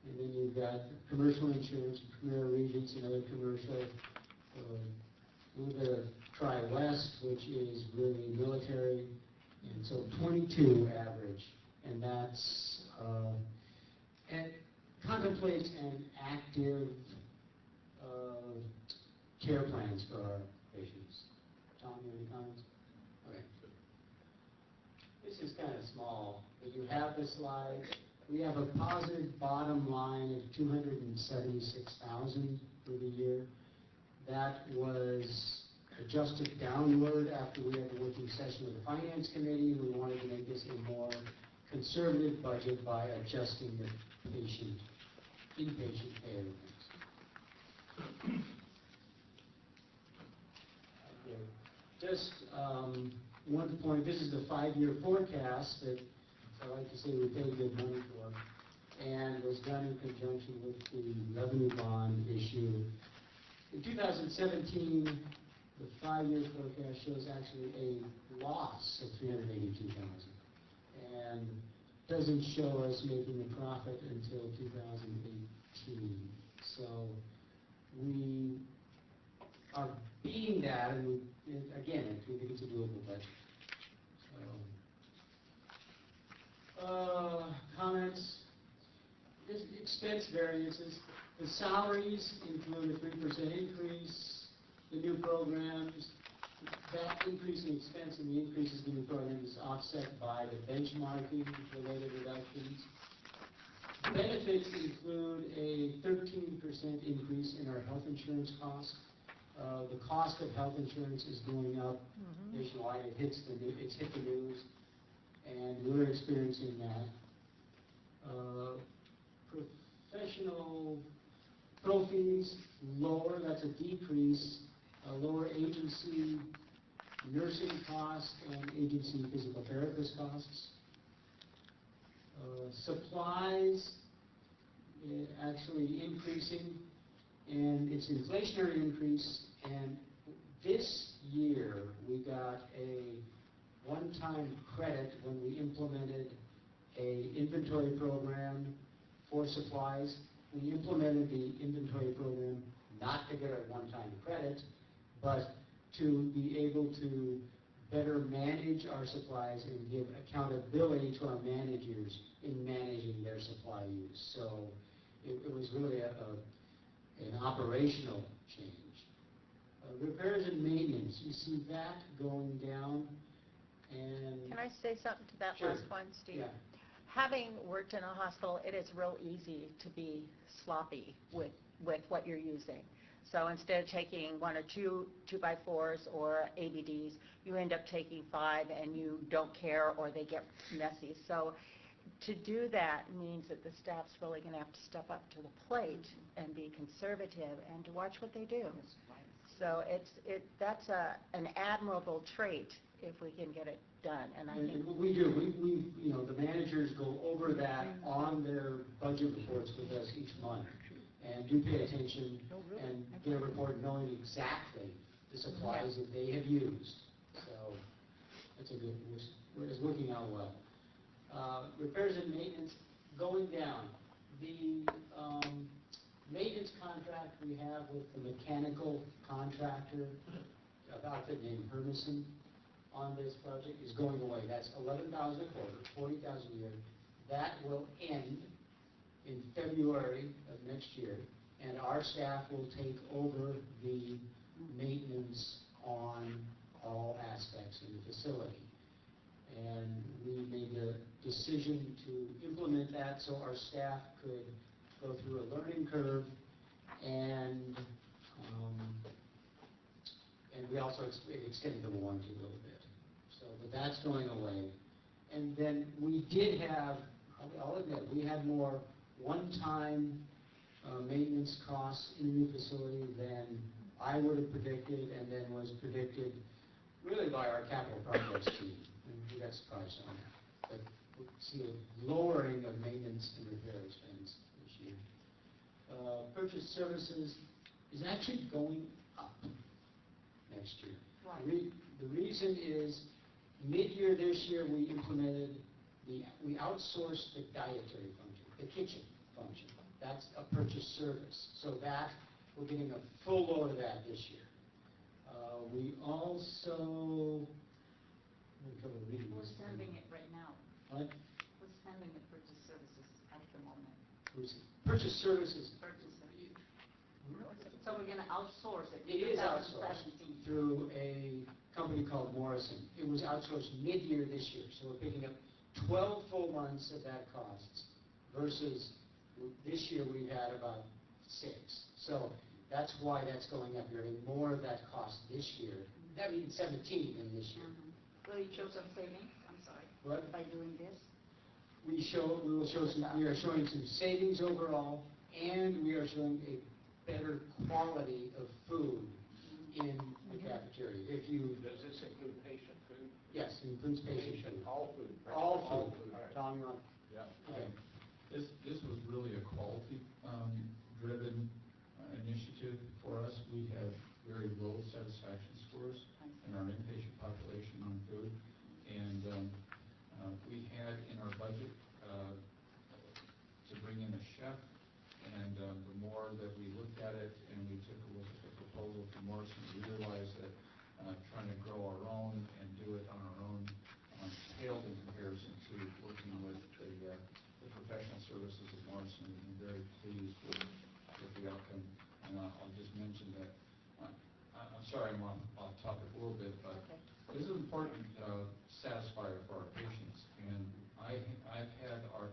and then you've got commercial insurance, Premier Regents and other commercial. A little bit of Tri-West, which is really military, and so 22 average, and that's and contemplates an active care plans for our patients. Tom, you have any comments? Okay. This is kind of small, but you have the slide. We have a positive bottom line of $276,000 for the year. That was adjusted downward after we had the working session with the Finance Committee. We wanted to make this a more conservative budget by adjusting the inpatient payer mix. Okay. Just one point, this is the 5-year forecast that I like to say we paid good money for, and was done in conjunction with the revenue bond issue. In 2017, the 5-year forecast shows actually a loss of $382,000, and doesn't show us making a profit until 2018. So we are beating that, and again, we think it's a doable budget. Comments, just expense variances. The salaries include a 3% increase. The new programs, that increase in expense and the increases in the program is offset by the benchmarking related reductions. Benefits include a 13% increase in our health insurance cost. The cost of health insurance is going up nationwide. It's hit the news, and we're experiencing that. Professional pro fees, lower, that's a decrease. Lower agency nursing costs and agency physical therapist costs. Supplies actually increasing, and it's inflationary increase, and this year we got a one-time credit when we implemented a inventory program for supplies. We implemented the inventory program not to get a one-time credit, but to be able to better manage our supplies and give accountability to our managers in managing their supply use. So it was really an operational change. Repairs and maintenance, you see that going down, and... Can I say something to that Sure. last one, Steve? Yeah. Having worked in a hospital, it is real easy to be sloppy with what you're using. So instead of taking 1 or 2 2x4s or ABDs, you end up taking 5 and you don't care, or they get messy. So to do that means that the staff's really going to have to step up to the plate and be conservative and to watch what they do. So that's an admirable trait if we can get it done. And I think we do. We the managers go over that on their budget reports with us each month, and do pay attention and get a report knowing exactly the supplies that they have used. So that's a good. It's working out well. Repairs and maintenance going down. The maintenance contract we have with the mechanical contractor, an outfit named Hermison, on this project is going away. That's $11,000 a quarter, $40,000 a year. That will end in February of next year, and our staff will take over the maintenance on all aspects of the facility. And we made the decision to implement that so our staff could go through a learning curve, and we also extended the warranty a little bit. So, but that's going away. And then we did have, I'll admit, we had more one-time maintenance costs in the new facility than I would have predicted, and then was predicted really by our capital projects team. And we got surprised on that. But we'll see a lowering of maintenance and repair expense this year. Purchase services is actually going up next year. Right. The reason is, mid-year this year we implemented we outsourced the dietary function, the kitchen function. That's a purchase service. So that, we're getting a full load of that this year. We also, We're sending it right now. What? We're sending the purchase services at the moment. Purchase services. So we're going to outsource it. It is outsourced 2017. through a company called Morrison. It was outsourced mid-year this year, so we're picking up 12 full months of that cost, versus this year we've had about 6. So that's why that's going up. You're getting more of that cost this year. That means 17 than this year. Will you show some savings? I'm sorry. What? By doing this? We are showing some savings overall, and we are showing a better quality of food in the cafeteria. If you, Does this include patient food? yes, it includes patient food. All food. All All food. All right. Tom, you want? Yeah. Okay. This was really a quality driven initiative for us. We have very low satisfaction scores in our inpatient population on food. And we had in our budget to bring in a chef. And the more that we looked at it and we took a look at the proposal from Morrison, we realized that trying to grow our own and do it on our own paled in comparison to working with the professional services of Morrison. We've been very pleased with the outcome. And I'll just mention that, I'm sorry I'm off topic a little bit, but this is an important satisfier for our patients. And I've had our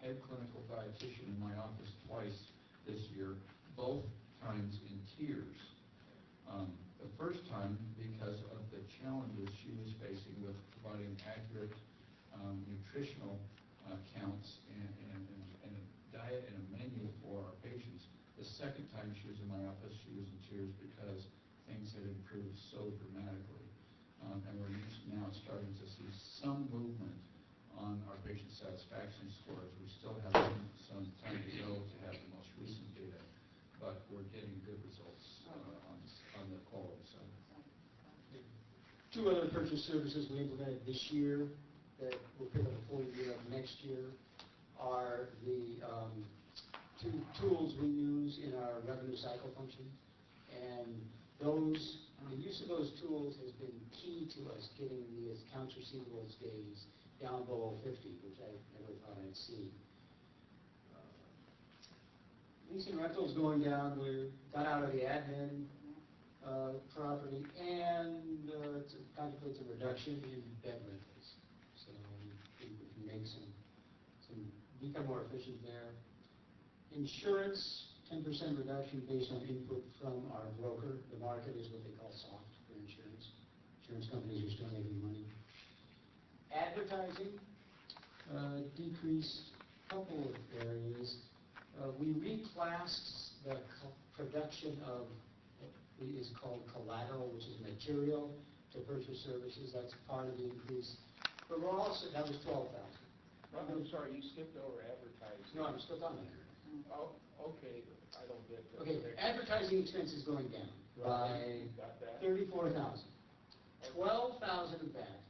head clinical dietitian in my office twice this year, both times in tears. The first time because of the challenges she was facing with providing accurate nutritional counts and a diet and a menu for our patients. The second time she was in my office, she was in tears because things had improved so dramatically. And we're now starting to see some movement on our patient satisfaction scores. We still have some time to go to have the most recent data, but we're getting good results on the quality side. Two other purchase services we implemented this year that will pick up a full year of next year are the two tools we use in our revenue cycle function. And the use of those tools has been key to us getting the accounts receivables days down below 50, which I never thought I'd see. Leasing rentals going down. We got out of the admin property, and it contemplates a reduction in bed rentals. So we can make become more efficient there. Insurance, 10% reduction based on input from our broker. The market is what they call soft for insurance. Insurance companies are still making money. Advertising decreased a couple of areas. We reclassed the production of what is called collateral, which is material, to purchase services. That's part of the increase. But we're also, that was $12,000. I'm sorry, you skipped over advertising. No, I'm still on there. Oh, okay, I don't get that. Okay, advertising expense is going down by $34,000. $12,000 of that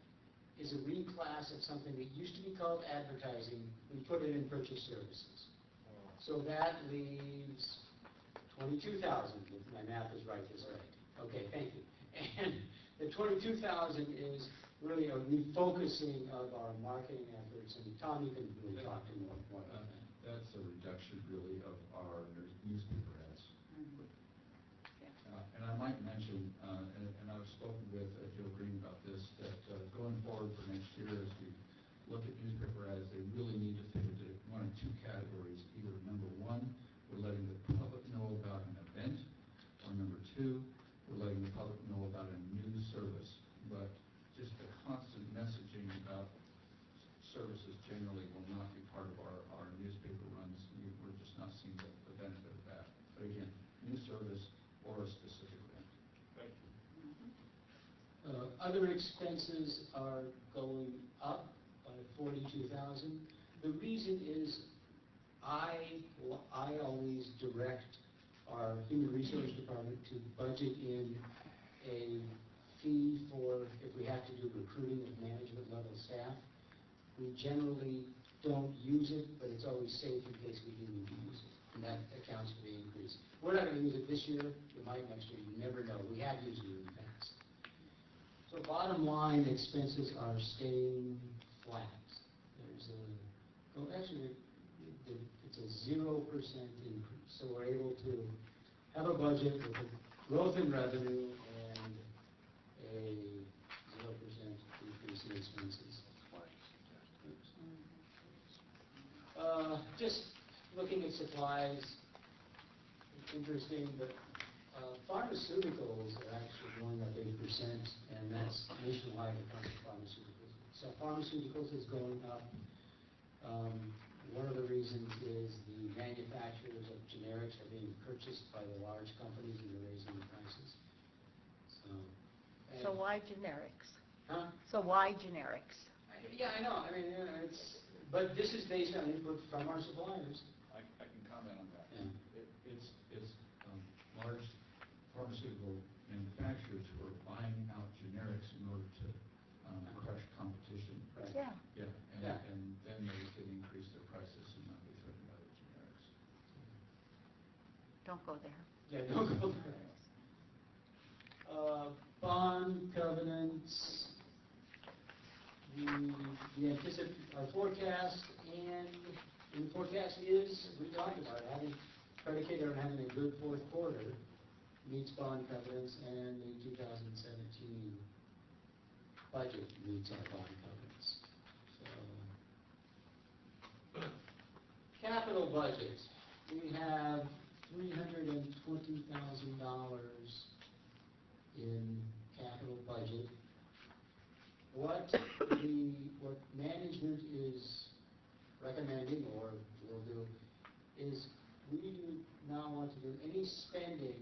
is a reclass of something that used to be called advertising. We put it in purchase services. So that leaves $22,000, if my math is right, is right. Okay, thank you. And the $22,000 is really a refocusing of our marketing efforts, and Tom, you can really talk to more about that. That's a reduction, really, of our newspaper ads. And I might mention, and I've spoken with Joe Green about this, that going forward for next year, as we look at newspaper ads, they really need to fit into one of two categories. Either number one, we're letting the public know about an event, or number two, we're letting the public know about a new service. But just the constant messaging about services generally will not be part of our newspaper runs. We're just not seeing the benefit of that. But again, new service or a specific event. Thank you. Other expenses are going up by $42,000. The reason is I always direct our human resource department to budget in a fee for if we have to do recruiting of management level staff. We generally don't use it, but it's always safe in case we do need to use it, and that accounts for the increase. We're not going to use it this year. We might next year. You never know. We have used it in the past. So bottom line, expenses are staying flat. There's actually, it's a 0% increase. So we're able to have a budget with a growth in revenue and a 0% increase in expenses. Just looking at supplies, it's interesting, but pharmaceuticals are actually going up 8%, and that's nationwide across pharmaceuticals. So pharmaceuticals is going up. One of the reasons is the manufacturers of generics are being purchased by the large companies and they're raising the prices. So. So why generics? Huh? So why generics? Yeah, I know, I mean, but this is based on input from our suppliers. I can comment on that. Yeah. It's large pharmaceutical manufacturers who are buying out generics in order to crush competition. Right. Yeah. Yeah, and then they can increase their prices and not be threatened by the generics. Don't go there. Yeah, don't go there. Bond covenants, we anticipate our forecast, and the forecast is, we talked about it, having predicated on having a good fourth quarter, meets bond covenants, and the 2017 budget meets our bond covenants. So, capital budget, we have $320,000 in capital budget. What management is recommending, or will do, is we do not want to do any spending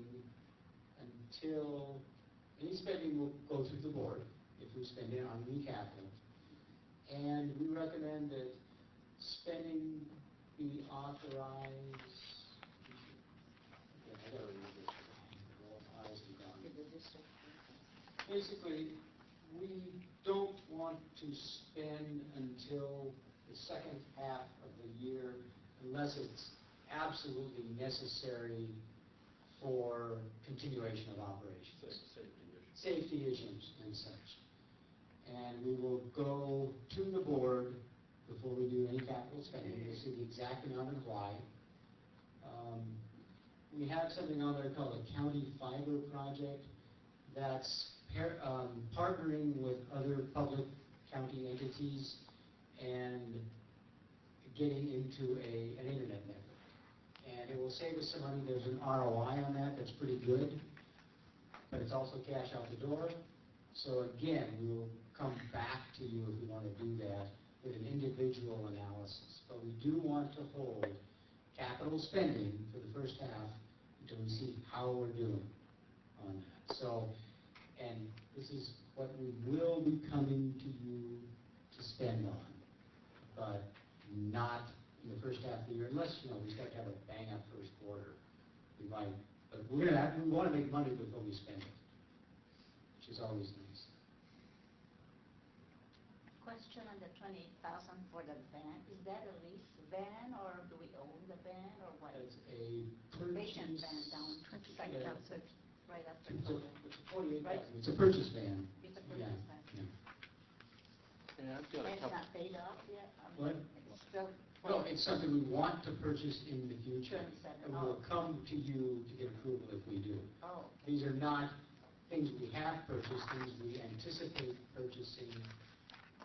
will go through the board if we spend it on any capital. And we recommend that spending be authorized. Okay, I gotta read this. All eyes are gone. Basically, we don't want to spend until the second half of the year unless it's absolutely necessary for continuation of operations. Safety issues and such. And we will go to the board before we do any capital spending. We'll see the exact amount and why. We have something on there called a county fiber project that's partnering with other public county entities and getting into an internet network. And it will save us some money. There's an ROI on that that's pretty good, but it's also cash out the door. So again, we will come back to you if we want to do that with an individual analysis. But we do want to hold capital spending for the first half until we see how we're doing on that. So, and this is what we will be coming to you to spend on, but not in the first half of the year, unless, we start to have a bang-up first quarter. We might, but we want to make money before we spend it, which is always nice. Question on the 28,000 for the van. Is that a lease van, or do we own the van, or what? It's a purchase. Patient van down 22,000, right after COVID. It's a 48,000. Right? It's a purchase van. It's a purchase van. Yeah. Yeah, I've got And a it's couple. not paid off yet? What? It's still. No, it's something we want to purchase in the future. 27. And we'll come to you to get approval if we do. Oh. These are not things we have purchased, things we anticipate purchasing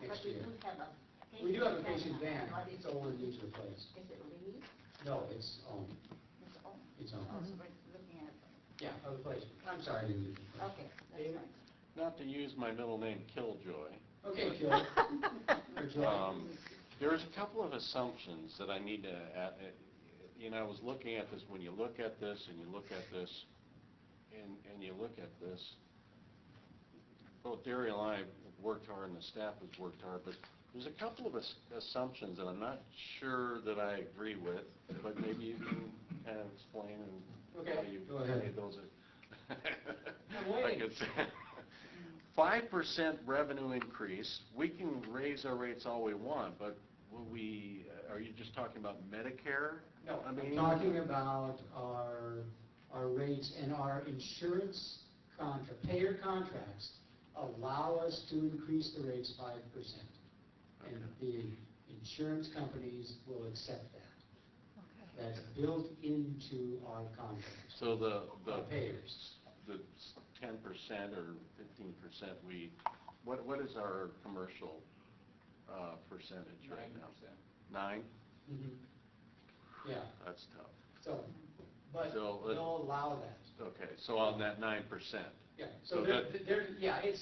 But next we year. do have a patient van. We do have a patient van. What is It's old and needs replaced. Is it leased? No, it's owned. It's owned. It's owned. Oh, so we're looking at, Yeah, a replacement. I'm sorry, I didn't do that. okay, that's David? fine. Not to use my middle name, Killjoy. Okay, Joe. Or Joe. There's a couple of assumptions that I need to add. I was looking at this, when you look at this, and you look at this, and you look at this, both Daryl and I have worked hard, and the staff has worked hard, but there's a couple of assumptions that I'm not sure that I agree with, but maybe you can kind of explain and Okay, how you go ahead. made those. I'm waiting. I could say 5% revenue increase. We can raise our rates all we want, but will we? Are you just talking about Medicare? No, I mean, I'm talking about our rates and our insurance payer contracts allow us to increase the rates 5%. And the insurance companies will accept that. Okay. That's built into our contracts. So the payers. The 10% or 15% what is our commercial percentage right now? 9%. Yeah. That's tough. So, but So, they'll allow that. Okay, so on that 9%. Yeah. So yeah, and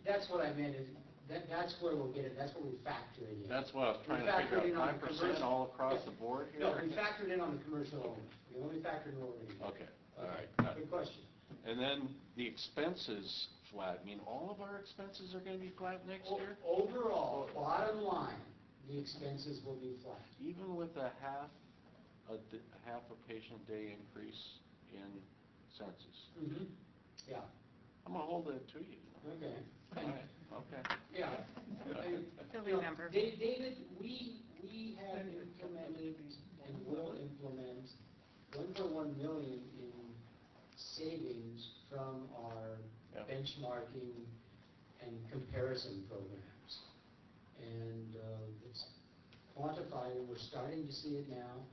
that's what I meant is That's where we'll get it, that's where we factor it in. That's what I was We trying to factored in figure on out, the 5% commercial- all across Yeah. the board here? No, we factored in on the commercial only. We only factored in what we're gonna Okay, get. all right. Good question. And then the expenses flat, I mean, all of our expenses are gonna be flat next year? Overall, bottom line, the expenses will be flat. Even with a half a patient day increase in census? Mm-hmm. Yeah, I'm gonna hold that to you. okay. All right, okay. Yeah. He'll You know, remember. David, we have implemented and will implement 1.1 million in savings from our Yep. benchmarking and comparison programs. And it's quantified, and we're starting to see it now.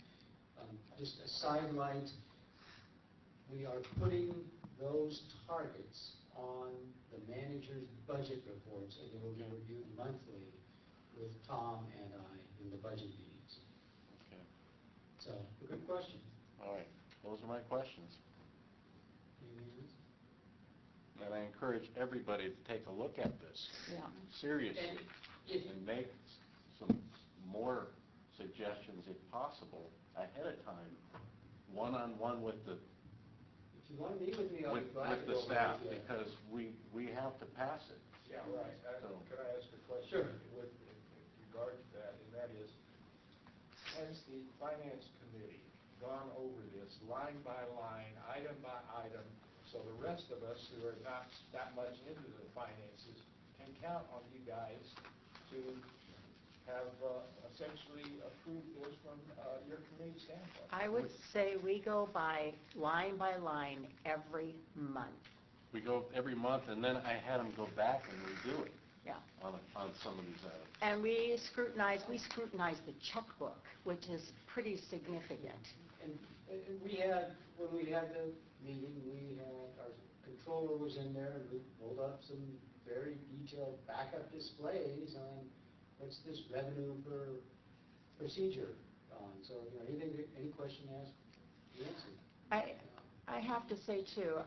Just a sidelight, we are putting those targets on the manager's budget reports, and they will be reviewed monthly with Tom and I in the budget meetings. Okay. So, good question. All right, those are my questions. Anything else? And I encourage everybody to take a look at this. Yeah. Seriously. And if- And make some more suggestions if possible ahead of time, one-on-one with the If you want to meet with me, I'll be glad with to the go over staff, it, yeah. because we have to pass it. Yeah, right. So- Could I ask a question? Sure. With regard to that, and that is, has the finance committee gone over this line by line, item by item, so the rest of us who are not that much into the finances can count on you guys to have essentially approved this from your committee standpoint? I would say we go by line every month. We go every month, and then I had them go back and redo it Yeah. on some of these items. And we scrutinize the checkbook, which is pretty significant. And we had, when we had the meeting, we had, our controller was in there, and we pulled up some very detailed backup displays on what's this revenue per procedure on. So, you know, anything, any question asked, you answer. I have to say too,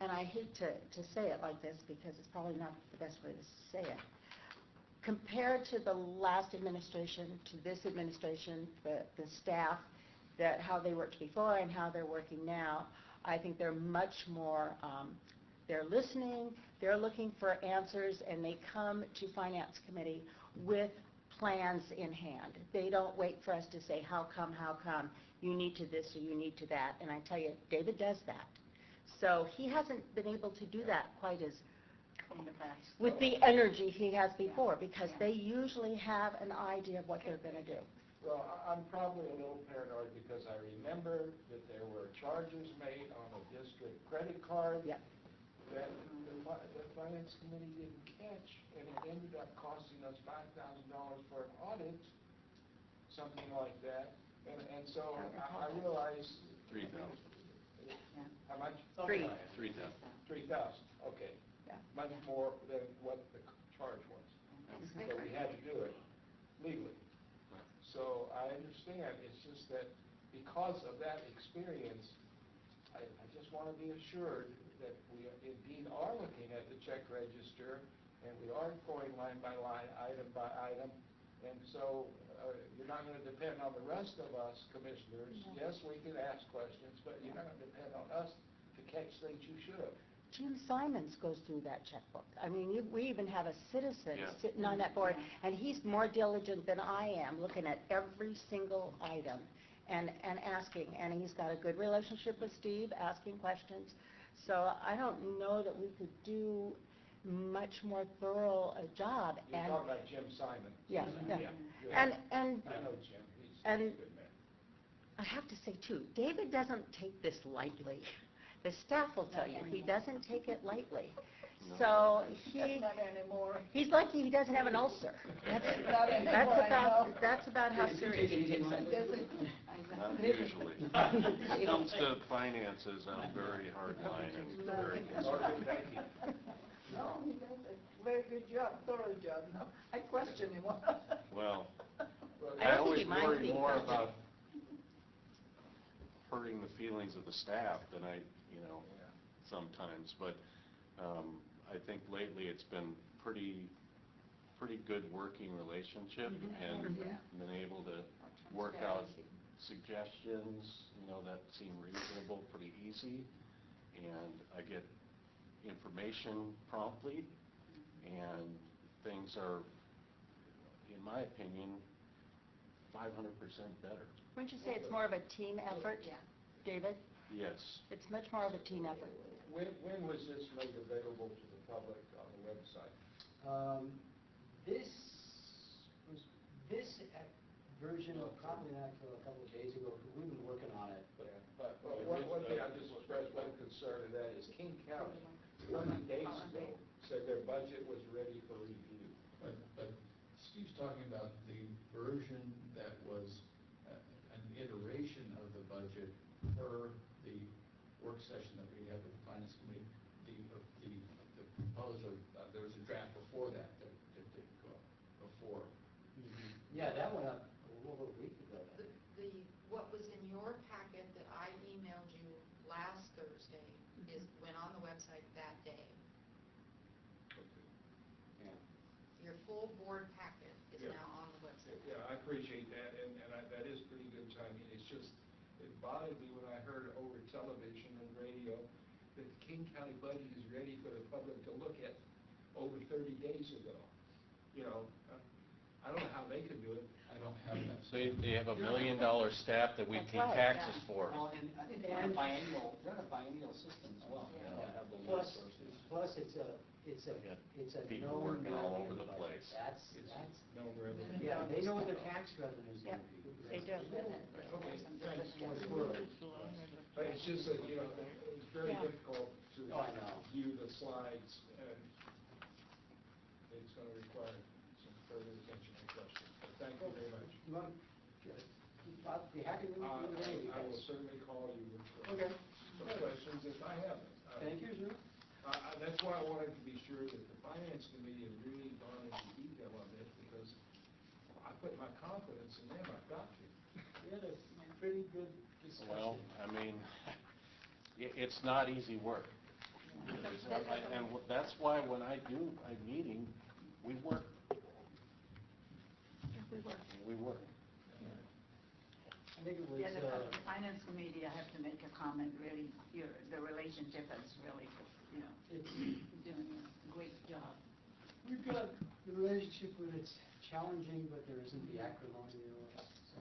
and I hate to say it like this because it's probably not the best way to say it. Compared to the last administration, to this administration, the staff, that how they worked before and how they're working now, I think they're much more, they're listening, they're looking for answers, and they come to Finance Committee with plans in hand. They don't wait for us to say, how come, you need to this or you need to that. And I tell you, David does that. So he hasn't been able to do that quite as, In the past. with the energy he has before, because they usually have an idea of what they're going to do. Well, I'm probably a little paranoid because I remember that there were charges made on a district credit card Yep. that the finance committee didn't catch, and it ended up costing us $5,000 for an audit, something like that. And so I realized. 3,000. How much? 3,000. 3,000. 3,000, okay. Yeah. Much more than what the charge was. So we had to do it legally. So I understand, it's just that because of that experience, I just want to be assured that we indeed are looking at the check register, and we are going line by line, item by item, and so you're not going to depend on the rest of us commissioners. Yes, we can ask questions, but you're not going to depend on us to catch things you should have. Jim Simons goes through that checkbook. I mean, we even have a citizen Yeah. sitting on that board, and he's more diligent than I am, looking at every single item and asking. And he's got a good relationship with Steve, asking questions. So I don't know that we could do much more thorough a job. You're And talking about Jim Simon. yeah. Good. And I know Jim, he's a and- good man. I have to say too, David doesn't take this lightly. The staff will tell you he doesn't take it lightly. So Not anymore. he's lucky he doesn't have an ulcer. Not anymore, I know. That's about how serious he takes it. Not usually. When it comes to finances, I'm very hard line and very conservative. Thank you. No, he does a very good job, thorough job. No, I question him. Well, I I don't think always he minds worry being more questioned. about hurting the feelings of the staff than I, sometimes. But I think lately it's been pretty pretty good working relationship and been able to work out suggestions, that seem reasonable, pretty easy. And I get information promptly, and things are, in my opinion, 500% better. Wouldn't you say it's more of a team effort, David? Yes. It's much more of a team effort. When was this made available to the public on the website? This version of probably not until a couple of days ago, because we've been working on it. But one thing I just expressed one concern, and that is King County, 30 days ago, said their budget was ready for review. But Steve's talking about the version that was an iteration of the budget per the work session that we had with the Finance Committee. The proposal, there was a draft before that did go up before. Yeah, that went up over a week ago. What was in your packet that I emailed you last Thursday went on the website that day. Yeah. Your full board packet is now on the website. Yeah, I appreciate that, and that is pretty good timing. It's just, it bothered me when I heard over television and radio that the King County budget is ready for the public to look at over 30 days ago. I don't know how they can do it. I don't have that. So they have $1 million staff that we pay taxes for. Well, and they're on a biennial system as well. Plus it's a People known working all over revenue the budget. place. That's, No revenue. yeah, they know what their tax revenue's Yep, gonna be. they do. Okay, thanks. Squirrely. But it's just that, it's very difficult to Oh, I know. view the slides, and it's going to require some further attention and questions. But thank you very much. You want, I'll be happy to meet you today. I will certainly call you with Okay. some questions if I have them. Thank you, sir. That's why I wanted to be sure that the Finance Committee has really gone into detail on this, because I put my confidence in them. I've got to. We had a pretty good discussion. Well, it's not easy work. And that's why when I do a meeting, we work. We work. I think it was, Yeah, the Finance Committee, I have to make a comment, really, the relationship is really, it's, doing a great job. we've got the relationship with it's challenging, but there isn't the acrimony there. So.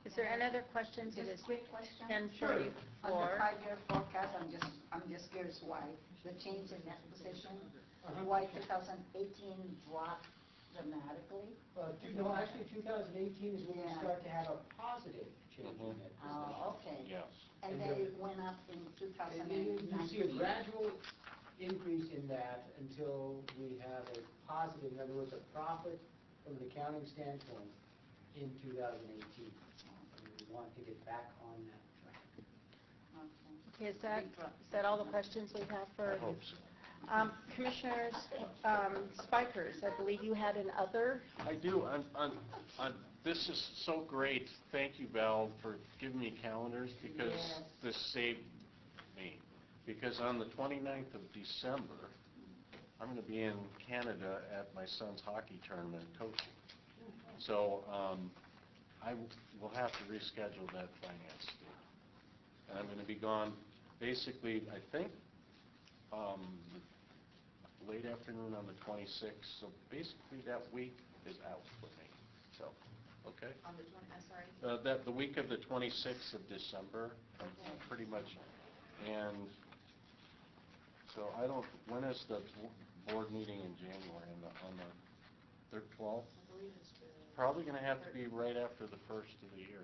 Is there any other questions? It is Just quick question. 10:44. On the 5-year forecast, I'm just curious why the change in that position, why 2018 dropped dramatically? Actually, 2018 is when we start to have a positive change in that position. Oh, okay. Yes. And then it went up in And then 2019. you see a gradual increase in that until we have a positive, in other words, a profit from an accounting standpoint in 2018. And we want to get back on that track. Okay, is that all the questions we have for? I hope so. Commissioners, Spikers, I believe you had an other? I do. This is so great. Thank you, Val, for giving me calendars, because this saved me. Because on the 29th of December, I'm going to be in Canada at my son's hockey tournament coaching. So I will have to reschedule that finance date. And I'm going to be gone basically, I think, late afternoon on the 26th. So basically that week is out for me. So, okay? On the 20, I'm sorry? The week of the 26th of December, pretty much. And so I don't, when is the board meeting in January? On the 12th? I believe it's the... Probably going to have to be right after the first of the year.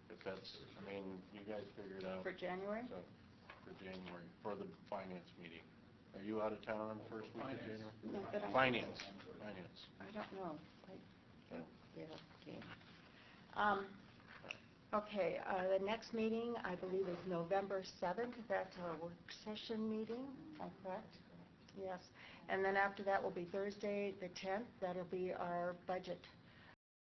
If that's, you guys figure it out. For January? So, for January, for the finance meeting. Are you out of town on the first week of January? No, but Finance. I don't know. Okay. Okay, the next meeting, I believe, is November 7th. That's our work session meeting, am I correct? Yes. And then after that will be Thursday, the 10th. That'll be our budget